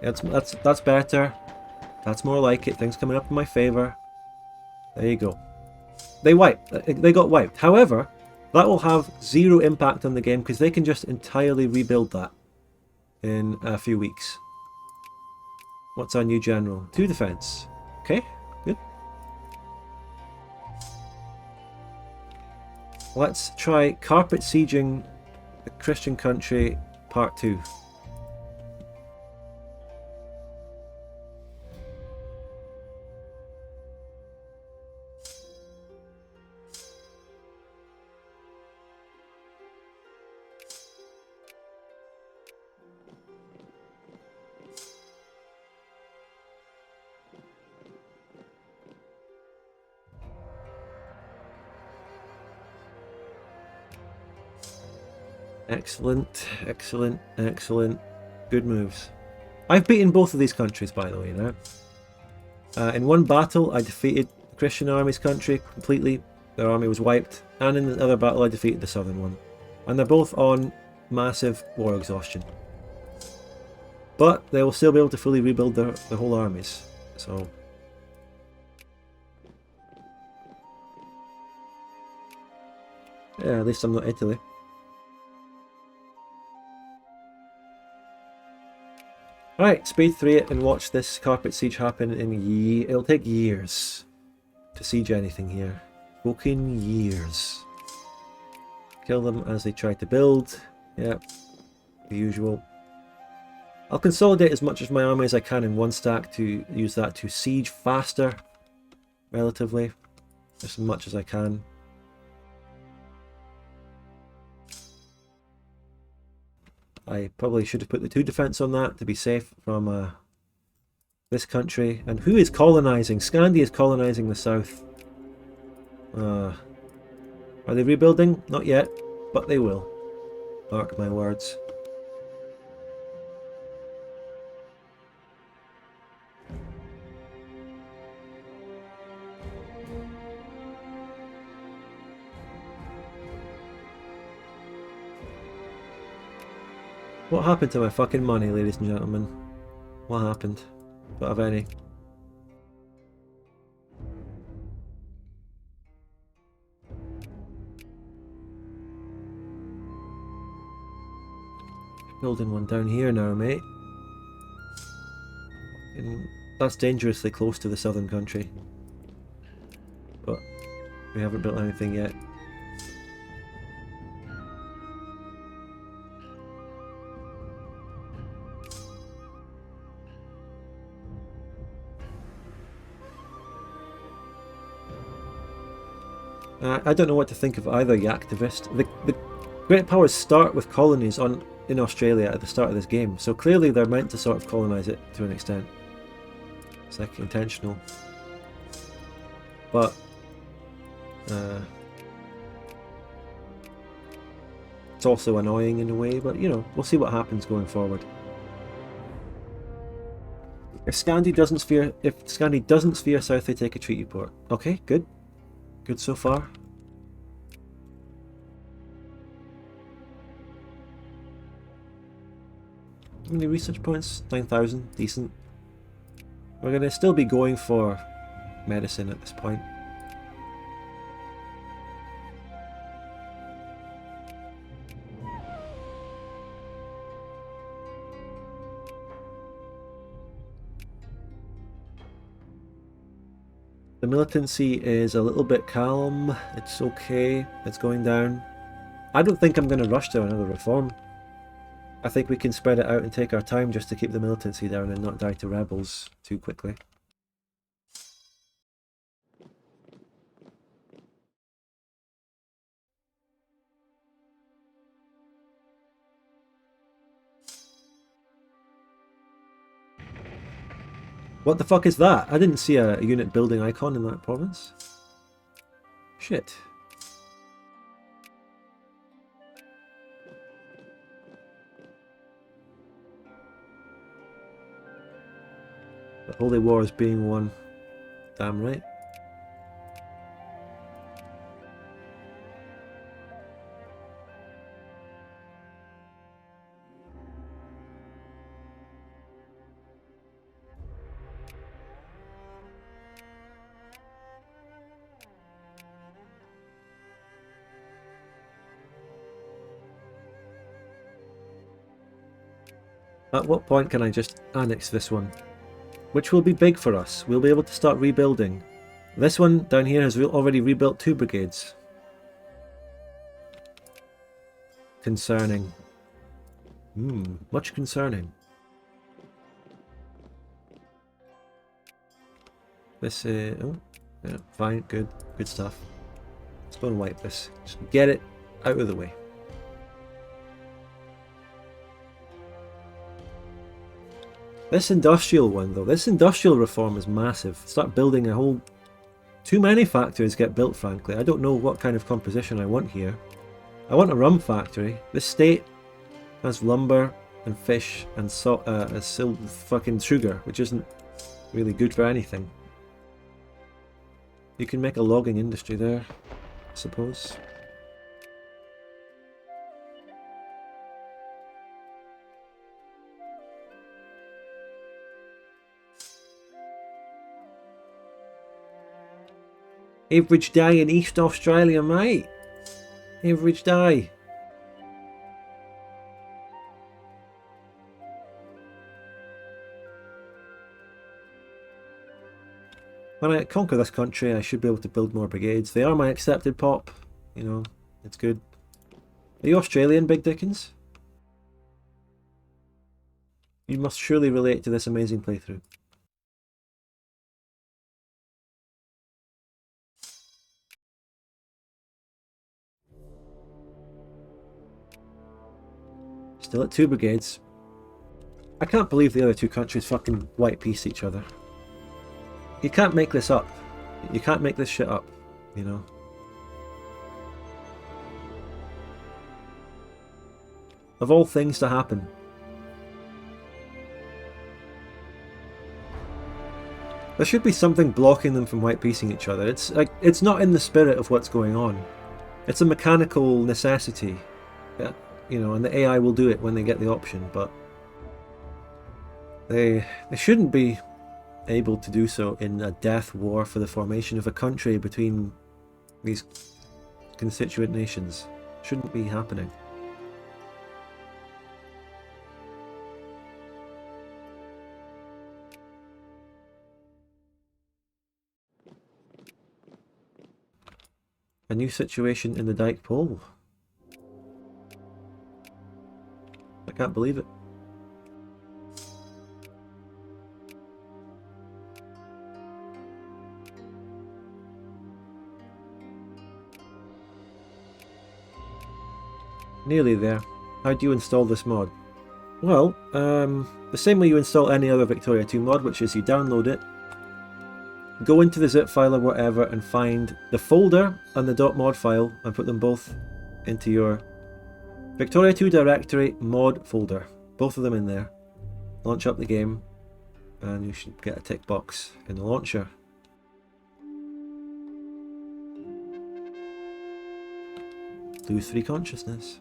That's better. That's more like it. Things coming up in my favour. There you go. They wiped. They got wiped. However, that will have zero impact on the game because they can just entirely rebuild that in a few weeks. What's our new general? 2 defense. Okay, good. Let's try carpet sieging the Christian country part 2. Excellent, excellent, excellent. Good moves. I've beaten both of these countries, by the way, now. In one battle, I defeated the Christian army's country completely. Their army was wiped. And in the other battle, I defeated the southern one. And they're both on massive war exhaustion. But they will still be able to fully rebuild their whole armies. So... yeah, at least I'm not Italy. Right, speed 3 it and watch this carpet siege happen in it'll take years to siege anything here. Fucking years. Kill them as they try to build. Yep, the usual. I'll consolidate as much of my army as I can in one stack to use that to siege faster, relatively. Just as much as I can. I probably should have put the 2 defense on that to be safe from this country. And who is colonizing? Scandi is colonizing the south. Are they rebuilding? Not yet, but they will. Mark my words. What happened to my fucking money, ladies and gentlemen? What happened? Don't have any. Building one down here now, mate. That's dangerously close to the southern country. But we haven't built anything yet. I don't know what to think of either Yaktivist. The great powers start with colonies in Australia at the start of this game, so clearly they're meant to sort of colonise it to an extent. It's like intentional. But it's also annoying in a way, but you know, we'll see what happens going forward. If Scandi doesn't sphere south, they take a treaty port. Okay, good. Good so far. How many research points? 9,000. Decent. We're going to still be going for medicine at this point. The militancy is a little bit calm. It's okay. It's going down. I don't think I'm going to rush to another reform. I think we can spread it out and take our time just to keep the militancy down and not die to rebels too quickly. What the fuck is that? I didn't see a unit building icon in that province. Shit. The Holy War is being won. Damn right. At what point can I just annex this one? Which will be big for us. We'll be able to start rebuilding. This one down here has already rebuilt 2 brigades. Concerning. Much concerning. This, oh, yeah, fine, good stuff. Let's go and wipe this. Just get it out of the way. This industrial one though, this industrial reform is massive. Start building a whole... Too many factories get built, frankly. I don't know what kind of composition I want here. I want a rum factory. This state has lumber and fish and fucking sugar, which isn't really good for anything. You can make a logging industry there, I suppose. Average day in East Australia, mate. Average day. When I conquer this country, I should be able to build more brigades. They are my accepted pop. You know, it's good. Are you Australian, Big Dickens? You must surely relate to this amazing playthrough. Still at 2 brigades. I can't believe the other 2 countries fucking white piece each other. You can't make this up. You can't make this shit up, you know. Of all things to happen. There should be something blocking them from white piecing each other. It's like, it's not in the spirit of what's going on. It's a mechanical necessity. Yeah, you know, and the AI will do it when they get the option, but they shouldn't be able to do so in a death war for the formation of a country between these constituent nations. Shouldn't be happening. A new situation in the Dyke Pole. I can't believe it. Nearly there. How do you install this mod? Well, the same way you install any other Victoria 2 mod, which is you download it, go into the zip file or whatever and find the folder and the .mod file and put them both into your Victoria 2 directory mod folder. Both of them in there. Launch up the game and you should get a tick box in the launcher. Lose 3 consciousness.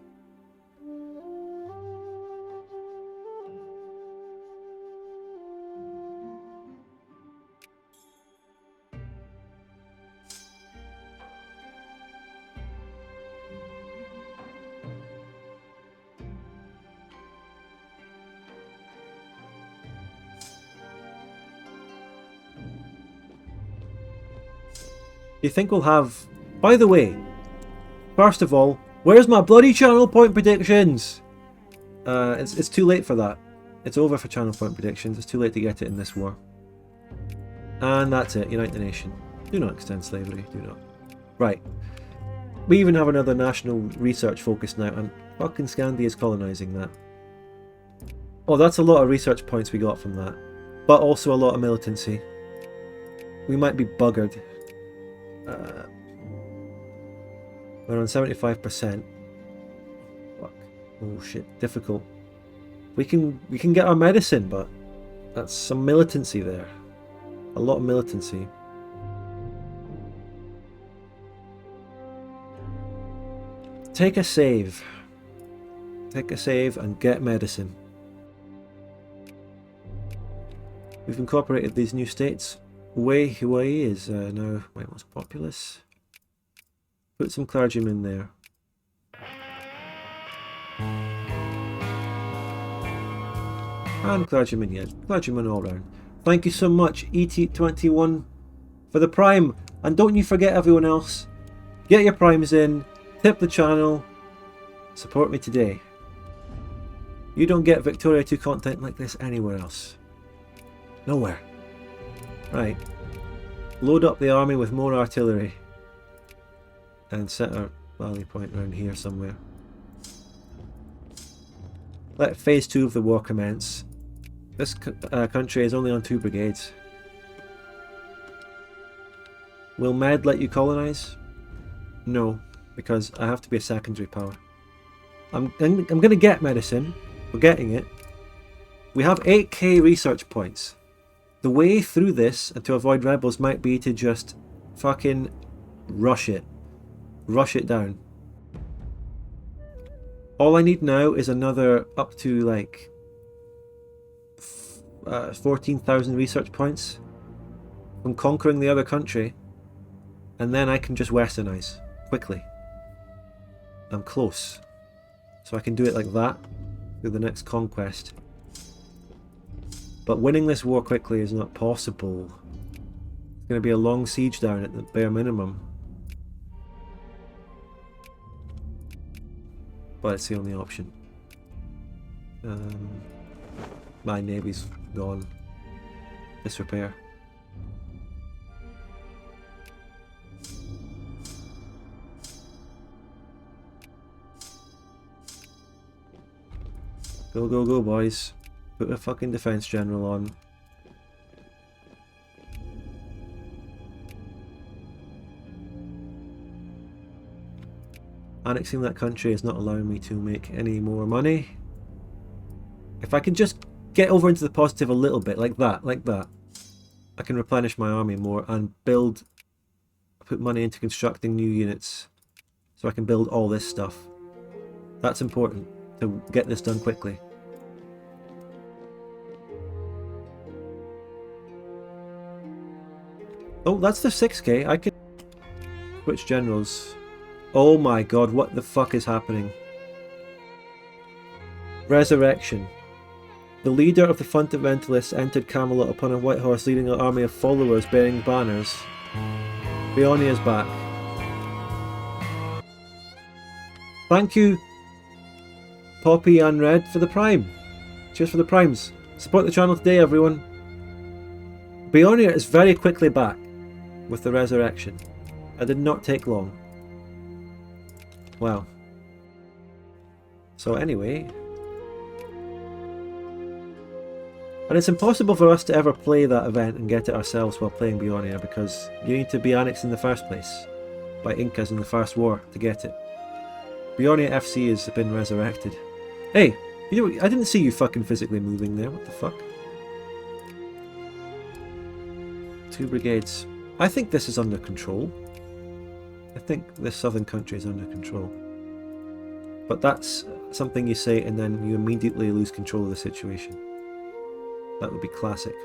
Do you think we'll have... By the way, first of all, where's my bloody channel point predictions? It's too late for that. It's over for channel point predictions. It's too late to get it in this war. And that's it. Unite the nation. Do not extend slavery. Do not. Right. We even have another national research focus now, and fucking Scandi is colonising that. Oh, that's a lot of research points we got from that. But also a lot of militancy. We might be buggered. We're on 75%. Fuck. Oh shit, difficult. We can get our medicine, but that's some militancy there. A lot of militancy. Take a save. Take a save and get medicine. We've incorporated these new states. Wei is now my most populous. Put some clergymen there. And clergyman, yeah. Clergyman all round. Thank you so much, ET21, for the Prime. And don't you forget, everyone else, get your Primes in, tip the channel, support me today. You don't get Victoria 2 content like this anywhere else. Nowhere. Right. Load up the army with more artillery. And set our rally point around here somewhere. Let phase 2 of the war commence. This country is only on 2 brigades. Will Med let you colonize? No, because I have to be a secondary power. I'm going to get medicine. We're getting it. We have 8k research points. The way through this and to avoid rebels might be to just fucking rush it. Rush it down. All I need now is another up to like 14,000 research points from conquering the other country, and then I can just westernize quickly. I'm close. So I can do it like that through the next conquest. But winning this war quickly is not possible. It's going to be a long siege down at the bare minimum. But it's the only option. My navy's gone. Disrepair. Go, go, go, boys. Put a fucking defense general on. Annexing that country is not allowing me to make any more money. If I can just get over into the positive a little bit, like that, I can replenish my army more and put money into constructing new units so I can build all this stuff. That's important to get this done quickly. Oh, that's the 6k. I can switch generals. Oh my god, what the fuck is happening? Resurrection. The leader of the fundamentalists entered Camelot upon a white horse leading an army of followers bearing banners. Beoni is back. Thank you, Poppy Unread, for the Prime. Cheers for the Primes. Support the channel today, everyone. Beoni is very quickly back with the resurrection. It did not take long. Wow. So anyway, and it's impossible for us to ever play that event and get it ourselves while playing Beonia because you need to be annexed in the first place by Incas in the first war to get it. Beonia FC has been resurrected. Hey, I didn't see you fucking physically moving there. What the fuck? 2 brigades. I think this is under control. I think this southern country is under control. But that's something you say and then you immediately lose control of the situation. That would be classic.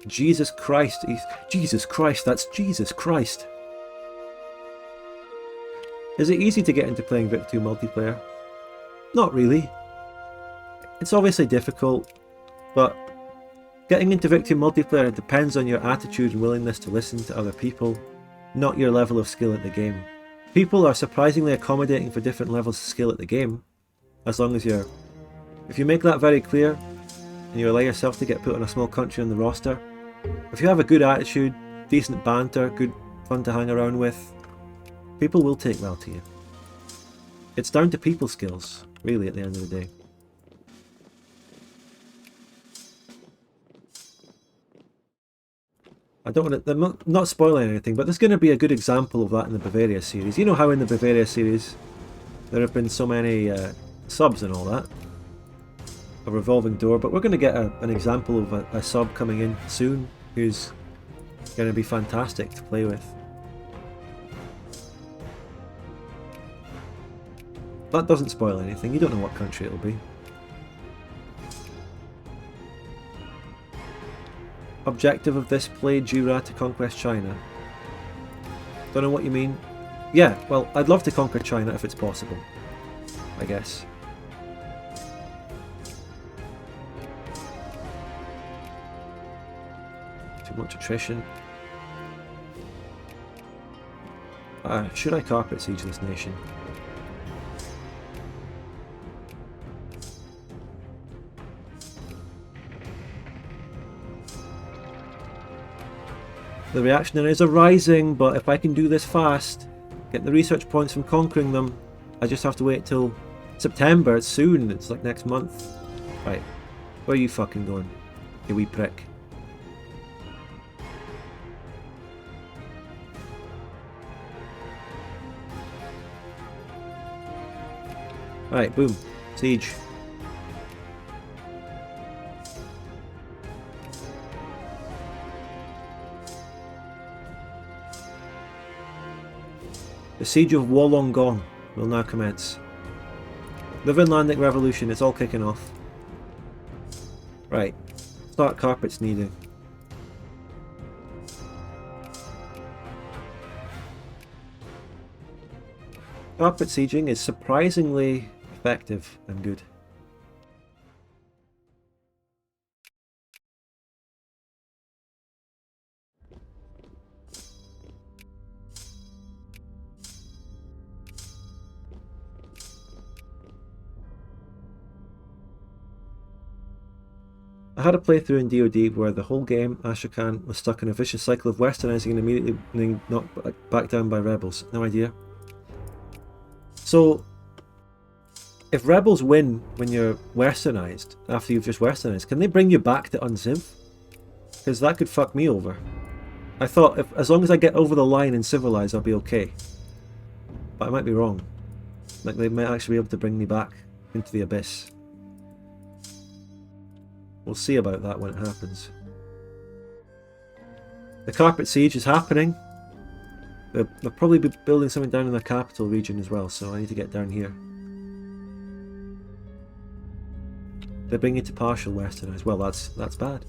Jesus Christ. Jesus Christ, that's Jesus Christ. Is it easy to get into playing Vic 2 multiplayer? Not really. It's obviously difficult, but getting into Vic 2 multiplayer depends on your attitude and willingness to listen to other people, not your level of skill at the game. People are surprisingly accommodating for different levels of skill at the game, as long as you're... If you make that very clear, and you allow yourself to get put on a small country on the roster, if you have a good attitude, decent banter, good fun to hang around with, people will take well to you. It's down to people skills, really, at the end of the day. I don't want to... I'm not spoiling anything, but there's going to be a good example of that in the Bavaria series. You know how in the Bavaria series there have been so many subs and all that? A revolving door, but we're going to get an example of a sub coming in soon who's going to be fantastic to play with. That doesn't spoil anything, you don't know what country it'll be. Objective of this play, Zhourao to conquest China. Don't know what you mean. Yeah, well, I'd love to conquer China if it's possible, I guess. much attrition. Should I carpet siege this nation? The reactionaries are rising, but if I can do this fast, get the research points from conquering them, I just have to wait till September. It's soon, it's like next month. Right, where are you fucking going, you wee prick? Right, boom, siege. The siege of Wollongong will now commence. The Vinlandic Revolution, it's all kicking off. Right, start carpets needed. Carpet sieging is surprisingly effective and good. I had a playthrough in DoD where the whole game, Ashokan, was stuck in a vicious cycle of westernizing and immediately being knocked back down by rebels. No idea. So, if rebels win when you're westernized, after you've just westernized, can they bring you back to unziv? Because that could fuck me over. I thought, as long as I get over the line and civilize, I'll be okay. But I might be wrong. Like, they might actually be able to bring me back into the abyss. We'll see about that when it happens. The carpet siege is happening. They'll probably be building something down in the capital region as well, so I need to get down here. They're bringing it to partial westernize. Well, that's bad.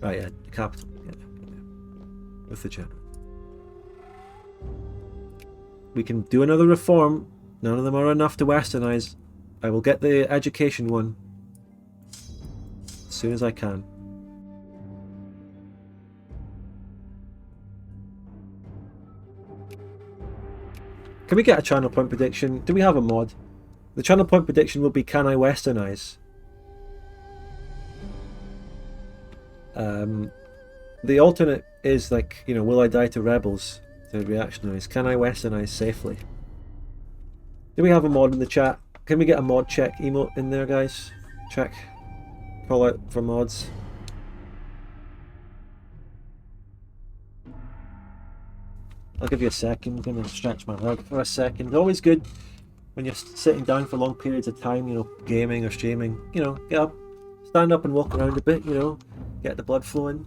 Right, yeah, the capital. Get there. With the general. We can do another reform. None of them are enough to westernize. I will get the education one as soon as I can. Can we get a channel point prediction? Do we have a mod? The channel point prediction will be, can I westernize? The alternate is like, you know, will I die to rebels, to reactionaries? Can I westernize safely? Do we have a mod in the chat? Can we get a mod check emote in there, guys? Check. Call out for mods. I'll give you a second. I'm going to stretch my leg for a second. Always good when you're sitting down for long periods of time, you know, gaming or streaming. You know, get up, stand up and walk around a bit, you know, get the blood flowing.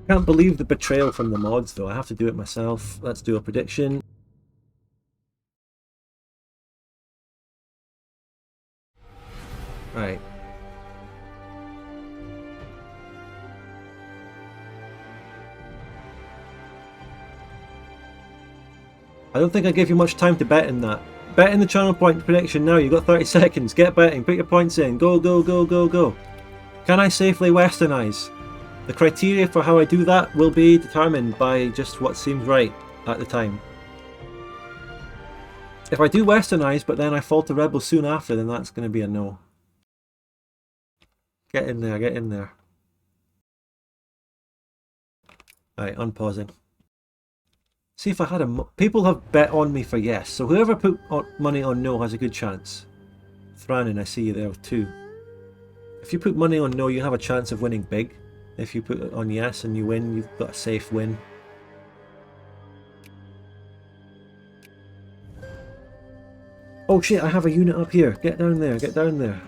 I can't believe the betrayal from the mods though. I have to do it myself. Let's do a prediction. Right. I don't think I gave you much time to bet in that. Bet in the channel point prediction now. You've got 30 seconds. Get betting. Put your points in. Go, go, go, go, go. Can I safely westernize? The criteria for how I do that will be determined by just what seems right at the time. If I do westernize, but then I fall to rebels soon after, then that's going to be a no. Get in there, get in there. Alright, unpausing. See if I had a... People have bet on me for yes, so whoever put money on no has a good chance. Thranin, I see you there too. If you put money on no, you have a chance of winning big. If you put it on yes and you win, you've got a safe win. Oh shit, I have a unit up here. Get down there, get down there.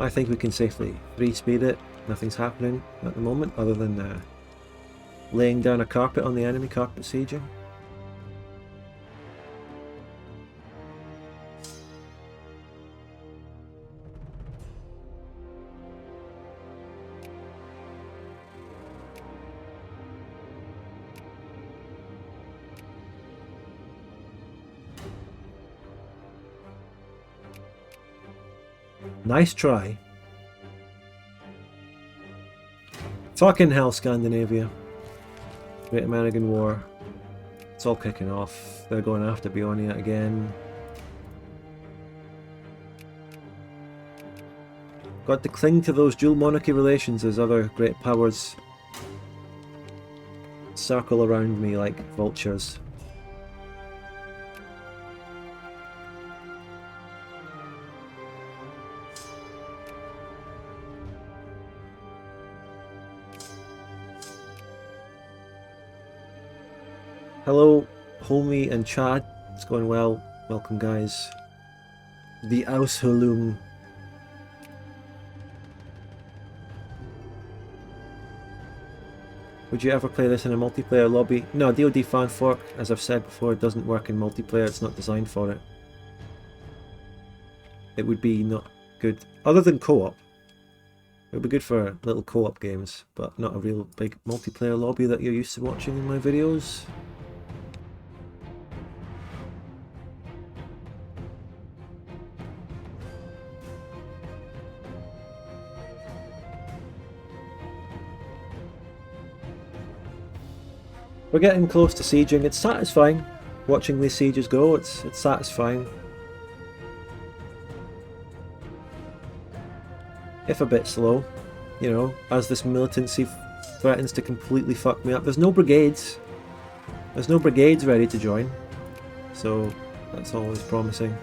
I think we can safely 3-speed it. Nothing's happening at the moment other than laying down a carpet on the enemy, carpet sieging. Nice try. Fucking hell, Scandinavia. Great American War. It's all kicking off. They're going after Bionia again. Got to cling to those dual monarchy relations as other great powers circle around me like vultures. Hello, Homie and Chad. It's going well. Welcome, guys. The Aushulung. Would you ever play this in a multiplayer lobby? No, DoD fan fork, as I've said before, it doesn't work in multiplayer. It's not designed for it. It would be not good. Other than co-op. It would be good for little co-op games, but not a real big multiplayer lobby that you're used to watching in my videos. We're getting close to sieging. It's satisfying watching these sieges go. It's satisfying. If a bit slow, you know, as this militancy threatens to completely fuck me up. There's no brigades. There's no brigades ready to join. So that's always promising.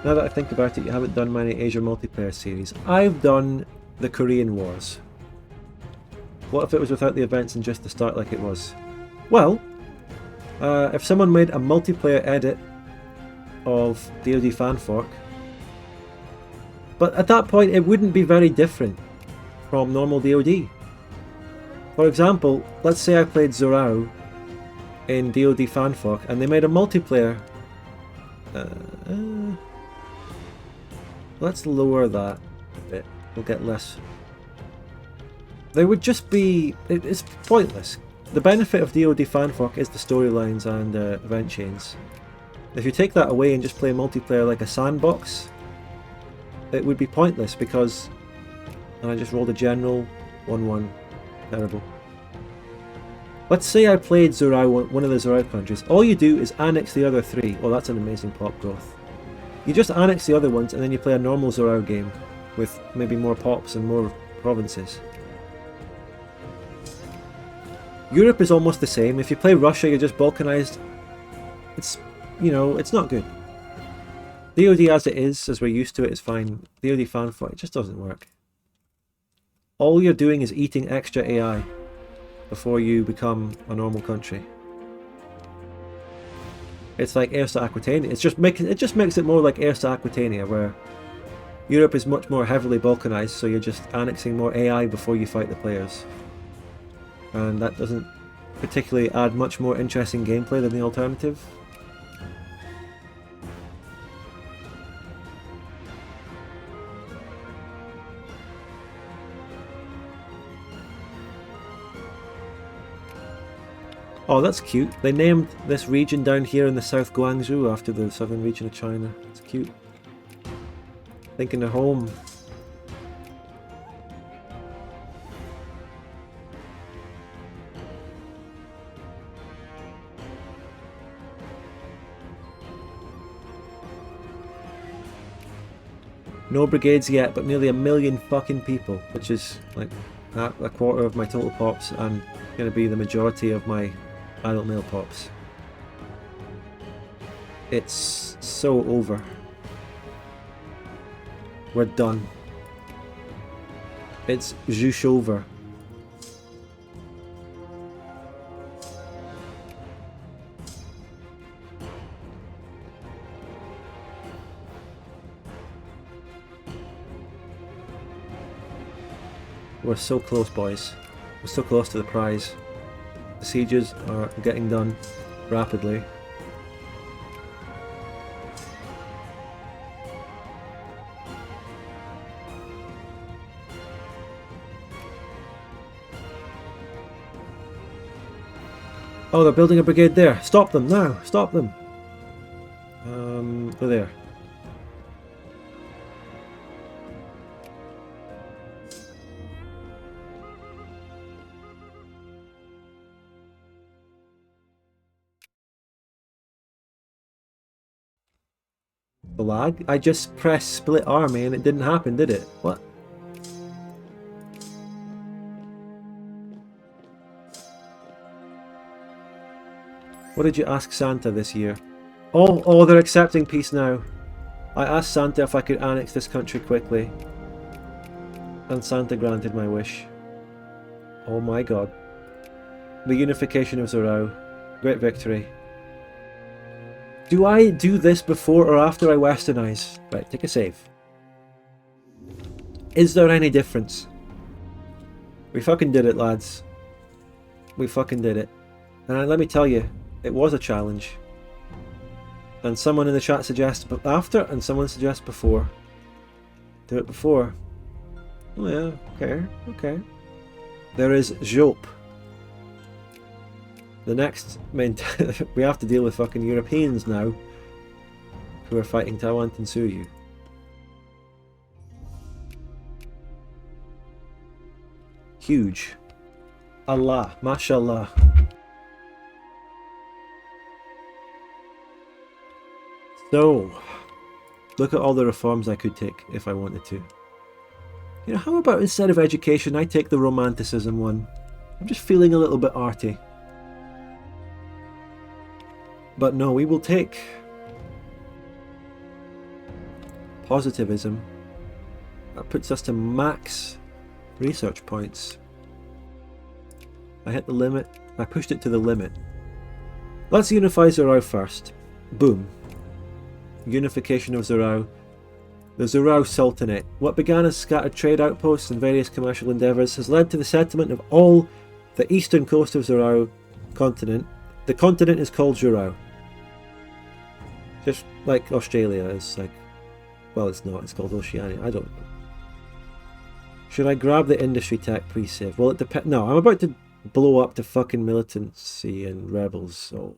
Now that I think about it, you haven't done many Asia multiplayer series. I've done the Korean Wars. What if it was without the events and just the start like it was? Well, if someone made a multiplayer edit of DoD fanfork, but at that point it wouldn't be very different from normal DoD. For example, let's say I played Zhourao in DoD fanfork and they made a multiplayer. Let's lower that a bit. We'll get less. They would just be... It's pointless. The benefit of DoD fanfork is the storylines and event chains. If you take that away and just play multiplayer like a sandbox, it would be pointless because... And I just rolled a general 1-1. Terrible. Let's say I played Zhourao, one of the Zhourao countries. All you do is annex the other 3. Oh, that's an amazing pop growth. You just annex the other ones and then you play a normal Zhourao game with maybe more pops and more provinces. Europe is almost the same. If you play Russia, you're just balkanized. It's, you know, it's not good. DoD as it is, as we're used to it, is fine. DoD fanfork, it just doesn't work. All you're doing is eating extra AI before you become a normal country. It's like Ersta Aquitania. It just makes it more like Ersta Aquitania, where Europe is much more heavily balkanized, so you're just annexing more AI before you fight the players. And that doesn't particularly add much more interesting gameplay than the alternative. Oh, that's cute. They named this region down here in the South Guangzhou after the southern region of China. It's cute. Thinking they're home. No brigades yet, but nearly 1 million fucking people, which is like a quarter of my total pops and going to be the majority of my adult male pops. It's so over. We're done. It's zhoosh over. We're so close, boys. We're so close to the prize. The sieges are getting done rapidly. Oh, they're building a brigade there. Stop them now. Stop them. They're there. The lag? I just pressed split army and it didn't happen, did it? What? What did you ask Santa this year? Oh, they're accepting peace now. I asked Santa if I could annex this country quickly. And Santa granted my wish. Oh my god. The unification of Zhourao. Great victory. Do I do this before or after I westernize? Right, take a save. Is there any difference? We fucking did it, lads. We fucking did it. And let me tell you, it was a challenge. And someone in the chat suggests after, and someone suggests before. Do it before. Oh yeah, okay, okay. There is Jope. The next main... we have to deal with fucking Europeans now, who are fighting Tawant and Suyu. Huge. Allah, mashallah. So, look at all the reforms I could take if I wanted to. You know, how about instead of education, I take the romanticism one? I'm just feeling a little bit arty. But no, we will take positivism. That puts us to max research points. I hit the limit. I pushed it to the limit. Let's unify Zhourao first. Boom. Unification of Zhourao. The Zhushan Sultanate. What began as scattered trade outposts and various commercial endeavours has led to the settlement of all the eastern coast of Zhourao continent. The continent is called Zhourao. Just like Australia is like... Well, it's not. It's called Oceania. I don't know. Should I grab the industry tech pre-save? Well, it depends. No, I'm about to blow up to fucking militancy and rebels, so...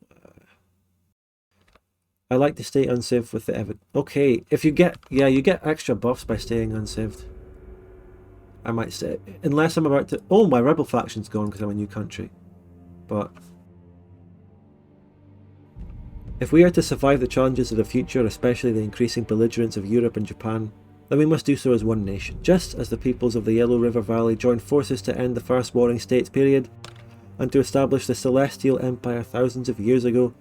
I like to stay unsaved with the evidence. Okay, if you get... Yeah, you get extra buffs by staying unsaved. I might stay... Unless I'm about to... Oh, my rebel faction's gone because I'm a new country. But... if we are to survive the challenges of the future, especially the increasing belligerence of Europe and Japan, then we must do so as one nation. Just as the peoples of the Yellow River Valley joined forces to end the First Warring States period, and to establish the Celestial Empire thousands of years ago,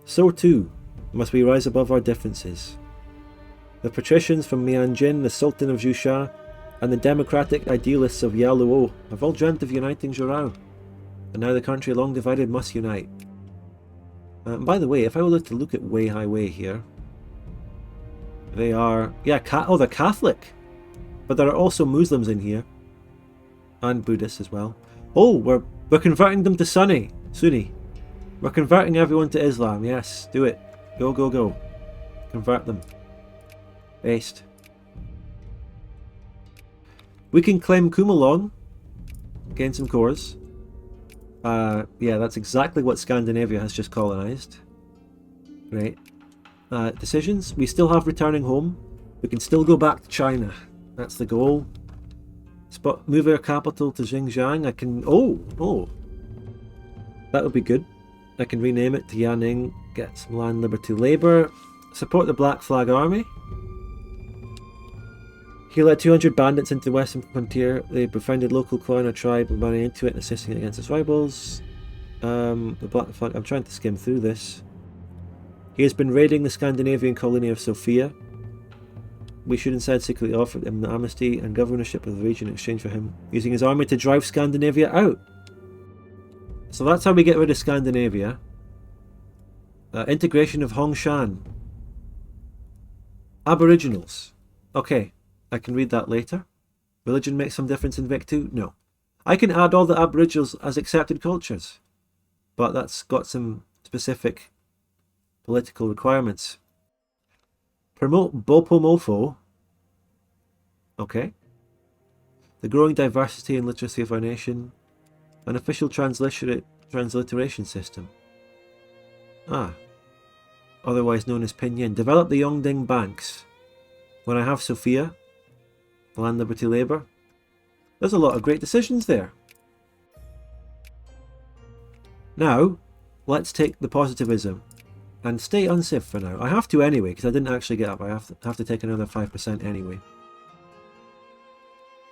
so too must we rise above our differences. The patricians from Mianjin, the Sultan of Zhusha, and the democratic idealists of Yaluo have all dreamt of uniting Zhourao, and now the country long divided must unite. By the way, if I were to look at Wei Highway here, they are... yeah, they're Catholic! But there are also Muslims in here. And Buddhists as well. Oh, we're converting them to Sunni. We're converting everyone to Islam, yes, do it. Go, go, go. Convert them. Based. We can claim Kumalon. Gain some cores. Yeah, that's exactly what Scandinavia has just colonised. Great. Decisions. We still have returning home. We can still go back to China. That's the goal. Move our capital to Xinjiang. I can... Oh! That would be good. I can rename it to Yaning. Get some land liberty labour. Support the Black Flag Army. He led 200 bandits into the western frontier. They befriended local Kloiner tribe and running into it and assisting it against its rivals. The Black Flag... I'm trying to skim through this. He has been raiding the Scandinavian colony of Sofia. We should instead secretly offer him the amnesty and governorship of the region in exchange for him using his army to drive Scandinavia out. So that's how we get rid of Scandinavia. Integration of Hongshan. Aboriginals. Okay, I can read that later. Religion makes some difference in Vic 2? No. I can add all the Aboriginals as accepted cultures, but that's got some specific political requirements. Promote Bopomofo. Okay. The growing diversity and literacy of our nation. An official transliteration system. Ah. Otherwise known as Pinyin. Develop the Yongding banks. When I have Sophia, Land Liberty Labour. There's a lot of great decisions there. Now, let's take the positivism and stay unsafe for now. I have to anyway, because I didn't actually get up. I have to take another 5% anyway.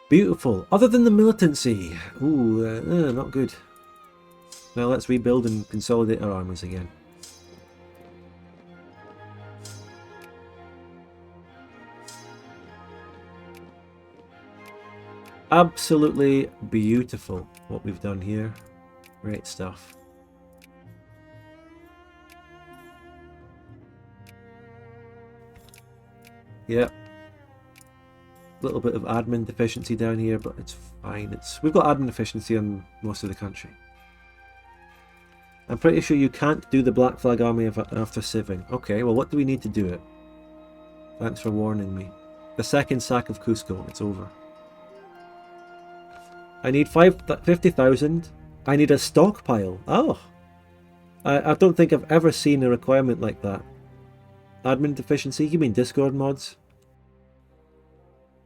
Beautiful. Other than the militancy. Ooh, not good. Now let's rebuild and consolidate our armies again. Absolutely beautiful what we've done here. Great stuff. Yep. Little bit of admin deficiency down here, but it's fine. We've got admin efficiency in most of the country. I'm pretty sure you can't do the Black Flag Army after sieving. Okay, well what do we need to do it? Thanks for warning me. The second sack of Cusco, it's over. I need 50,000. I need a stockpile. Oh! I don't think I've ever seen a requirement like that. Admin deficiency? You mean Discord mods?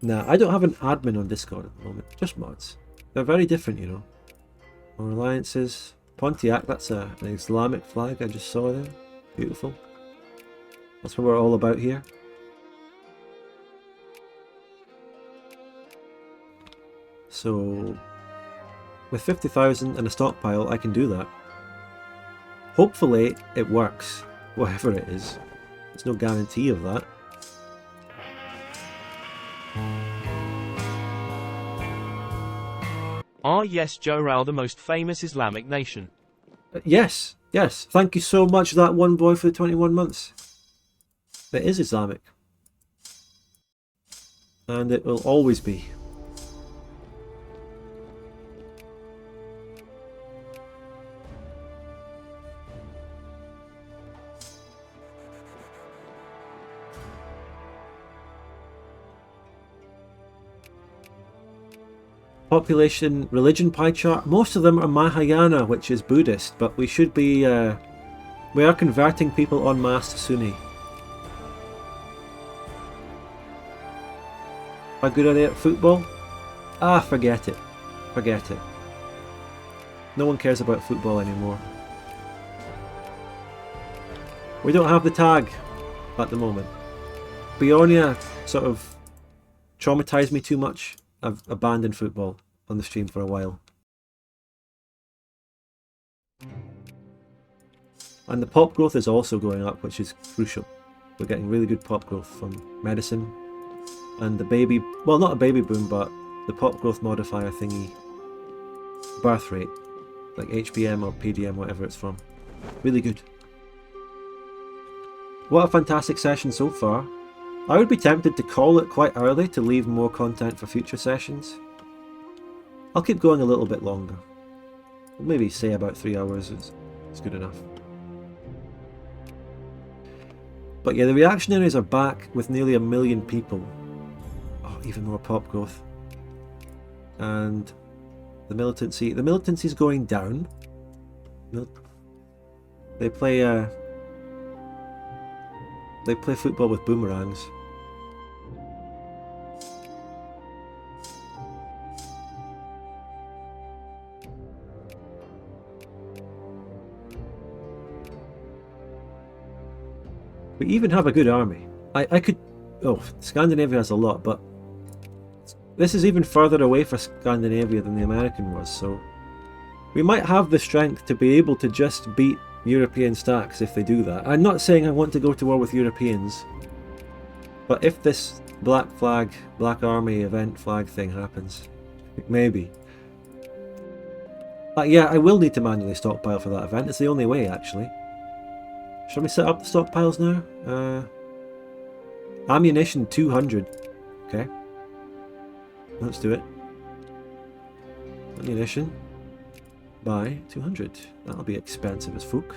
Nah, I don't have an admin on Discord at the moment. Just mods. They're very different, you know. More alliances. Pontiac, that's an Islamic flag I just saw there. Beautiful. That's what we're all about here. So, with 50,000 and a stockpile, I can do that. Hopefully, it works. Whatever it is. There's no guarantee of that. Ah yes, Zhourao, the most famous Islamic nation. Yes, yes. Thank you so much, that one boy, for the 21 months. It is Islamic. And it will always be. Population, religion pie chart. Most of them are Mahayana, which is Buddhist, but we should be, we are converting people en masse to Sunni. How good are they at football? Ah, forget it. Forget it. No one cares about football anymore. We don't have the tag at the moment. Bionia sort of traumatized me too much. I've abandoned football on the stream for a while. And the pop growth is also going up, which is crucial. We're getting really good pop growth from medicine. And the baby, well, not a baby boom, but the pop growth modifier thingy. Birth rate. Like HPM or PDM, whatever it's from. Really good. What a fantastic session so far. I would be tempted to call it quite early to leave more content for future sessions. I'll keep going a little bit longer. Maybe say about 3 hours is good enough. But yeah, the reactionaries are back with nearly 1 million people. Oh, even more pop growth. And the militancy's going down. They play football with boomerangs. We even have a good army. I could... Oh, Scandinavia has a lot, but this is even further away for Scandinavia than the American was, so we might have the strength to be able to just beat European stacks if they do that. I'm not saying I want to go to war with Europeans, but if this Black Flag, Black Army event flag thing happens, maybe. Yeah, I will need to manually stockpile for that event. It's the only way, actually. Shall we set up the stockpiles now? Ammunition 200. Okay. Let's do it. Ammunition. Buy 200. That'll be expensive as fuck.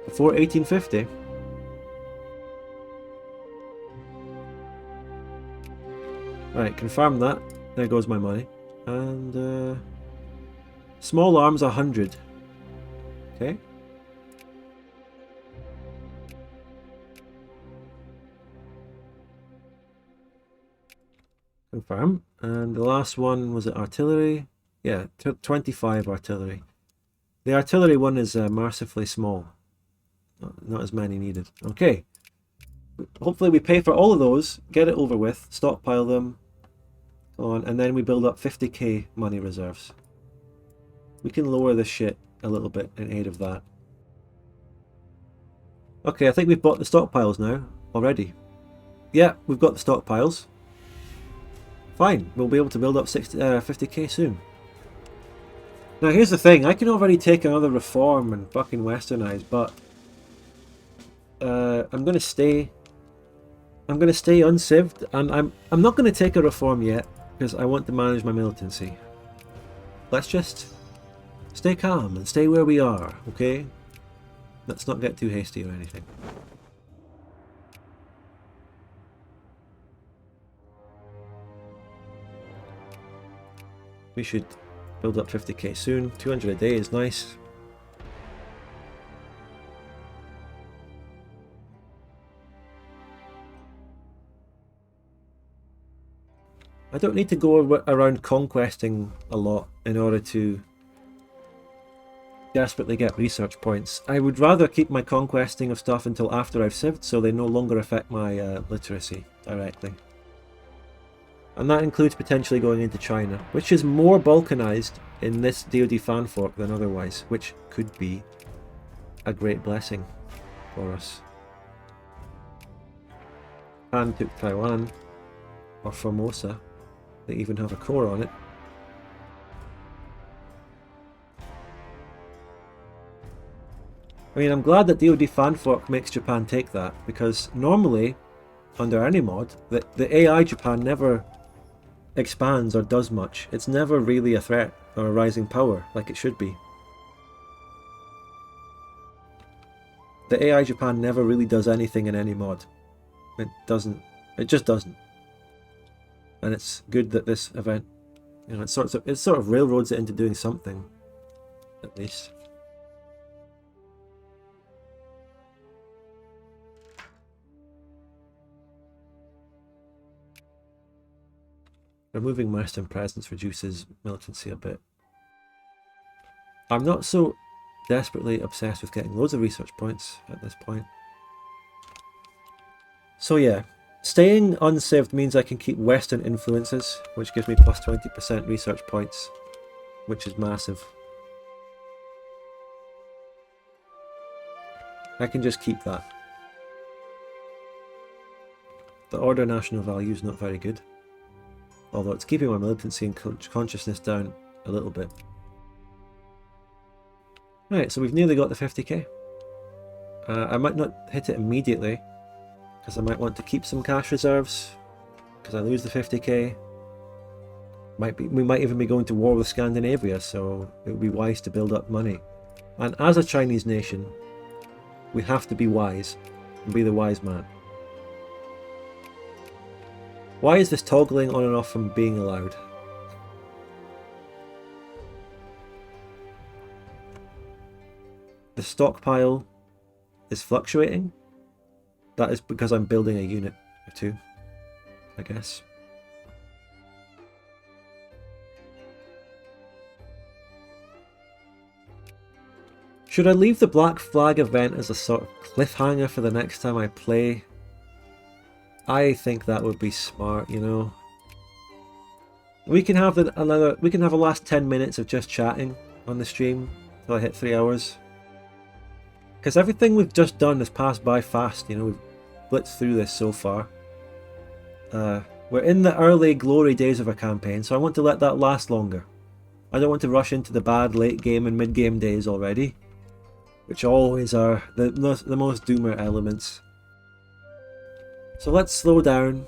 Before 1850. Right, confirm that. There goes my money. And small arms 100. Okay. Confirm. And the last one was it artillery? Yeah, 25 artillery. The artillery one is mercifully small. Not as many needed. Okay. Hopefully we pay for all of those, get it over with, stockpile them, on, and then we build up 50k money reserves. We can lower this shit a little bit in aid of that. Okay, I think we've bought the stockpiles now already. Yeah, we've got the stockpiles. Fine, we'll be able to build up 50k soon. Now here's the thing, I can already take another reform and fucking westernize, but I'm gonna stay uncived, and I'm not gonna take a reform yet because I want to manage my militancy. Let's just stay calm and stay where we are, okay? Let's not get too hasty or anything. We should build up 50k soon. 200 a day is nice. I don't need to go around conquesting a lot in order to desperately get research points. I would rather keep my conquesting of stuff until after I've cived, so they no longer affect my literacy directly. And that includes potentially going into China, which is more balkanized in this DoD fanfork than otherwise, which could be a great blessing for us. Japan took Taiwan, or Formosa. They even have a core on it. I mean, I'm glad that DoD fanfork makes Japan take that, because normally, under any mod, the AI Japan never expands or does much. It's never really a threat or a rising power like it should be. The AI Japan never really does anything in any mod. It doesn't. It just doesn't. And it's good that this event, you know, it sort of railroads it into doing something, at least. Removing Western presence reduces militancy a bit. I'm not so desperately obsessed with getting loads of research points at this point. So yeah, staying uncived means I can keep Western influences, which gives me plus 20% research points, which is massive. I can just keep that. The order national value is not very good, although it's keeping my militancy and consciousness down a little bit. Right, so we've nearly got the 50k. I might not hit it immediately, because I might want to keep some cash reserves, because I lose the 50k. We might even be going to war with Scandinavia, so it would be wise to build up money. And as a Chinese nation, we have to be wise, and be the wise man. Why is this toggling on and off from being allowed? The stockpile is fluctuating. That is because I'm building a unit or two, I guess. Should I leave the Black Flag event as a sort of cliffhanger for the next time I play? I think that would be smart, you know. We can have a last 10 minutes of just chatting on the stream till I hit 3 hours. Because everything we've just done has passed by fast, you know, we've blitzed through this so far. We're in the early glory days of a campaign, so I want to let that last longer. I don't want to rush into the bad late game and mid game days already, which always are the most doomer elements. So let's slow down.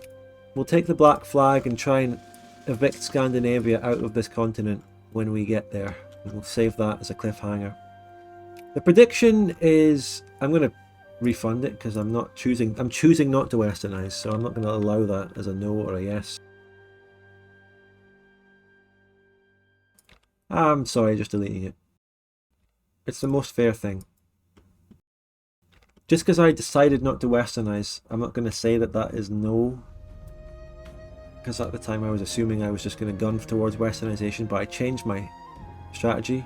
We'll take the Black Flag and try and evict Scandinavia out of this continent when we get there. And we'll save that as a cliffhanger. The prediction is I'm going to refund it because I'm choosing not to westernize, so I'm not going to allow that as a no or a yes. I'm sorry, just deleting it. It's the most fair thing. Just because I decided not to westernize, I'm not going to say that that is no. Because at the time I was assuming I was just going to gun towards westernization, but I changed my strategy.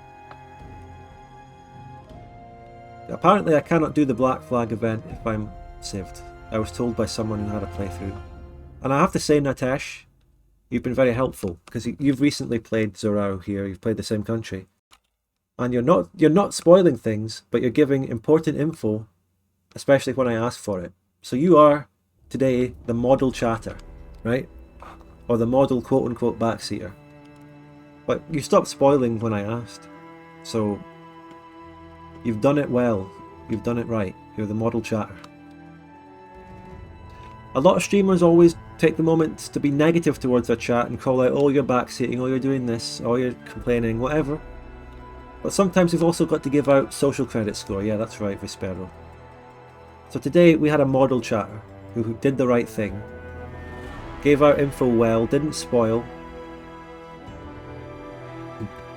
Apparently I cannot do the Black Flag event if I'm saved. I was told by someone who had a playthrough. And I have to say, Natesh, you've been very helpful, because you've recently played Zhourao here, you've played the same country. And you're not spoiling things, but you're giving important info, especially when I ask for it. So you are, today, the model chatter, right? Or the model quote-unquote backseater. But you stopped spoiling when I asked. So you've done it well. You've done it right. You're the model chatter. A lot of streamers always take the moment to be negative towards their chat and call out, oh, you're backseating, oh, you're doing this, oh, you're complaining, whatever. But sometimes we've also got to give out social credit score. Yeah, that's right, Vispero. So today we had a model chatter who did the right thing, gave out info well, didn't spoil.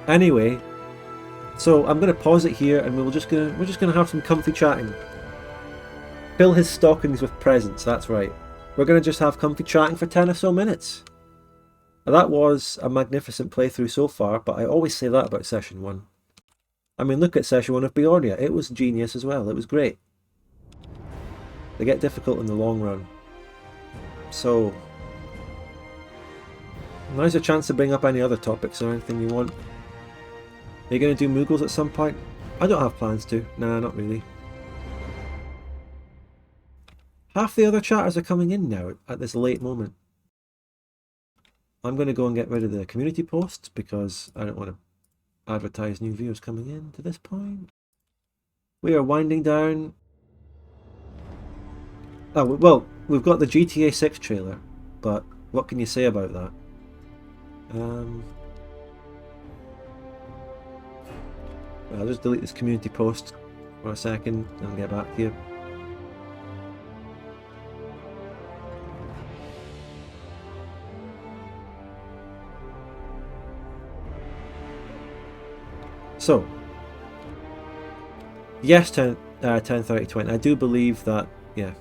Anyway, so I'm going to pause it here, and we're just gonna have some comfy chatting. Fill his stockings with presents. That's right. We're going to just have comfy chatting for 10 or so minutes. Now, that was a magnificent playthrough so far, but I always say that about session 1. I mean, look at session 1 of Bjornia. It was genius as well. It was great. They get difficult in the long run. So now's a chance to bring up any other topics or anything you want. Are you going to do Mughals at some point? I don't have plans to. Nah, not really. Half the other chatters are coming in now at this late moment. I'm going to go and get rid of the community posts because I don't want to advertise new viewers coming in to this point. We are winding down. Oh, well, we've got the GTA 6 trailer, but what can you say about that? I'll just delete this community post for a second and get back to you. So, yes, 10/30/20. I do believe that, yeah.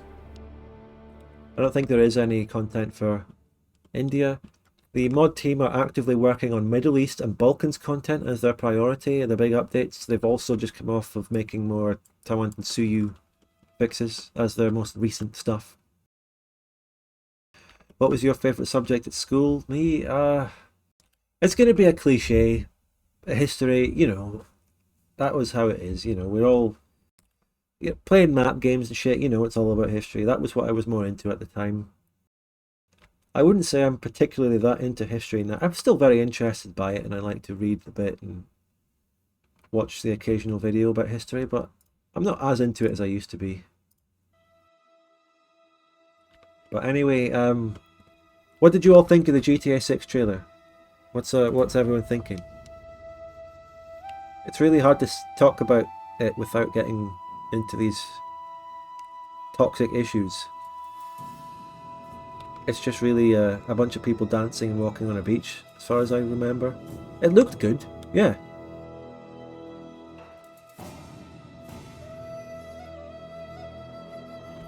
I don't think there is any content for India. The mod team are actively working on Middle East and Balkans content as their priority. The big updates. They've also just come off of making more Taiwan and Suyu fixes as their most recent stuff. What was your favourite subject at school? Me, it's going to be a cliche. History, you know, that was how it is. You know, we're all playing map games and shit. You know, it's all about history. That was what I was more into at the time. I wouldn't say I'm particularly that into history now. I'm still very interested by it, and I like to read a bit and watch the occasional video about history, but I'm not as into it as I used to be. But anyway, what did you all think of the GTA 6 trailer? What's everyone thinking? It's really hard to talk about it without getting into these toxic issues. It's just really a bunch of people dancing and walking on a beach, as far as I remember. It looked good, yeah.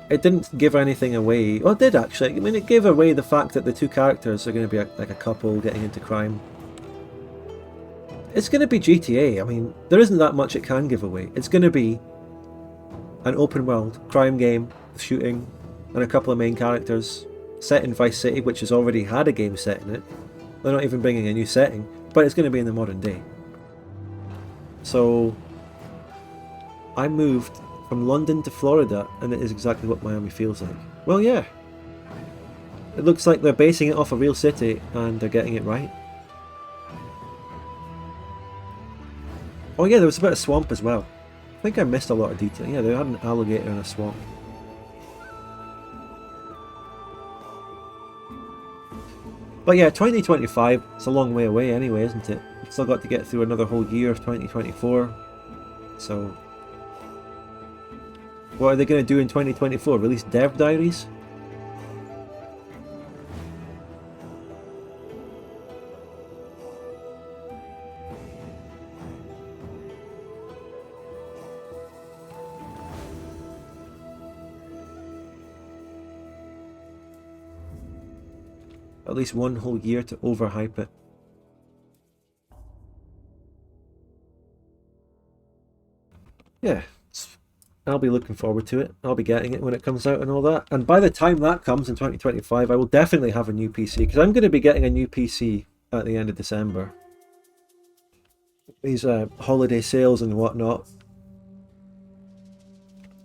It didn't give anything away. Well, it did actually. I mean, it gave away the fact that the two characters are going to be like a couple getting into crime. It's going to be GTA. I mean, there isn't that much it can give away. It's going to be an open world crime game with shooting and a couple of main characters set in Vice City, which has already had a game set in it. They're not even bringing a new setting, but it's going to be in the modern day. So I moved from London to Florida, and it is exactly what Miami feels like. Well, yeah. It looks like they're basing it off a real city, and they're getting it right. Oh yeah, there was a bit of swamp as well. I think I missed a lot of detail. Yeah, they had an alligator in a swamp. But yeah, 2025, it's a long way away anyway, isn't it? We've still got to get through another whole year of 2024. So, what are they going to do in 2024? Release dev diaries? At least one whole year to overhype it. Yeah, I'll be looking forward to it. I'll be getting it when it comes out and all that. And by the time that comes in 2025, I will definitely have a new PC, because I'm going to be getting a new PC at the end of December. These holiday sales and whatnot.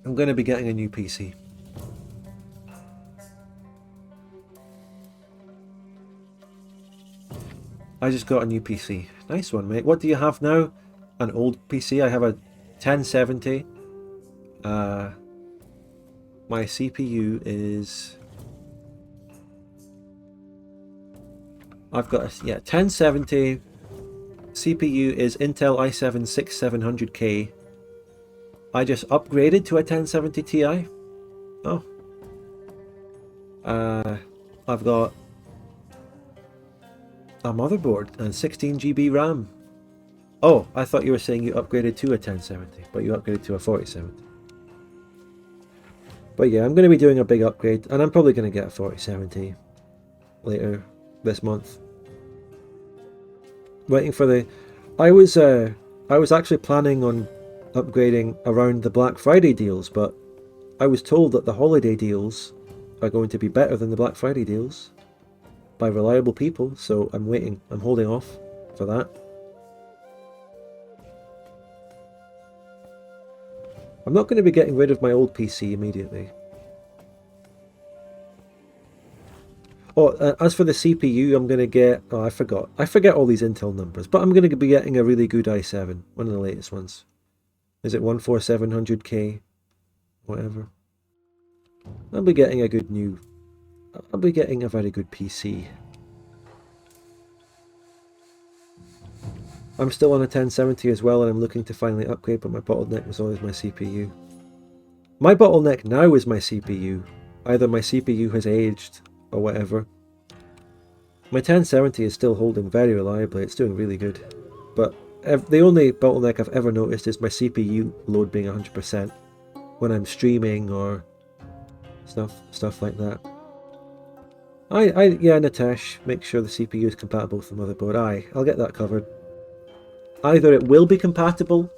I'm going to be getting a new PC. I just got a new PC. Nice one, mate. What do you have now? An old PC. I have a 1070. My CPU is... I've got a 1070. CPU is Intel i7 6700K. I just upgraded to a 1070 Ti. Oh. I've got a motherboard and 16 GB RAM. Oh, I thought you were saying you upgraded to a 1070, but you upgraded to a 4070. But yeah, I'm going to be doing a big upgrade, and I'm probably going to get a 4070 later this month. Waiting for the... I was actually planning on upgrading around the Black Friday deals, but I was told that the holiday deals are going to be better than the Black Friday deals by reliable people, so I'm waiting. I'm holding off for that. I'm not going to be getting rid of my old PC immediately. Oh, as for the CPU, I'm going to get... Oh, I forgot. I forget all these Intel numbers, but I'm going to be getting a really good i7, one of the latest ones. Is it 14700K? Whatever. I'll be getting a good new... I'll be getting a very good PC. I'm still on a 1070 as well, and I'm looking to finally upgrade, but my bottleneck was always my CPU. My bottleneck now is my CPU. Either my CPU has aged, or whatever. My 1070 is still holding very reliably, it's doing really good. But the only bottleneck I've ever noticed is my CPU load being 100% when I'm streaming or stuff like that. Yeah, Natesh, make sure the CPU is compatible with the motherboard. I'll get that covered. Either it will be compatible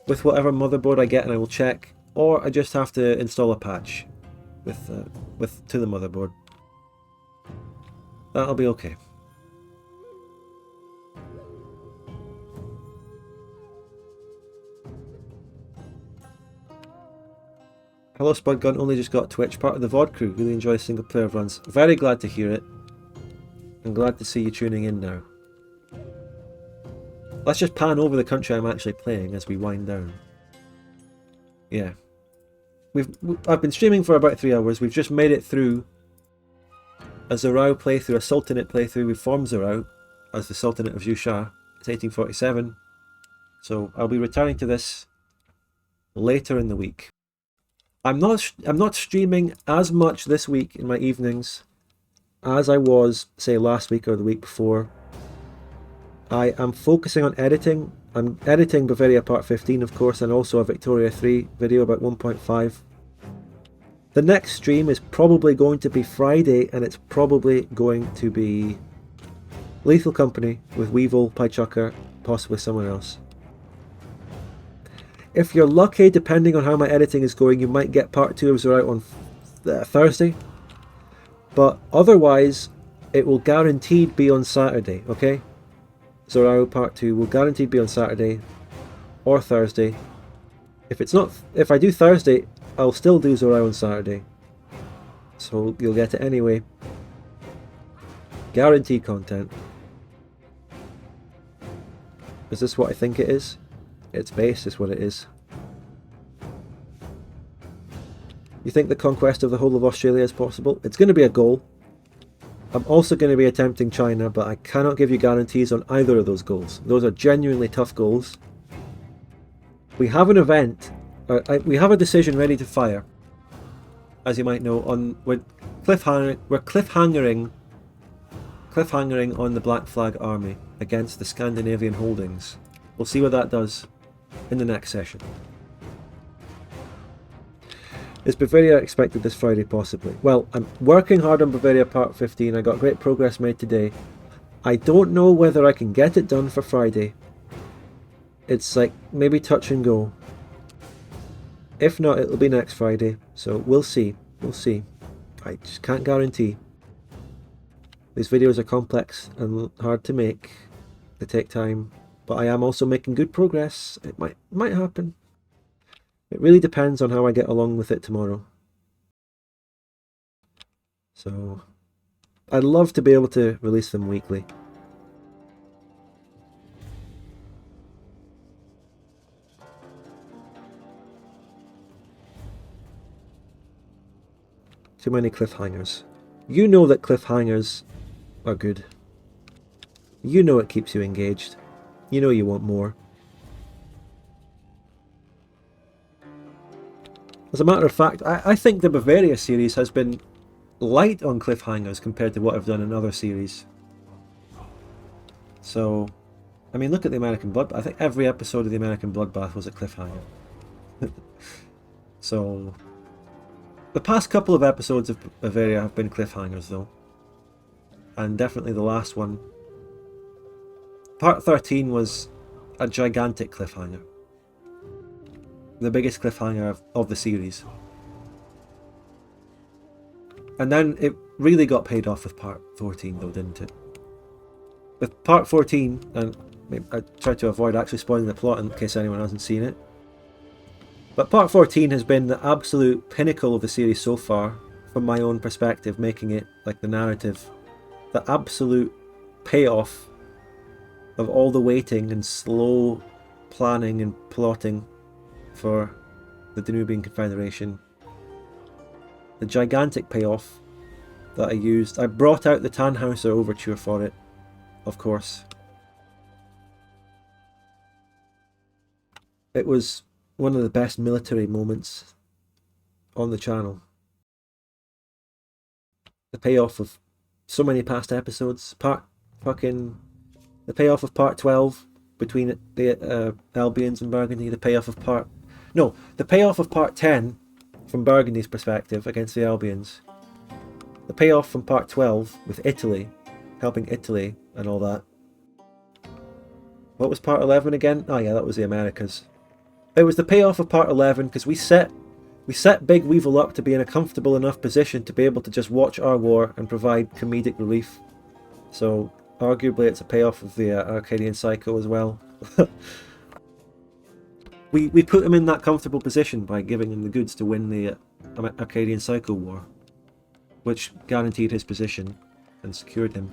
with whatever motherboard I get and I will check, or I just have to install a patch to the motherboard. That'll be okay. Hello Spudgun, only just got Twitch, part of the VOD crew, really enjoy single player runs. Very glad to hear it. I'm glad to see you tuning in now. Let's just pan over the country I'm actually playing as we wind down. Yeah. I've been streaming for about 3 hours, we've just made it through a Zhourao playthrough, a Sultanate playthrough. We formed Zhourao as the Sultanate of Zhushan. It's 1847. So I'll be returning to this later in the week. I'm not streaming as much this week in my evenings as I was, say, last week or the week before. I am focusing on editing. I'm editing Bavaria Part 15, of course, and also a Victoria 3 video about 1.5. The next stream is probably going to be Friday, and it's probably going to be Lethal Company with Weevil, Piechucker, possibly someone else. If you're lucky, depending on how my editing is going, you might get part 2 of Zhourao on Thursday. But otherwise, it will guaranteed be on Saturday, okay? Zhourao part 2 will guaranteed be on Saturday or Thursday. If I do Thursday, I'll still do Zhourao on Saturday. So you'll get it anyway. Guaranteed content. Is this what I think it is? Its base is what it is. You think the conquest of the whole of Australia is possible? It's going to be a goal. I'm also going to be attempting China, but I cannot give you guarantees on either of those goals. Those are genuinely tough goals. We have an event, we have a decision ready to fire, as you might know. We're cliffhangering on the Black Flag Army against the Scandinavian holdings. We'll see what that does in the next session. Is Bavaria expected this Friday? Possibly. Well, I'm working hard on Bavaria Part 15. I got great progress made today. I don't know whether I can get it done for Friday. It's like maybe touch and go. If not, it'll be next Friday. So we'll see. We'll see. I just can't guarantee. These videos are complex and hard to make. They take time. But I am also making good progress. It might happen. It really depends on how I get along with it tomorrow. So, I'd love to be able to release them weekly. Too many cliffhangers. You know that cliffhangers are good. You know it keeps you engaged. You know you want more. As a matter of fact, I think the Bavaria series has been light on cliffhangers compared to what I've done in other series. So, I mean, look at the American Bloodbath. I think every episode of the American Bloodbath was a cliffhanger. So, the past couple of episodes of Bavaria have been cliffhangers though. And definitely the last one. Part 13 was a gigantic cliffhanger. The biggest cliffhanger of the series. And then it really got paid off with part 14 though, didn't it? With part 14, and I tried to avoid actually spoiling the plot in case anyone hasn't seen it. But part 14 has been the absolute pinnacle of the series so far, from my own perspective, making it like the narrative. The absolute payoff of all the waiting and slow planning and plotting for the Danubian Confederation. The gigantic payoff that I used. I brought out the Tannhauser overture for it, of course. It was one of the best military moments on the channel. The payoff of so many past episodes. The payoff of part 12 between the Albions and Burgundy. The payoff of part 10 from Burgundy's perspective against the Albions. The payoff from part 12 with Italy, helping Italy and all that. What was part 11 again? Oh yeah, that was the Americas. It was the payoff of part 11 because we set Big Weevil up to be in a comfortable enough position to be able to just watch our war and provide comedic relief. So arguably it's a payoff of the Arcadian Psycho as well. We put him in that comfortable position by giving him the goods to win the Arcadian Psycho War, which guaranteed his position and secured him.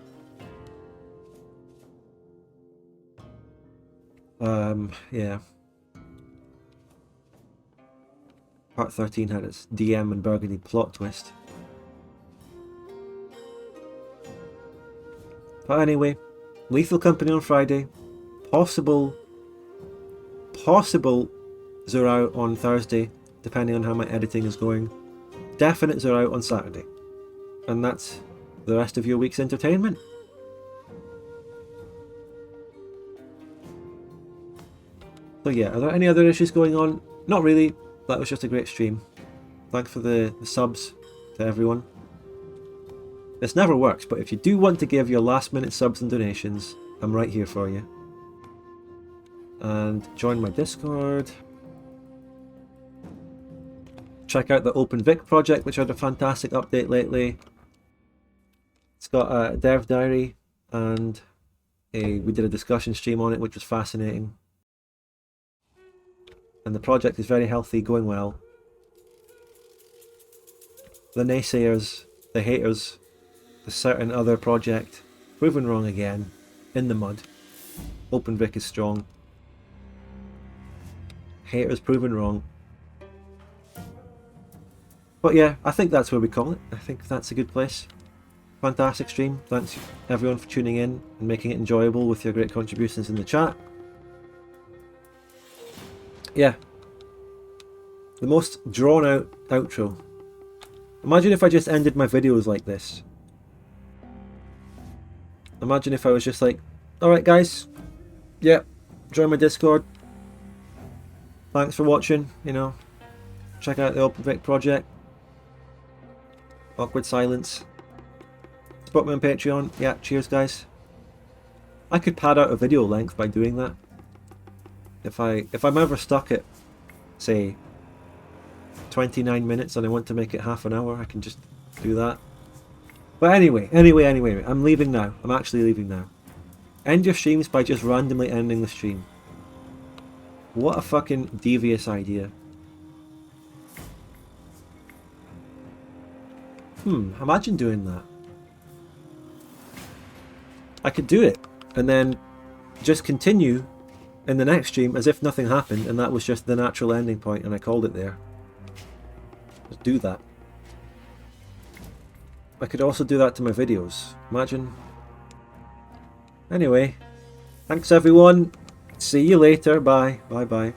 Yeah. Part 13 had its DM and Burgundy plot twist. But anyway, Lethal Company on Friday, possible Zhourao on Thursday, depending on how my editing is going. Definite Zhourao on Saturday. And that's the rest of your week's entertainment. So yeah, are there any other issues going on? Not really. That was just a great stream. Thanks for the subs to everyone. This never works, but if you do want to give your last minute subs and donations, I'm right here for you. And join my Discord. Check out the OpenVic project, which had a fantastic update lately. It's got a dev diary, and we did a discussion stream on it, which was fascinating. And the project is very healthy, going well. The naysayers, the haters, the certain other project, proven wrong again, in the mud. OpenVic is strong. Haters proven wrong. But yeah, I think that's where we call it. I think that's a good place. fantastic stream. Thanks everyone for tuning in and making it enjoyable with your great contributions in the chat. Yeah. The most drawn out outro. Imagine if I just ended my videos like this. Imagine if I was just like, alright guys, yeah, join my Discord. Thanks for watching, you know. Check out the OpenVic project. Awkward silence. Support me on Patreon. Yeah, cheers guys. I could pad out a video length by doing that. If I'm ever stuck at, say, 29 minutes and I want to make it half an hour, I can just do that. But anyway, I'm leaving now. I'm actually leaving now. End your streams by just randomly ending the stream. What a fucking devious idea. Imagine doing that. I could do it and then just continue in the next stream as if nothing happened and that was just the natural ending point and I called it there. Just do that. I could also do that to my videos. Imagine. Anyway, thanks everyone. See you later. Bye. Bye bye.